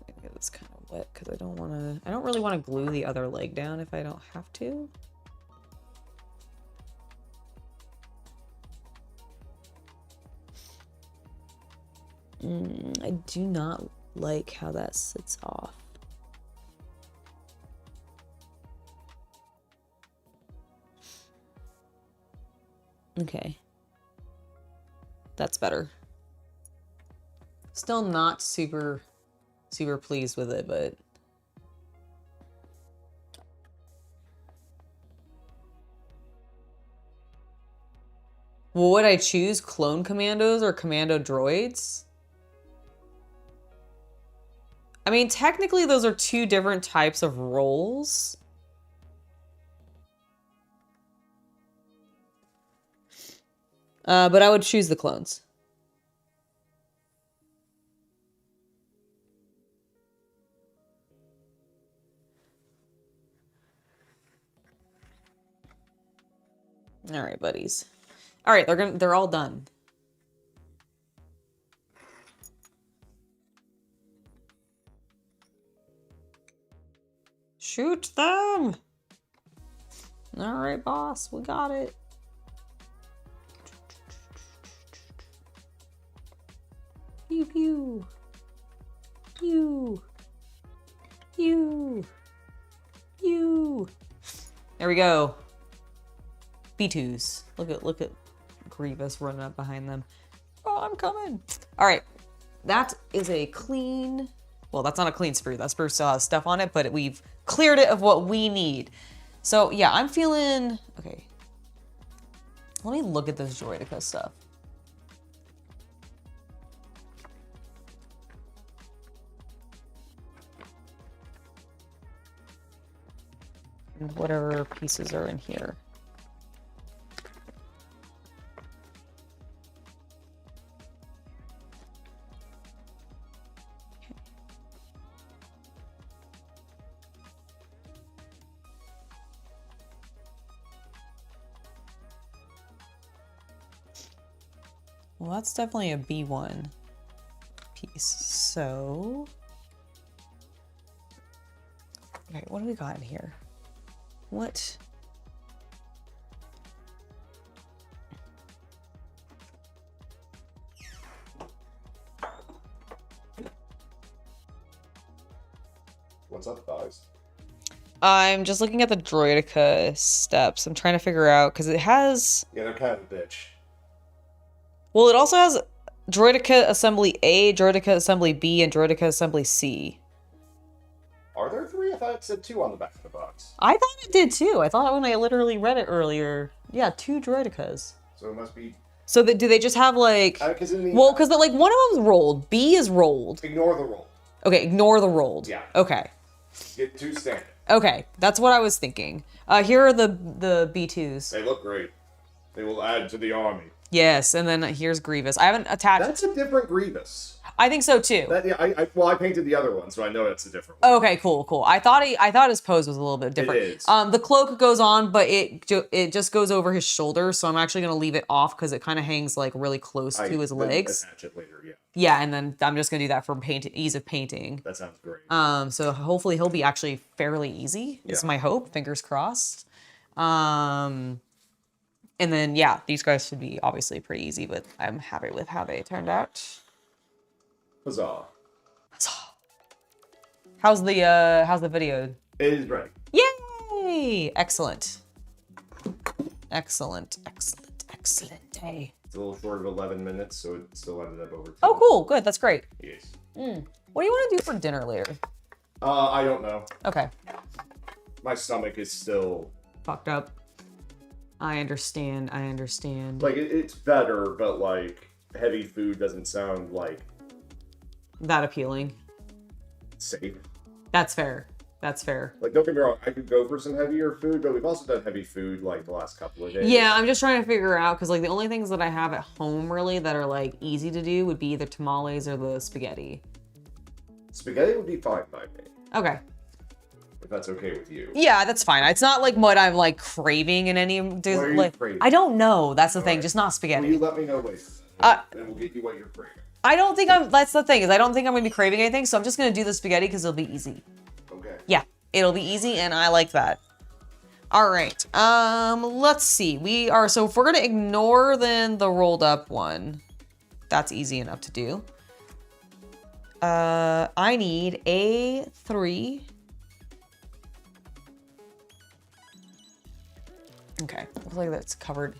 Okay, get this kind of wet because I don't really want to glue the other leg down if I don't have to. I do not like how that sits off. Okay. That's better. Still not super pleased with it, but what would I choose? Clone commandos or commando droids? I mean, technically those are two different types of roles. But I would choose the clones. All right, buddies. All right, they're all done. Shoot them. All right, boss, we got it. Pew pew. Pew. Pew. Pew. There we go. B2s. Look at Grievous running up behind them. Oh, I'm coming. All right. That is a clean, well, that's not a clean sprue. That sprue still has stuff on it, but we've cleared it of what we need. So yeah, I'm feeling, okay. Let me look at this Droidika stuff. Whatever pieces are in here. Well, that's definitely a B1 piece. So, okay, what do we got in here? What? What's up, guys? I'm just looking at the Droidika steps. I'm trying to figure out, because it has... Yeah, they're kind of a bitch. Well, it also has Droidika Assembly A, Droidika Assembly B, and Droidika Assembly C. Are there 3? I thought it said 2 on the back of the box. I thought it did too. I thought when I literally read it earlier. Yeah, 2 Droidikas. So it must be... So do they just have like... Because well, because like one of them's rolled. B is rolled. Ignore the roll. Okay, ignore the rolled. Yeah. Okay. Get 2 standard. Okay, that's what I was thinking. Here are the B2s. They look great. They will add to the army. Yes, and then here's Grievous. I haven't attached... That's a different Grievous. I think so too. That, yeah, well, I painted the other one, so I know that's a different one. Okay, cool. I thought his pose was a little bit different. It is. The cloak goes on, but it just goes over his shoulder, so I'm actually gonna leave it off because it kind of hangs like really close to his legs. Attach it later, yeah. Yeah, and then I'm just gonna do that for ease of painting. That sounds great. So hopefully he'll be actually fairly easy. Is my hope. Fingers crossed. And then yeah, these guys should be obviously pretty easy, but I'm happy with how they turned out. Huzzah. How's the video? It is ready. Yay! Excellent. Excellent day. It's a little short of 11 minutes, so it still ended up over 2. Oh, cool. Good. That's great. Yes. What do you want to do for dinner later? I don't know. Okay. My stomach is still... Fucked up. I understand. Like, it's better, but, like, heavy food doesn't sound, like... that appealing. safe. That's fair. Like, don't get me wrong, I could go for some heavier food, but we've also done heavy food, like, the last couple of days. Yeah, I'm just trying to figure out, because, like, the only things that I have at home, really, that are, like, easy to do would be either tamales or the spaghetti. Spaghetti would be fine by me. Okay. If that's okay with you. Yeah, that's fine. It's not, like, what I'm, like, craving in any... What are you craving? I don't know. That's the thing. Right. Just not spaghetti. Will you let me know later? And we'll get you what you're craving. I don't think that's the thing, is I don't think I'm going to be craving anything, so I'm just going to do the spaghetti because it'll be easy. Okay. Yeah, it'll be easy, and I like that. All right, let's see. So if we're going to ignore then the rolled up one, that's easy enough to do. I need A3. Okay, looks like that's covered.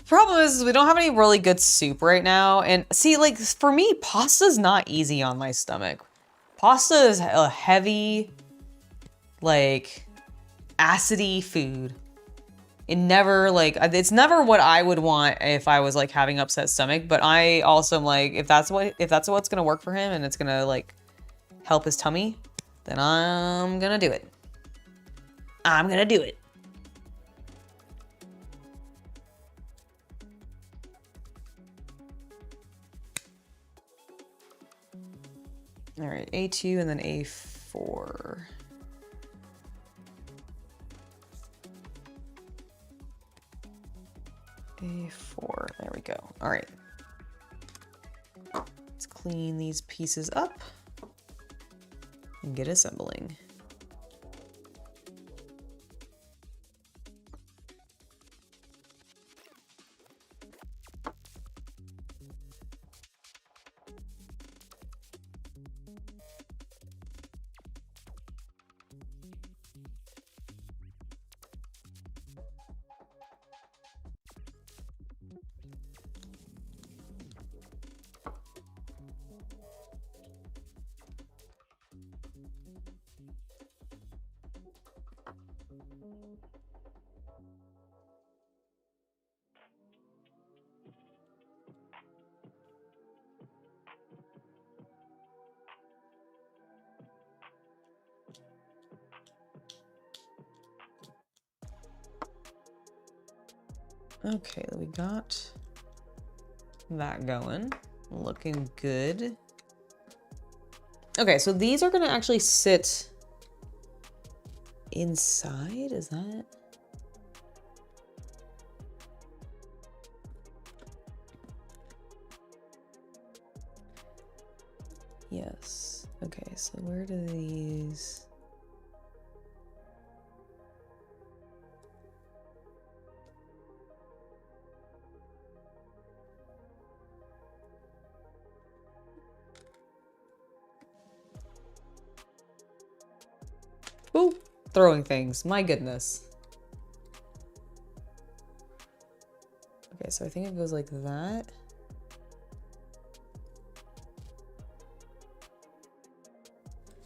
Problem is we don't have any really good soup right now. And see, like, for me, pasta's not easy on my stomach. Pasta is a heavy, like, acidy food. It never, like, it's never what I would want if I was, like, having upset stomach. But I also am like, if that's what's gonna work for him and it's gonna, like, help his tummy, then I'm gonna do it. I'm gonna do it. All right, A2 and then A4. A4, there we go. All right. Let's clean these pieces up and get assembling. Okay, we got that going. Looking good. Okay, so these are gonna actually sit inside, is that? Yes. Okay, so where do these... Ooh, throwing things, my goodness. Okay, so I think it goes like that.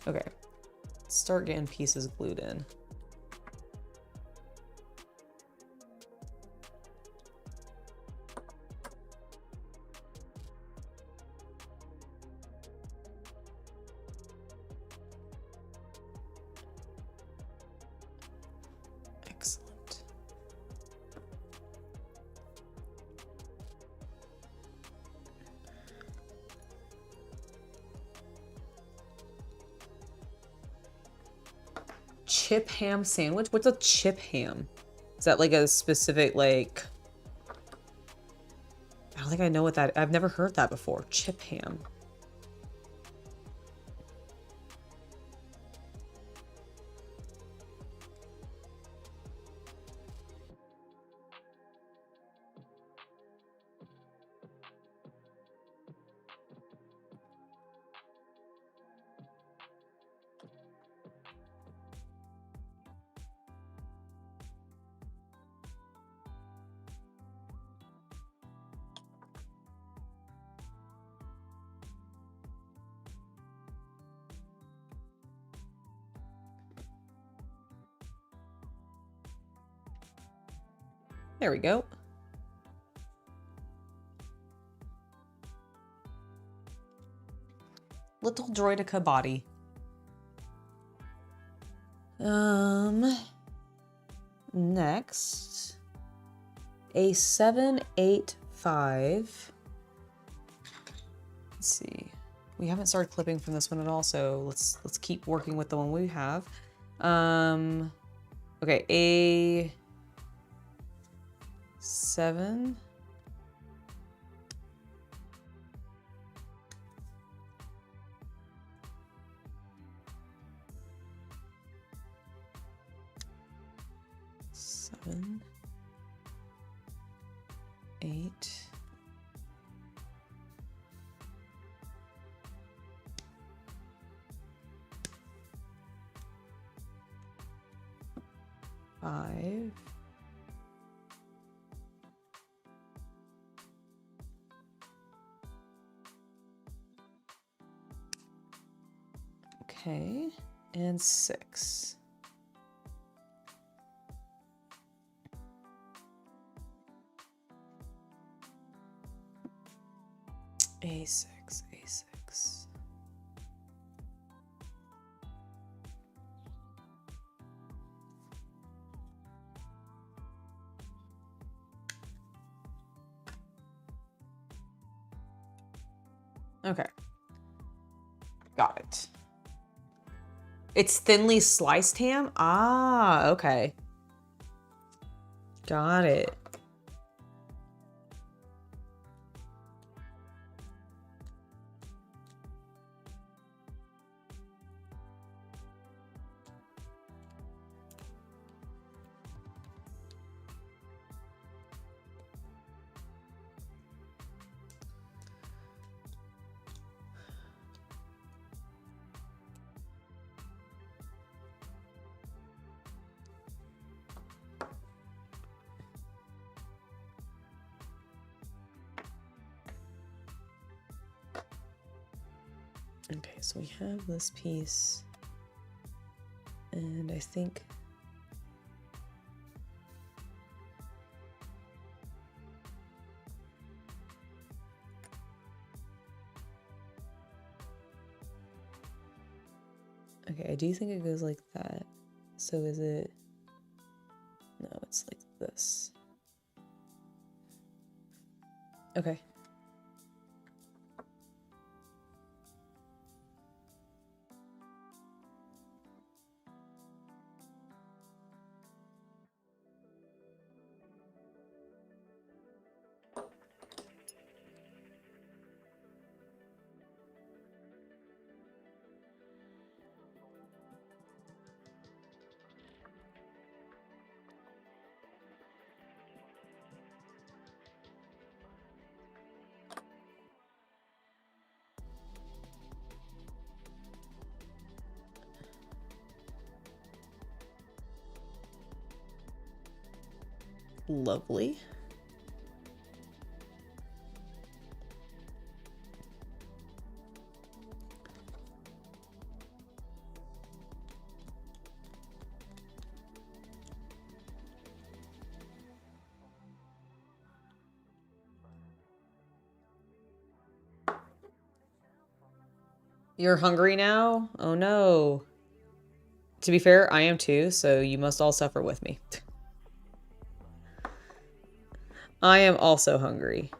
Okay, start getting pieces glued in. Excellent. Chip ham sandwich? What's a chip ham? Is that like a specific, like... I don't think I know what that... I've never heard that before. Chip ham. There we go. Little Droidika body. Next, a 785. Let's see. We haven't started clipping from this one at all, so let's keep working with the one we have. Okay, a 7. Seven, 8. Five. Okay, and 6. A6, A6. Okay. Got it. It's thinly sliced ham? Ah, okay. Got it. Okay, so we have this piece, and I think okay, I do think it goes like that. So is it? No, it's like this. Okay. Lovely. You're hungry now? Oh no. To be fair, I am too, so you must all suffer with me. I am also hungry.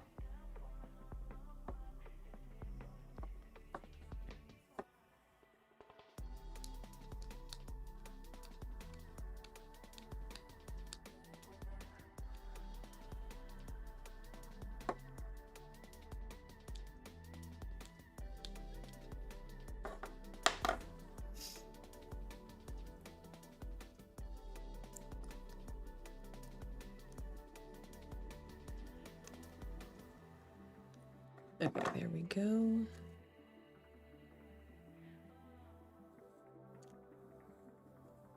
Okay, there we go.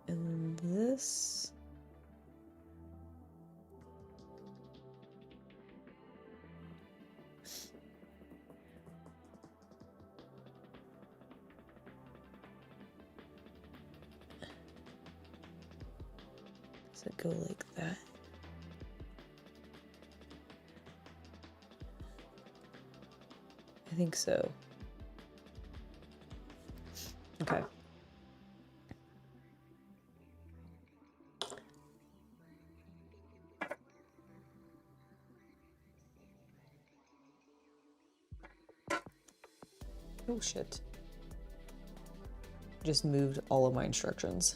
And this. Does it go like that? I think so. Okay. Oh shit. Just moved all of my instructions.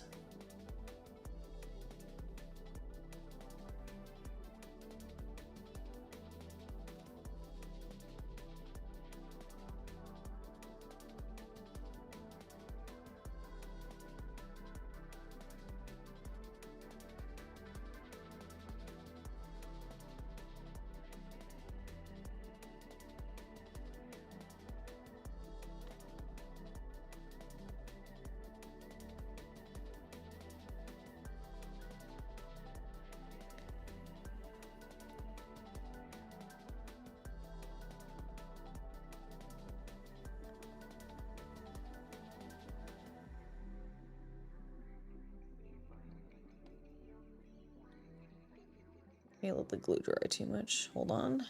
I let the glue dry too much. Hold on.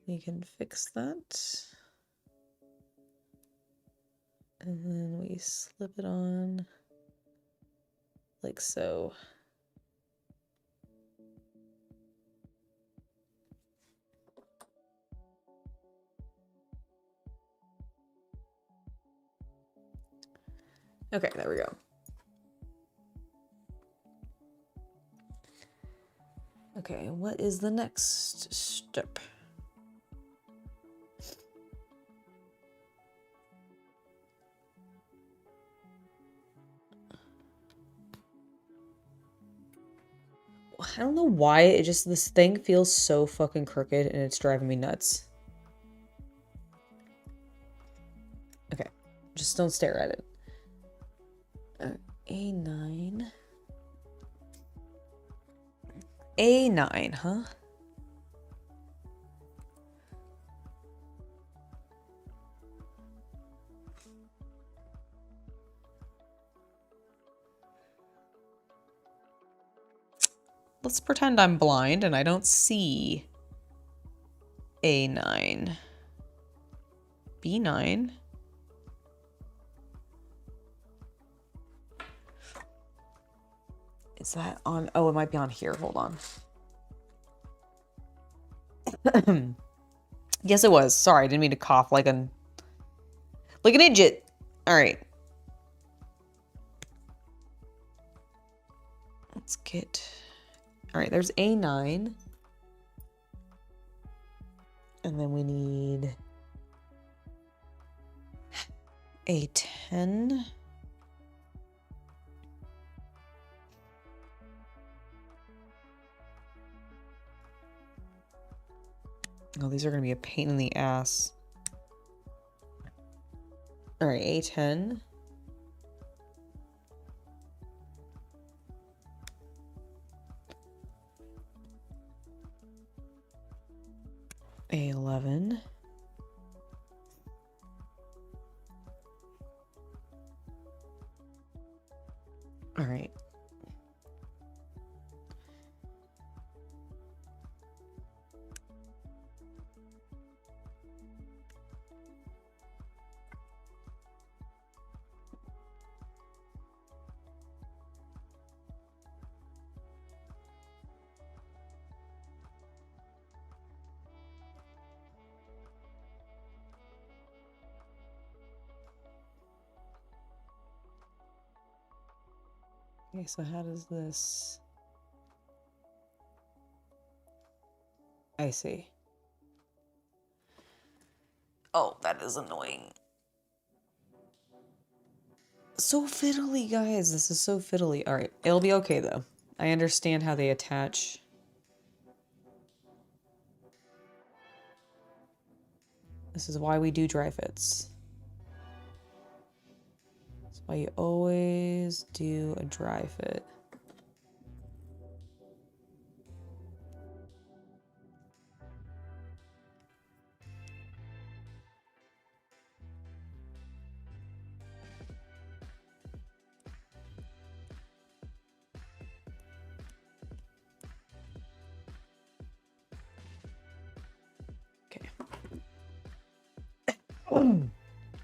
We can fix that. And then we slip it on like so. Okay, there we go. Okay, what is the next step? I don't know why it just, this thing feels so fucking crooked and it's driving me nuts. Okay, just don't stare at it. A9. A9, huh? Let's pretend I'm blind and I don't see A9. B9. Is that on? Oh, it might be on here. Hold on. Yes, it was. Sorry, I didn't mean to cough like an idiot. All right. Let's get... All right, there's A9. And then we need A10. Oh, these are going to be a pain in the ass. All right, A10. A11. All right. Okay, so how does this... I see. Oh, that is annoying. So fiddly, guys. This is so fiddly. All right, it'll be okay, though. I understand how they attach. This is why we do dry fits. That's why you always do a dry fit.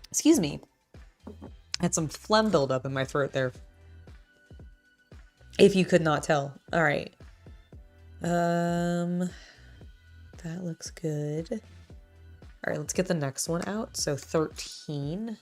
Excuse me. I had some phlegm buildup in my throat there. If you could not tell. All right. That looks good. All right, let's get the next one out. So 13.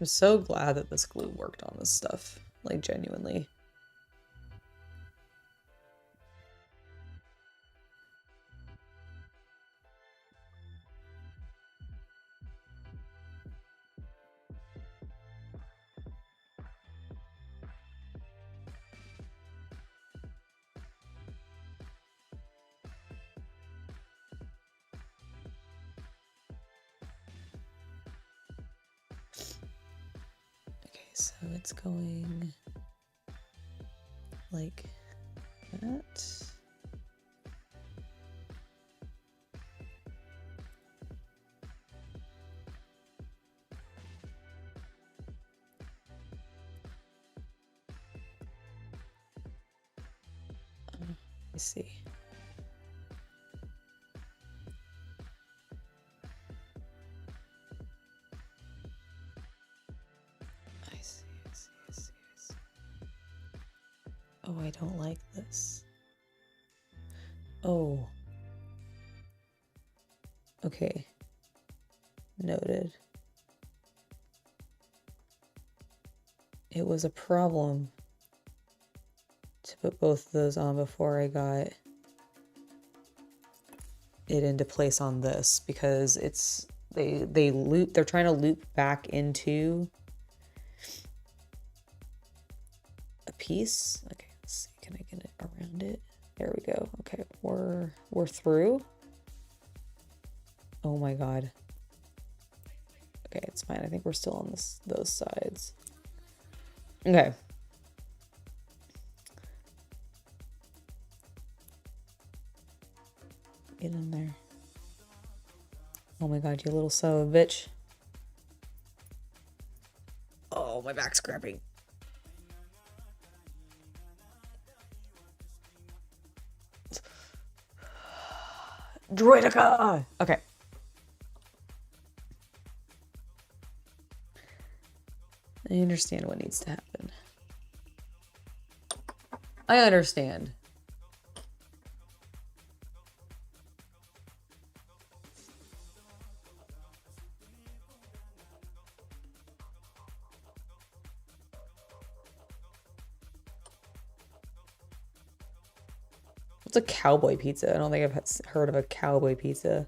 I'm so glad that this glue worked on this stuff. Like, genuinely. so it's going like that. Let me see. I see. Oh, I don't like this. Oh. Okay. Noted. It was a problem to put both of those on before I got it into place on this, because it's they're trying to loop back into a piece. Okay, let's see, can I get it around it? There we go. Okay, we're through. Oh my god. Okay, it's fine. I think we're still on those sides. Okay. Get in there. Oh my god, you little son of a bitch. Oh, my back's cramping. Droidika! Okay. I understand what needs to happen. I understand. What's a cowboy pizza? I don't think I've heard of a cowboy pizza.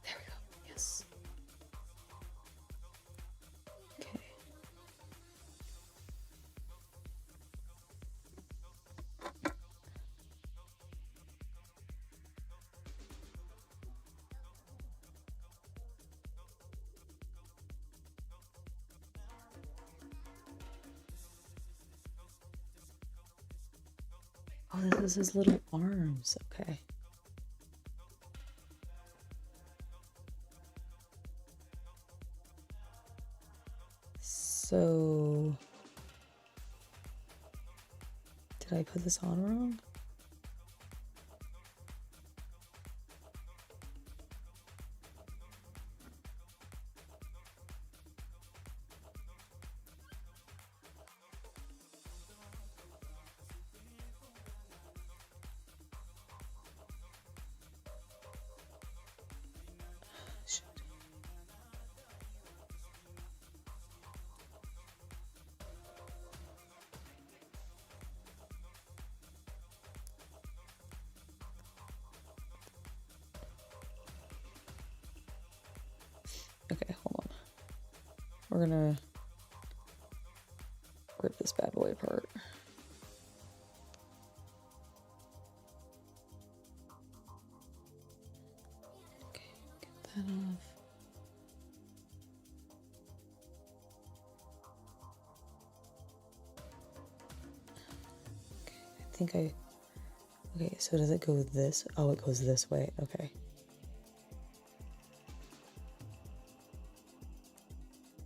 There we go. Yes. Okay. Oh, this is his little arms. Okay. So, did I put this on wrong? Shit. Okay, hold on. We're gonna rip this bad boy apart. Okay, get that off. Okay, I think okay, so does it go this? Oh, it goes this way. Okay.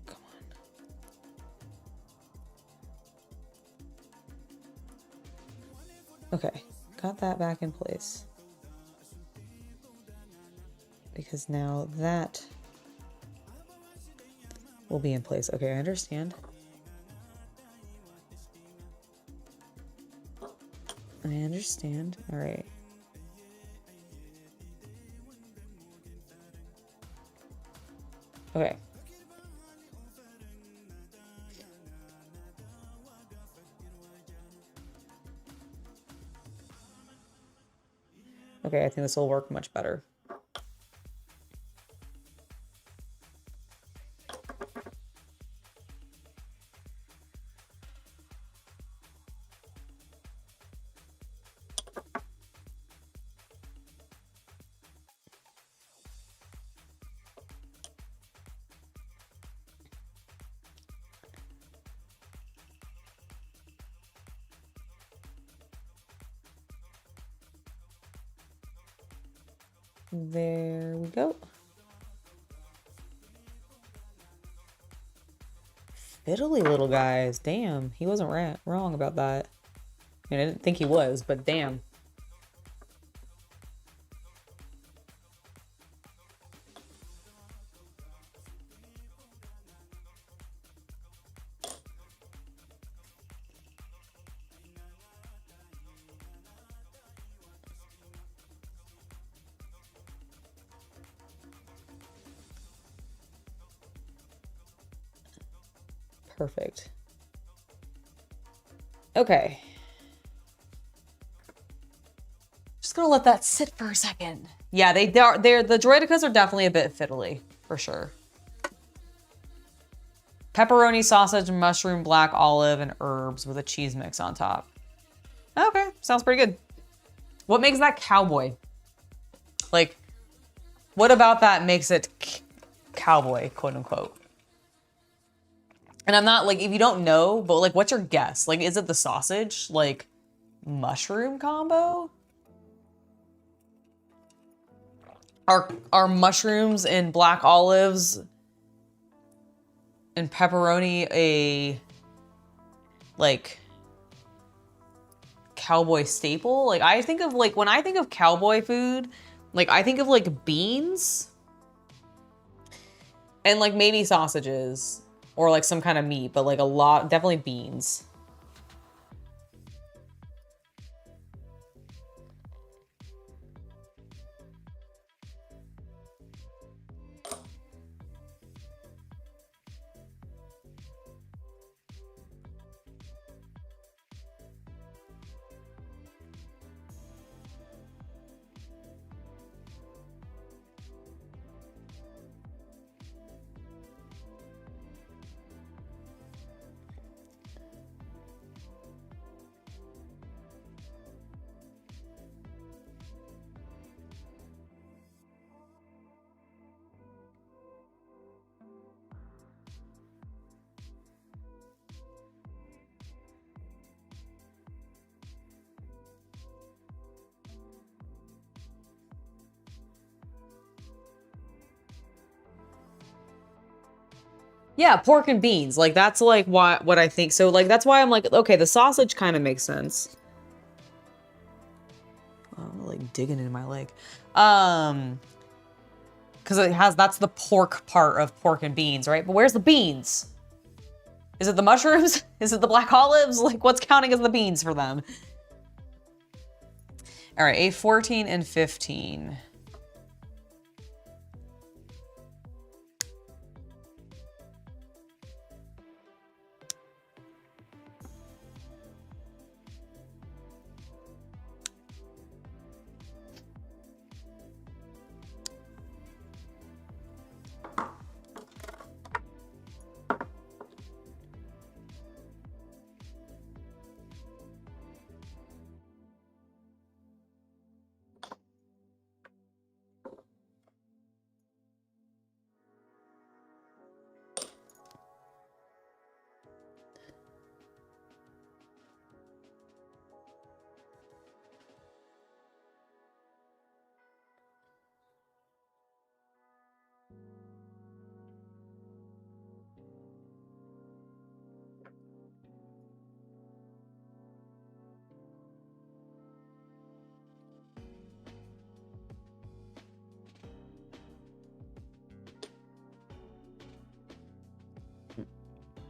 Come on. Okay, got that back in place. Because now that will be in place. Okay, I understand. I understand. All right. Okay. Okay, I think this will work much better. There we go. Fiddly little guys. Damn, he wasn't wrong about that. I mean, I didn't think he was, but damn. Perfect. Okay. Just gonna let that sit for a second. Yeah, the Droidikas are definitely a bit fiddly, for sure. Pepperoni, sausage, mushroom, black olive, and herbs with a cheese mix on top. Okay, sounds pretty good. What makes that cowboy? Like, what about that makes it cowboy, quote unquote? And I'm not like, if you don't know, but like, what's your guess? Like, is it the sausage, like, mushroom combo? Are mushrooms and black olives and pepperoni a, like, cowboy staple? Like, I think of, like, when I think of cowboy food, like, I think of, like, beans and, like, maybe sausages. Or like some kind of meat, but like a lot, definitely beans. Yeah, pork and beans. Like, that's like what I think. So like, that's why I'm like, okay, the sausage kind of makes sense. Oh, I'm like digging in my leg. Because that's the pork part of pork and beans, right? But where's the beans? Is it the mushrooms? Is it the black olives? Like, what's counting as the beans for them? All right, A14 and 15.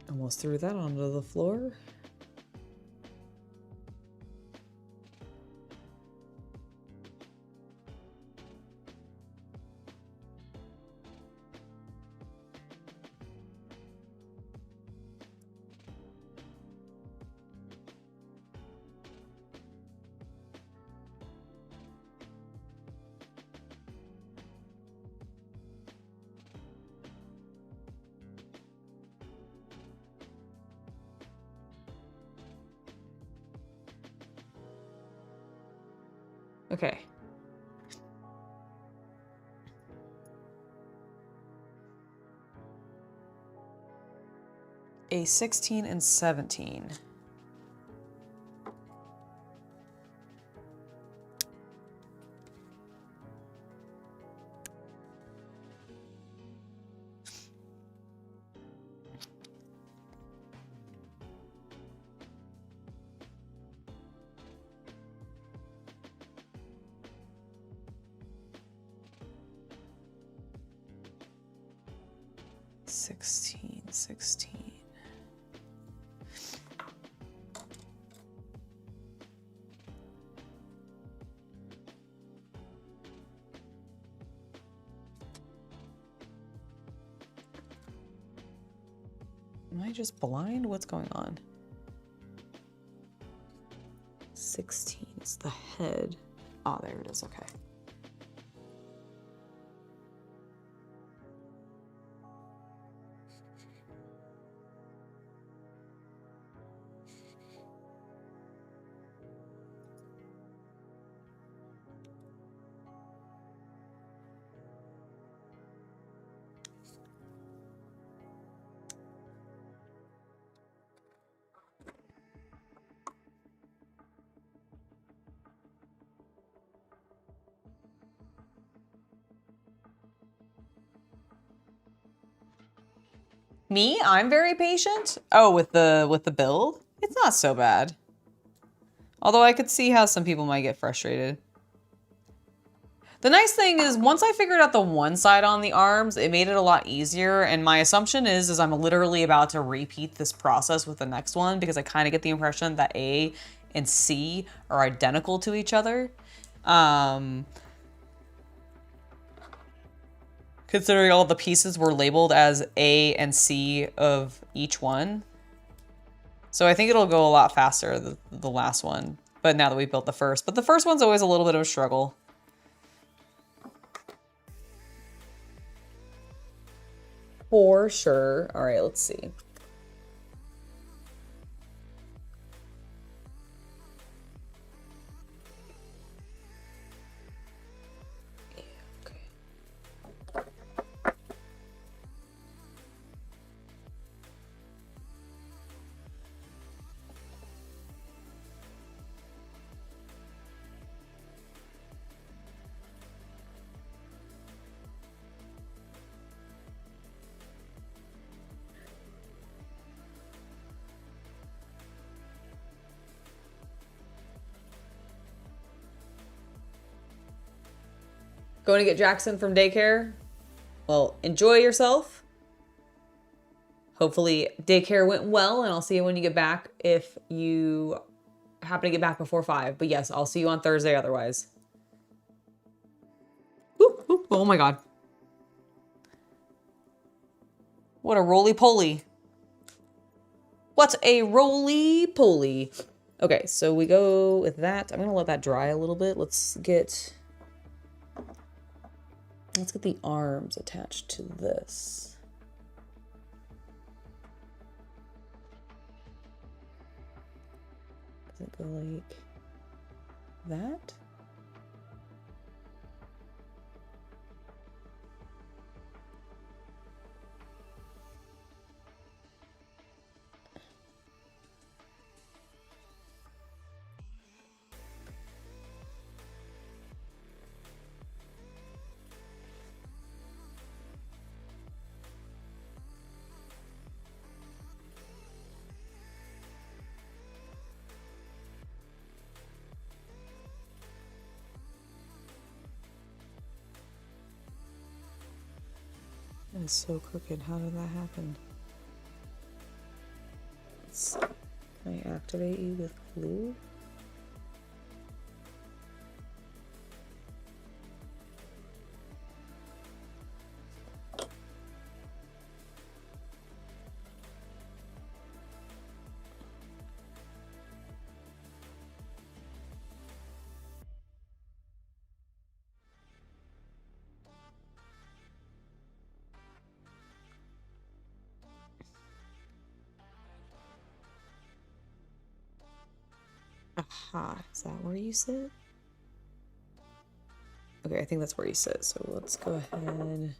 Almost threw that onto the floor. Okay. A16 and 17. 16, 16. Am I just blind? What's going on? 16 is the head. Oh, there it is. Okay. Me? I'm very patient. Oh, with the build? It's not so bad. Although I could see how some people might get frustrated. The nice thing is once I figured out the one side on the arms, it made it a lot easier. And my assumption is I'm literally about to repeat this process with the next one because I kind of get the impression that A and C are identical to each other. Considering all the pieces were labeled as A and C of each one. So I think it'll go a lot faster, the last one. But now that we built the first. But the first one's always a little bit of a struggle. For sure. All right, let's see. Going to get Jackson from daycare? Well, enjoy yourself. Hopefully daycare went well, and I'll see you when you get back if you happen to get back before 5. But yes, I'll see you on Thursday otherwise. Ooh, ooh, oh my god. What a roly-poly. What a roly-poly. Okay, so we go with that. I'm going to let that dry a little bit. Let's get the arms attached to this. Does it go like that? That is so crooked. How did that happen? Can I activate you with glue? Aha, is that where you sit? Okay, I think that's where you sit, so let's go ahead.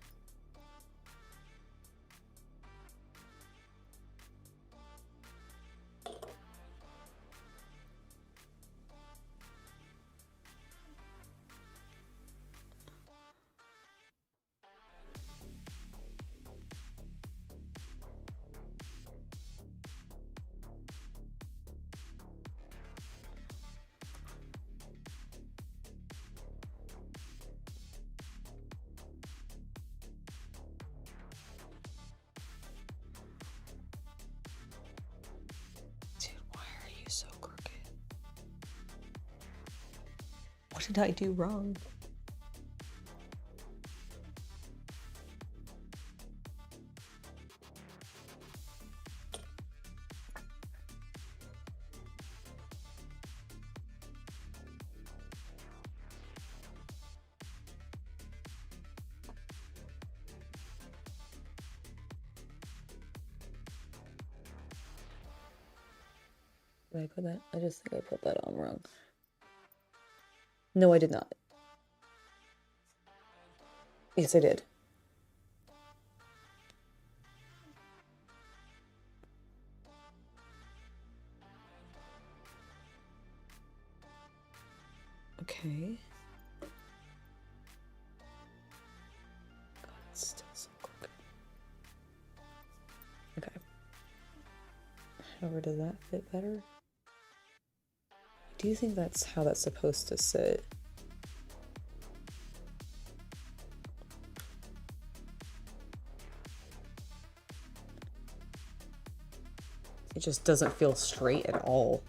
did I do wrong? Did I put that? I just think I put that on wrong. No, I did not. Yes, I did. Okay. God, it's still so quick. Okay. However, does that fit better? Do you think that's how that's supposed to sit? It just doesn't feel straight at all.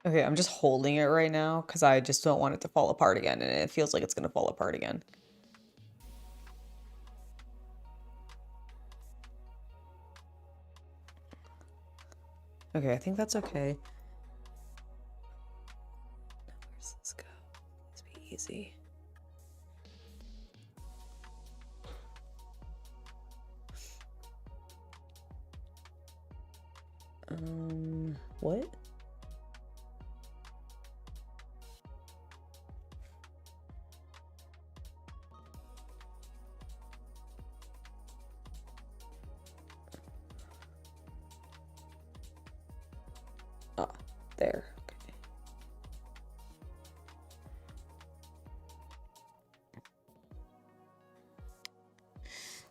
Okay, I'm just holding it right now because I just don't want it to fall apart again, and it feels like it's going to fall apart again. Okay, I think that's okay. Where's this go? Let's be easy. What? Ah, there. Okay.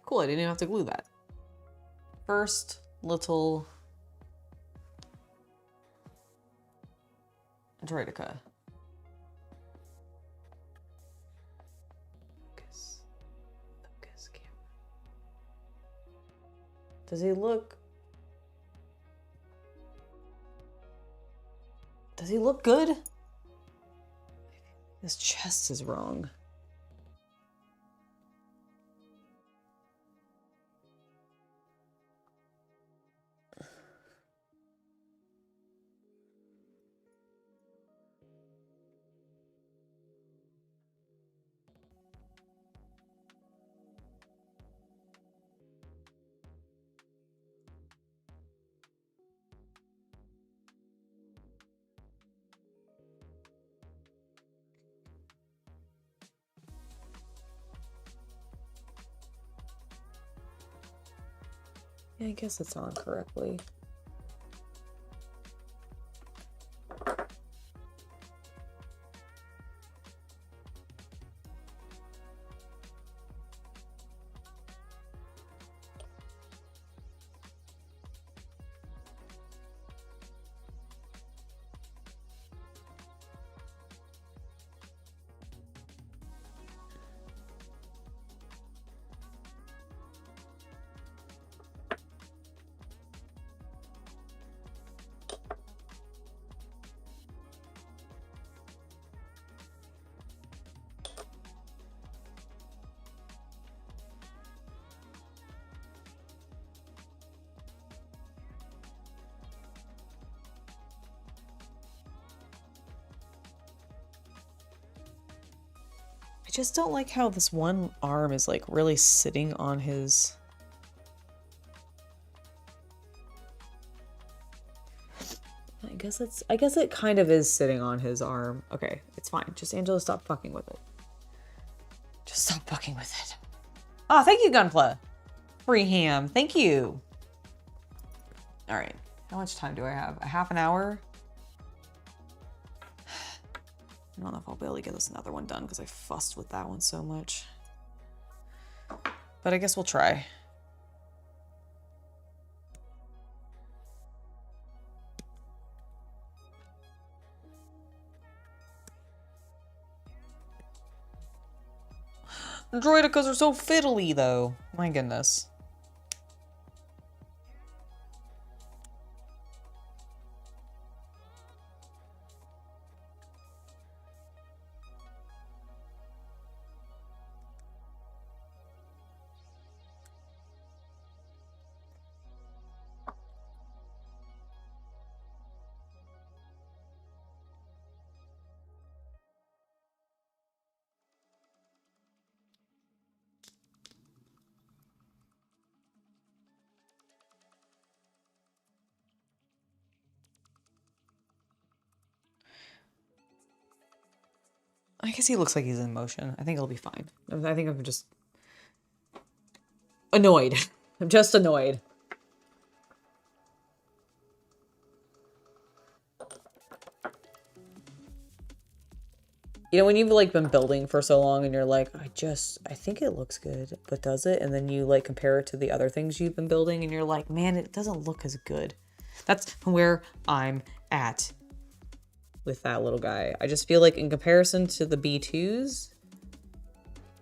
Cool, I didn't even have to glue that. First little Droidika. Focus. Focus. Does he look... Does he look good? His chest is wrong. Yeah, I guess it's on correctly. I just don't like how this one arm is like really sitting on his... I guess it kind of is sitting on his arm. Okay, it's fine. Just Angela, stop fucking with it. Just stop fucking with it. Oh, thank you, Gunpla. Free ham. Thank you. All right. How much time do I have? A half an hour? I don't know if I'll be able to get this another one done because I fussed with that one so much. But I guess we'll try. Droidikas are so fiddly, though. My goodness. I guess he looks like he's in motion. I think he'll be fine. I think I'm just annoyed. I'm just annoyed. You know, when you've like been building for so long and you're like, I think it looks good, but does it? And then you like compare it to the other things you've been building and you're like, man, it doesn't look as good. That's where I'm at with that little guy. I just feel like in comparison to the B2s,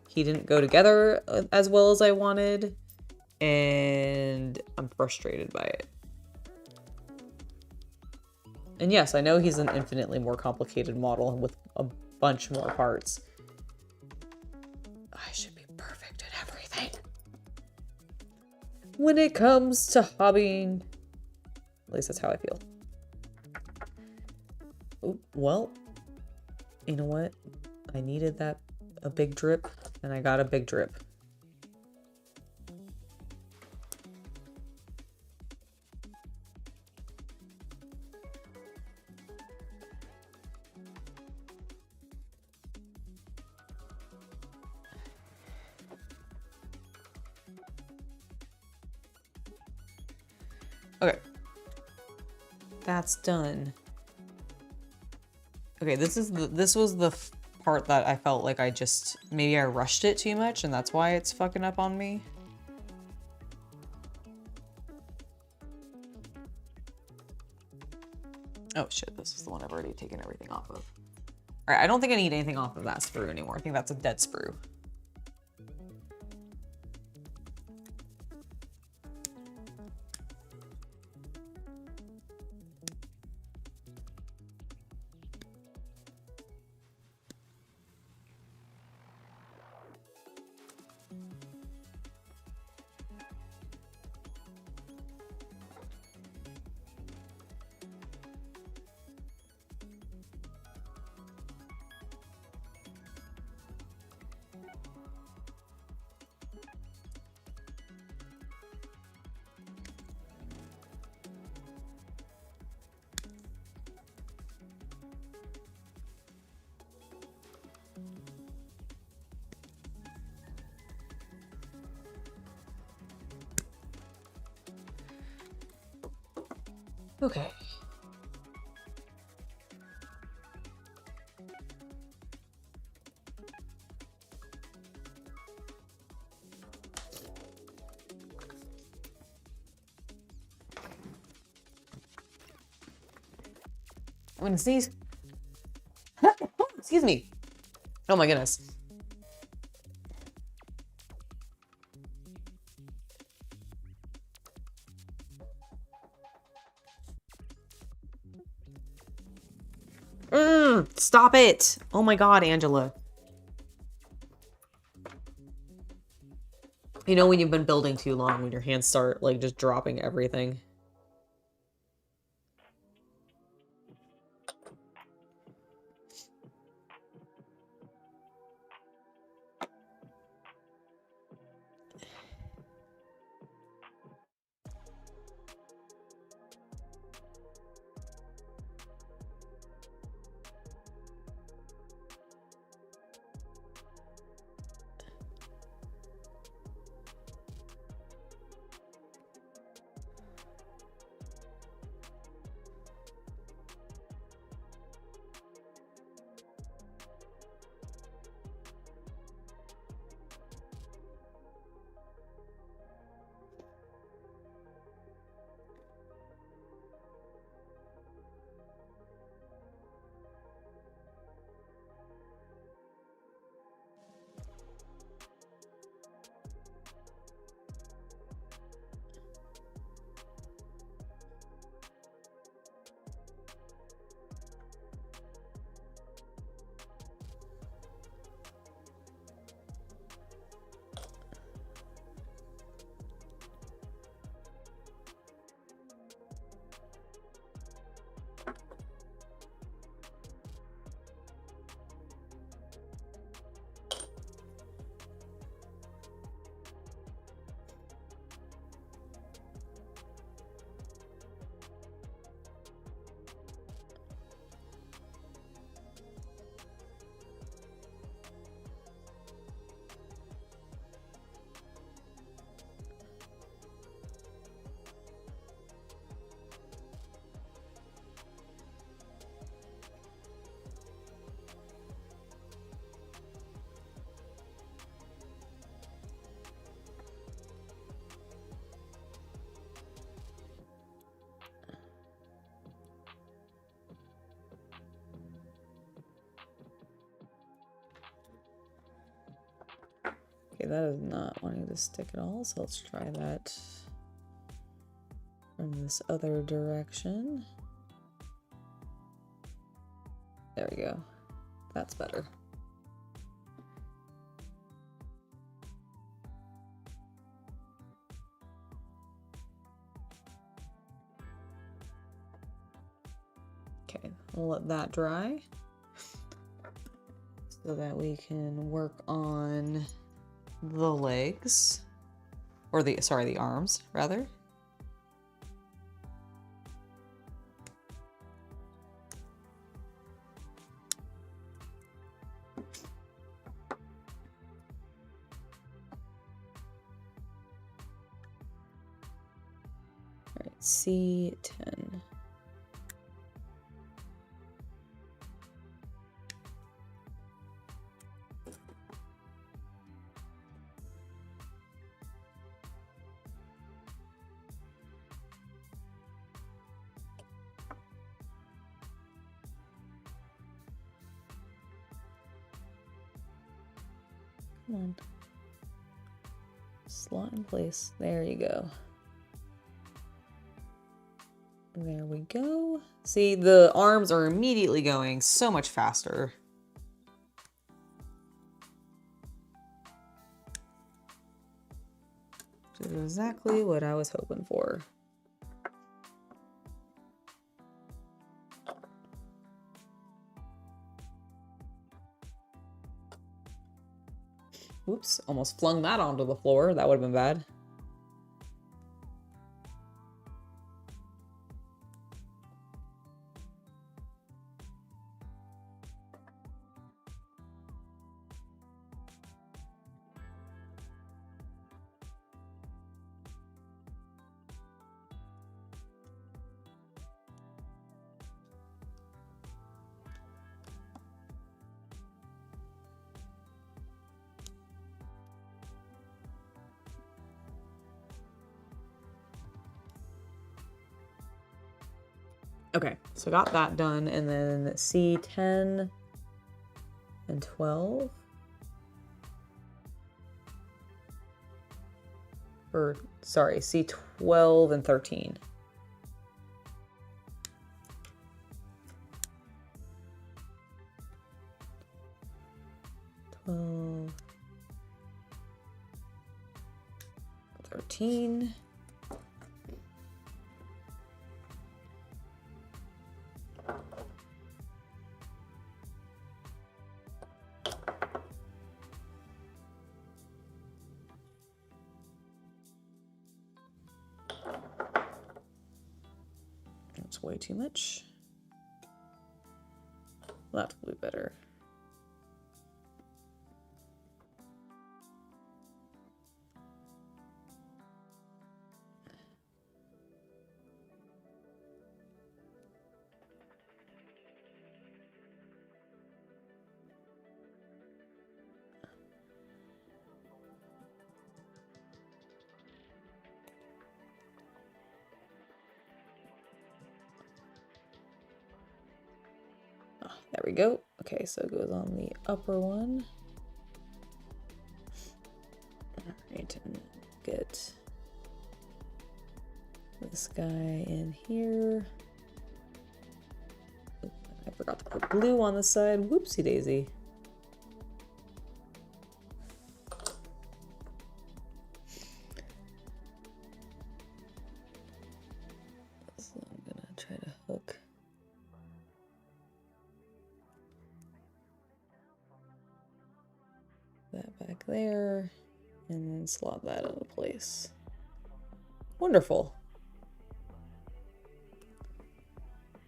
he didn't go together as well as I wanted, and I'm frustrated by it. And yes, I know he's an infinitely more complicated model with a bunch more parts. I should be perfect at everything. When it comes to hobbying, at least that's how I feel. Ooh, well, you know what? I needed a big drip, and I got a big drip. Okay. That's done. Okay, this was the part that I felt like maybe I rushed it too much and that's why it's fucking up on me. Oh shit, this is the one I've already taken everything off of. All right, I don't think I need anything off of that sprue anymore. I think that's a dead sprue. Okay. I'm gonna sneeze. Excuse me. Oh my goodness. Stop it. Oh my God, Angela. You know when you've been building too long, when your hands start like just dropping everything. Okay, that is not wanting to stick at all, so let's try that from this other direction. There we go. That's better. Okay, we'll let that dry so that we can work on the legs, or the arms rather. All right, C10. Come on. Slot in place. There you go. There we go. See, the arms are immediately going so much faster. Which is exactly what I was hoping for. Oops, almost flung that onto the floor. That would have been bad. Okay, so got that done, and then C10 and 12. Or, sorry, C12 and 13. Oh, 13. That's way too much. That will be better. There we go. Okay, so it goes on the upper one. All right, and get this guy in here. I forgot to put glue on the side. Whoopsie daisy. So I'm gonna try to hook that back there and then slot that into place. Wonderful.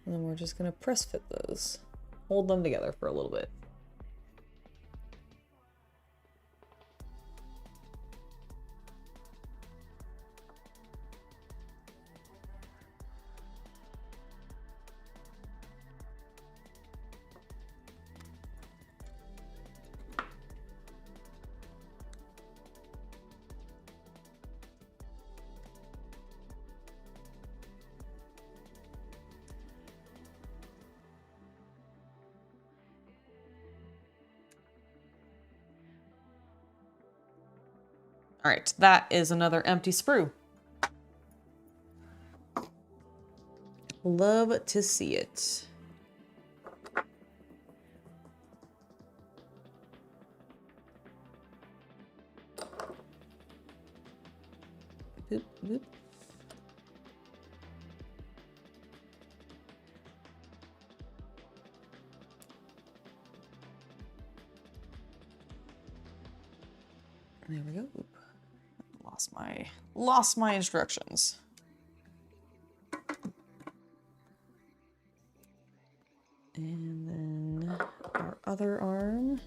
And then we're just gonna press fit those. Hold them together for a little bit. All right, that is another empty sprue. Love to see it. Boop, boop. There we go. Oop. Lost my instructions. And then our other arm.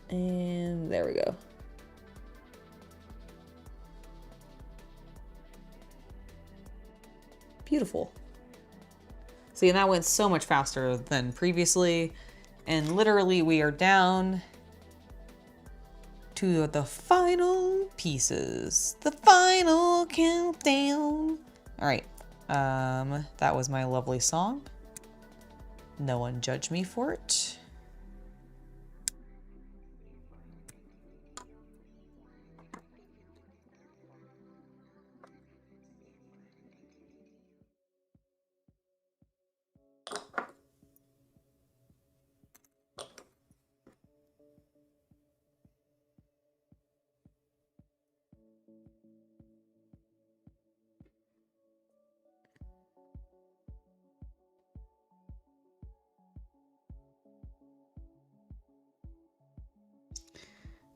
And there we go. Beautiful. See, and that went so much faster than previously. And literally we are down to the final pieces. The final countdown. All right. That was my lovely song. No one judge me for it.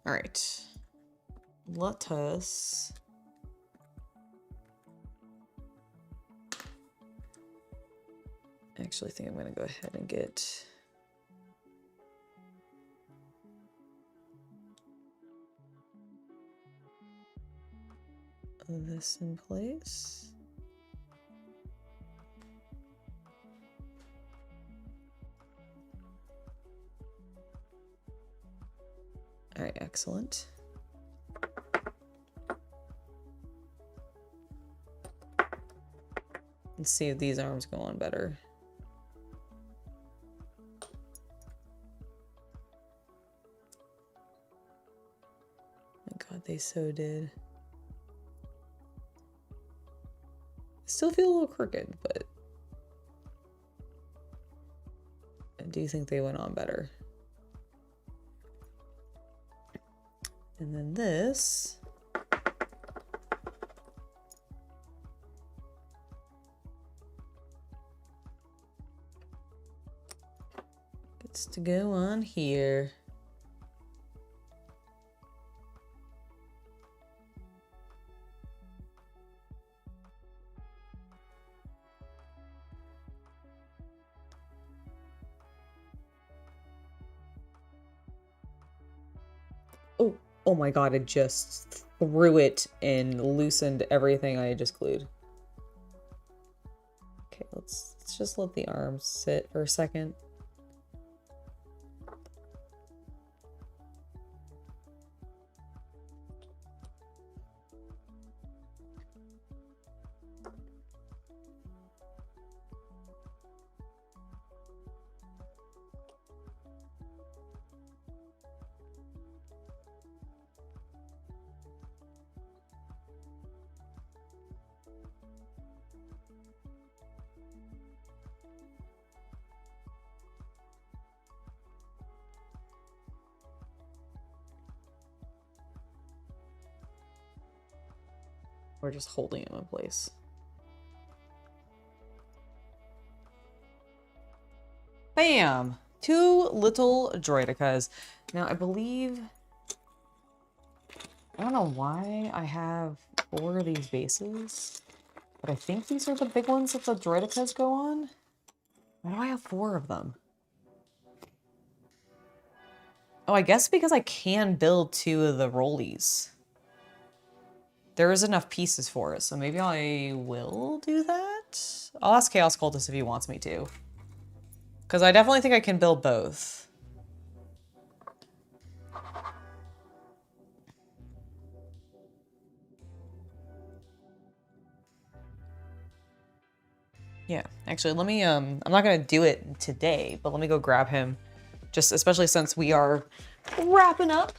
All right, let us actually think I'm gonna go ahead and get this in place. All right, excellent. Let's see if these arms go on better. My God, they so did. Still feel a little crooked, but I do think they went on better. And then this. Gets to go on here. Oh my God, it just threw it and loosened everything I had just glued. Okay, let's just let the arms sit for a second. We're just holding him in place. Bam! 2 little Droidikas. Now, I believe... I don't know why I have 4 of these bases, but I think these are the big ones that the Droidikas go on. Why do I have 4 of them? Oh, I guess because I can build 2 of the rollies. There is enough pieces for it, so maybe I will do that? I'll ask Chaos Cultist if he wants me to. Because I definitely think I can build both. Yeah, actually, let me, I'm not gonna do it today, but let me go grab him. Just especially since we are wrapping up.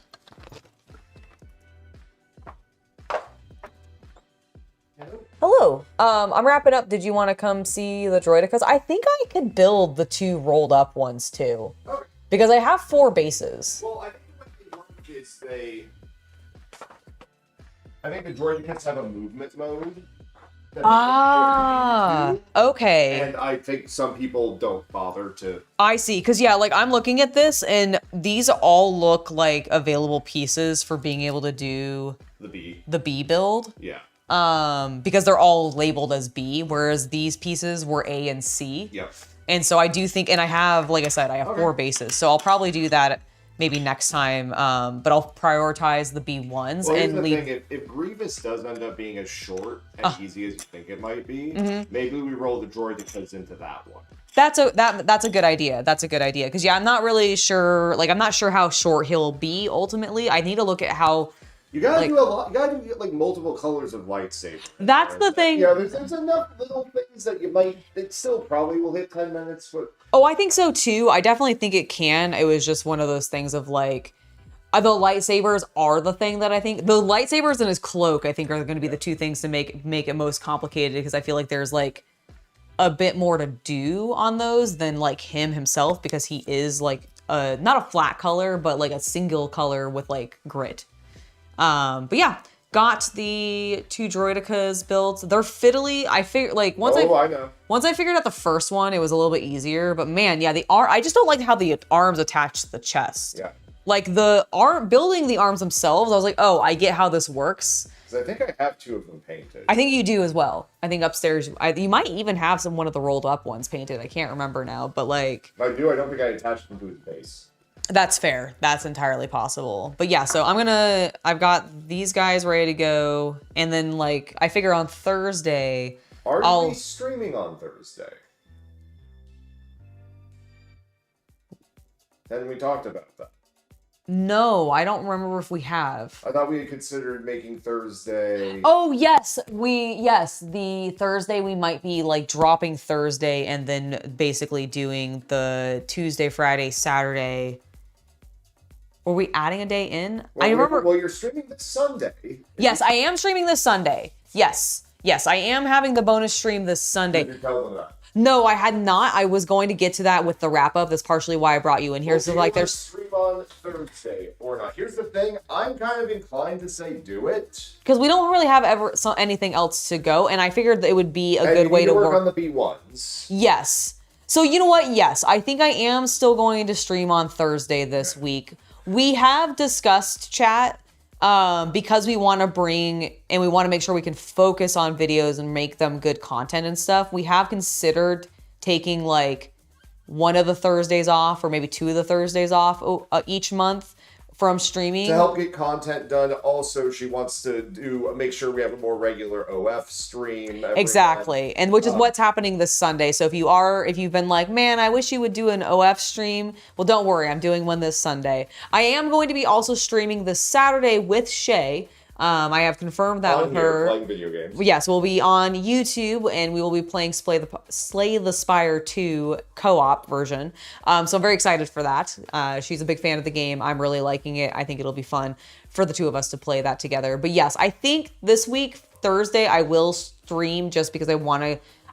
Hello. I'm wrapping up. Did you want to come see the Droidikas? I think I could build the 2 rolled up ones too. Okay. Because I have 4 bases. Well, I think what they want is I think the Droidikas have a movement mode. Ah, okay. And I think some people don't bother to... I see, because yeah, like I'm looking at this and these all look like available pieces for being able to do... The B build. Yeah. Because they're all labeled as B, whereas these pieces were A and C. Yep. And so I do think, and I have, like I said, I have 4 bases, so I'll probably do that maybe next time, but I'll prioritize the B1s and leave... Thing, if Grievous does end up being as short and easy as you think it might be, maybe we roll the Droidikas into that one. That's a good idea. That's a good idea. Because yeah, I'm not really sure, like I'm not sure how short he'll be ultimately. I need to look at how... You gotta do a lot. You gotta do like multiple colors of lightsaber. That's the thing. Yeah, there's enough little things that you might. It still probably will hit 10 minutes, but. Oh, I think so too. I definitely think it can. It was just one of those things of like, the lightsabers are the thing that I think the lightsabers and his cloak. I think are going to be the 2 things to make it most complicated because I feel like there's like a bit more to do on those than like him himself because he is like not a flat color but like a single color with like grit. But yeah, got the 2 Droidikas built. They're fiddly. I figured like once I figured out the first one, it was a little bit easier. But man, yeah, I just don't like how the arms attach to the chest. Yeah. Like the building the arms themselves, I was like, oh, I get how this works. I think I have 2 of them painted. I think you do as well. I think upstairs, you might even have one of the rolled up ones painted. I can't remember now, but like. If I do, I don't think I attached them to his base. That's fair. That's entirely possible. But yeah, so I've got these guys ready to go. And then like, I figure on Thursday, Are we streaming on Thursday? Then we talked about that. No, I don't remember if we have. I thought we had considered making Thursday. Oh, yes. The Thursday we might be like dropping Thursday and then basically doing the Tuesday, Friday, Saturday. Were we adding a day in? Well, I remember. Well, you're streaming this Sunday. Yes, I am streaming this Sunday. Yes, I am having the bonus stream this Sunday. Did you tell them that? No, I had not. I was going to get to that with the wrap up. That's partially why I brought you in here. Well, So like, there's stream on Thursday or not. Here's the thing. I'm kind of inclined to say do it because we don't really have anything else to go, and I figured that it would be a good way to work on the B1s. Yes. So you know what? Yes, I think I am still going to stream on Thursday this week. We have discussed chat because we want to bring and we want to make sure we can focus on videos and make them good content and stuff. We have considered taking like one of the Thursdays off or maybe two of the Thursdays off each month from streaming. To help get content done. Also, she wants to make sure we have a more regular OF stream. Exactly. And which is what's happening this Sunday. So if you've been like, man, I wish you would do an OF stream. Well, don't worry. I'm doing one this Sunday. I am going to be also streaming this Saturday with Shay. I have confirmed that with her. Playing video games. Yes, we'll be on YouTube and we will be playing Slay the Spire 2 co-op version. So I'm very excited for that. She's a big fan of the game. I'm really liking it. I think it'll be fun for the two of us to play that together. But yes, I think this week, Thursday, I will stream just because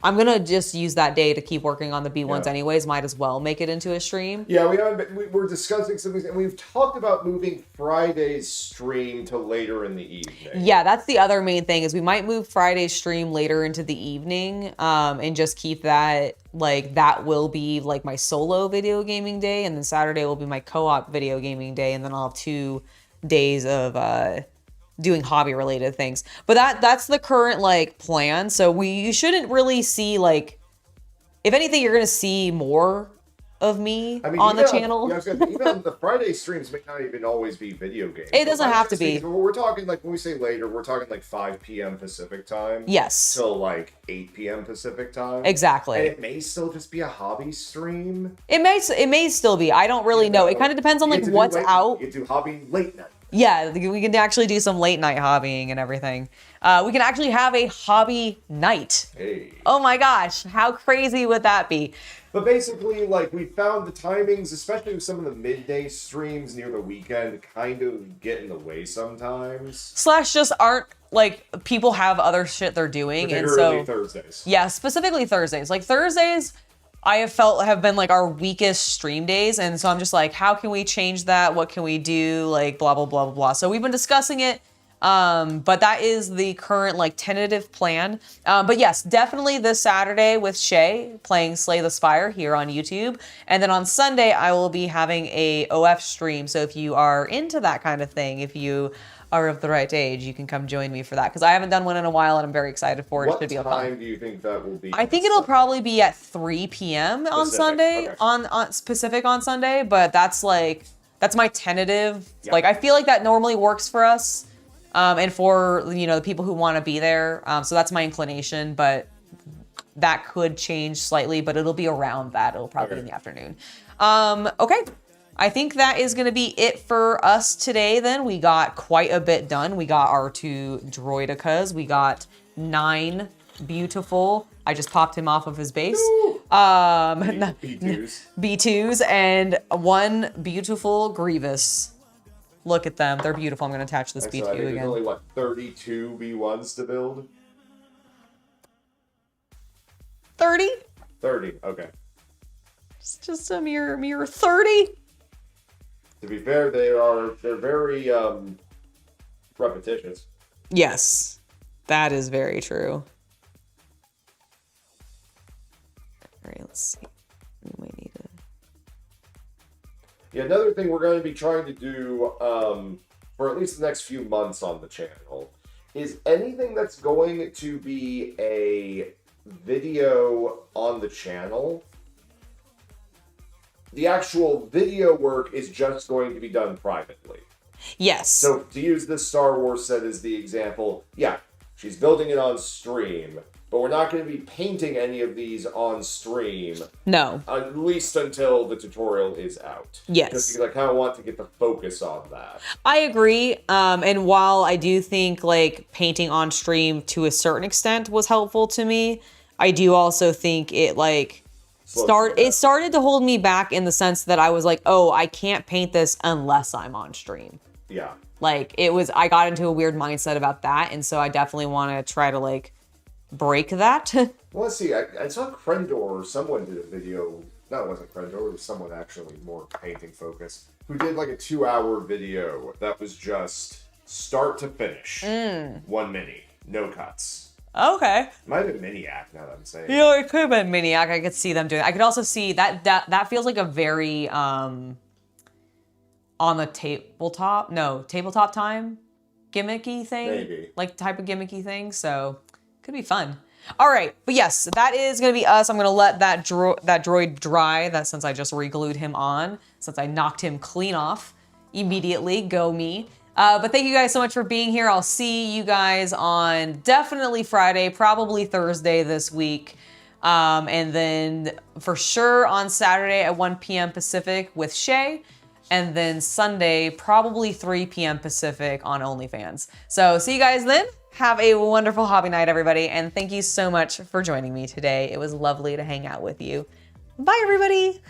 I'm going to just use that day to keep working on the B1s anyways. Might as well make it into a stream. Yeah, we're discussing something, and we've talked about moving Friday's stream to later in the evening. Yeah, that's the other main thing is we might move Friday's stream later into the evening and just keep that, like, that will be, like, my solo video gaming day, and then Saturday will be my co-op video gaming day, and then I'll have 2 days of doing hobby related things. But that's the current like plan. So you shouldn't really see like, if anything, you're gonna see more of me on the channel. Yeah, even the Friday streams may not even always be video games. It doesn't have to be. We're talking like, when we say later, we're talking like 5 p.m. Pacific time. Yes. Till like 8 p.m. Pacific time. Exactly. And it may still just be a hobby stream. It may still be. I don't really know. It kind of depends on like what's out. You can do hobby late night. Yeah, we can actually do some late night hobbying and everything. We can actually have a hobby night. Hey. Oh my gosh, how crazy would that be? But basically, like, we found the timings, especially with some of the midday streams near the weekend, kind of get in the way sometimes. / just aren't, like, people have other shit they're doing. And so Thursdays. Yeah, specifically Thursdays. Like, Thursdays, I have felt have been, like, our weakest stream days. And so I'm just like, how can we change that? What can we do? Like, blah, blah, blah, blah, blah. So we've been discussing it. But that is the current like tentative plan. But yes, definitely this Saturday with Shay playing Slay the Spire here on YouTube. And then on Sunday, I will be having a OF stream. So if you are into that kind of thing, if you are of the right age, you can come join me for that. Because I haven't done one in a while and I'm very excited for it. It should be fun. What time do you think that will be? I think it'll probably be at 3 p.m. on Sunday, okay. on Pacific on Sunday. But that's my tentative. Yeah. Like, I feel like that normally works for us. And for, the people who want to be there. So that's my inclination, but that could change slightly, but it'll be around that. It'll probably be in the afternoon. Okay. I think that is going to be it for us today then. We got quite a bit done. We got our 2 Droidikas. We got 9 beautiful. I just popped him off of his base. B2s. B2s and 1 beautiful Grievous. Look at them. They're beautiful. I'm going to attach this B2 I think again. there's only, 32 B1s to build? 30? 30, okay. It's just a mere 30. To be fair, they're very repetitious. Yes, that is very true. All right, let's see. We might need to... Yeah, another thing we're going to be trying to do for at least the next few months on the channel is anything that's going to be a video on the channel, the actual video work is just going to be done privately. Yes. So to use this Star Wars set as the example, yeah, she's building it on stream, but we're not going to be painting any of these on stream. No. At least until the tutorial is out. Yes. Just because I kind of want to get the focus on that. I agree. And while I do think like painting on stream to a certain extent was helpful to me, I do also think it like started to hold me back in the sense that I was like, oh, I can't paint this unless I'm on stream. Yeah. Like I got into a weird mindset about that. And so I definitely want to try to like break that. Well, let's see. I saw Krendor or someone did a video. No, it wasn't Krendor. It was someone actually more painting focused who did like a 2-hour video that was just start to finish. 1 mini, no cuts. Okay. Might have been Miniac now that I'm saying. You know, it could have been Miniac. I could see them doing it. I could also see that feels like a very on the tabletop time gimmicky thing. Maybe. Like type of gimmicky thing. So could be fun. All right, but yes, that is gonna be us. I'm gonna let that droid dry. That since I just re-glued him on, since I knocked him clean off immediately. Go me. But thank you guys so much for being here. I'll see you guys on definitely Friday, probably Thursday this week. And then for sure on Saturday at 1 p.m. Pacific with Shay. And then Sunday, probably 3 p.m. Pacific on OnlyFans. So see you guys then. Have a wonderful hobby night, everybody. And thank you so much for joining me today. It was lovely to hang out with you. Bye, everybody.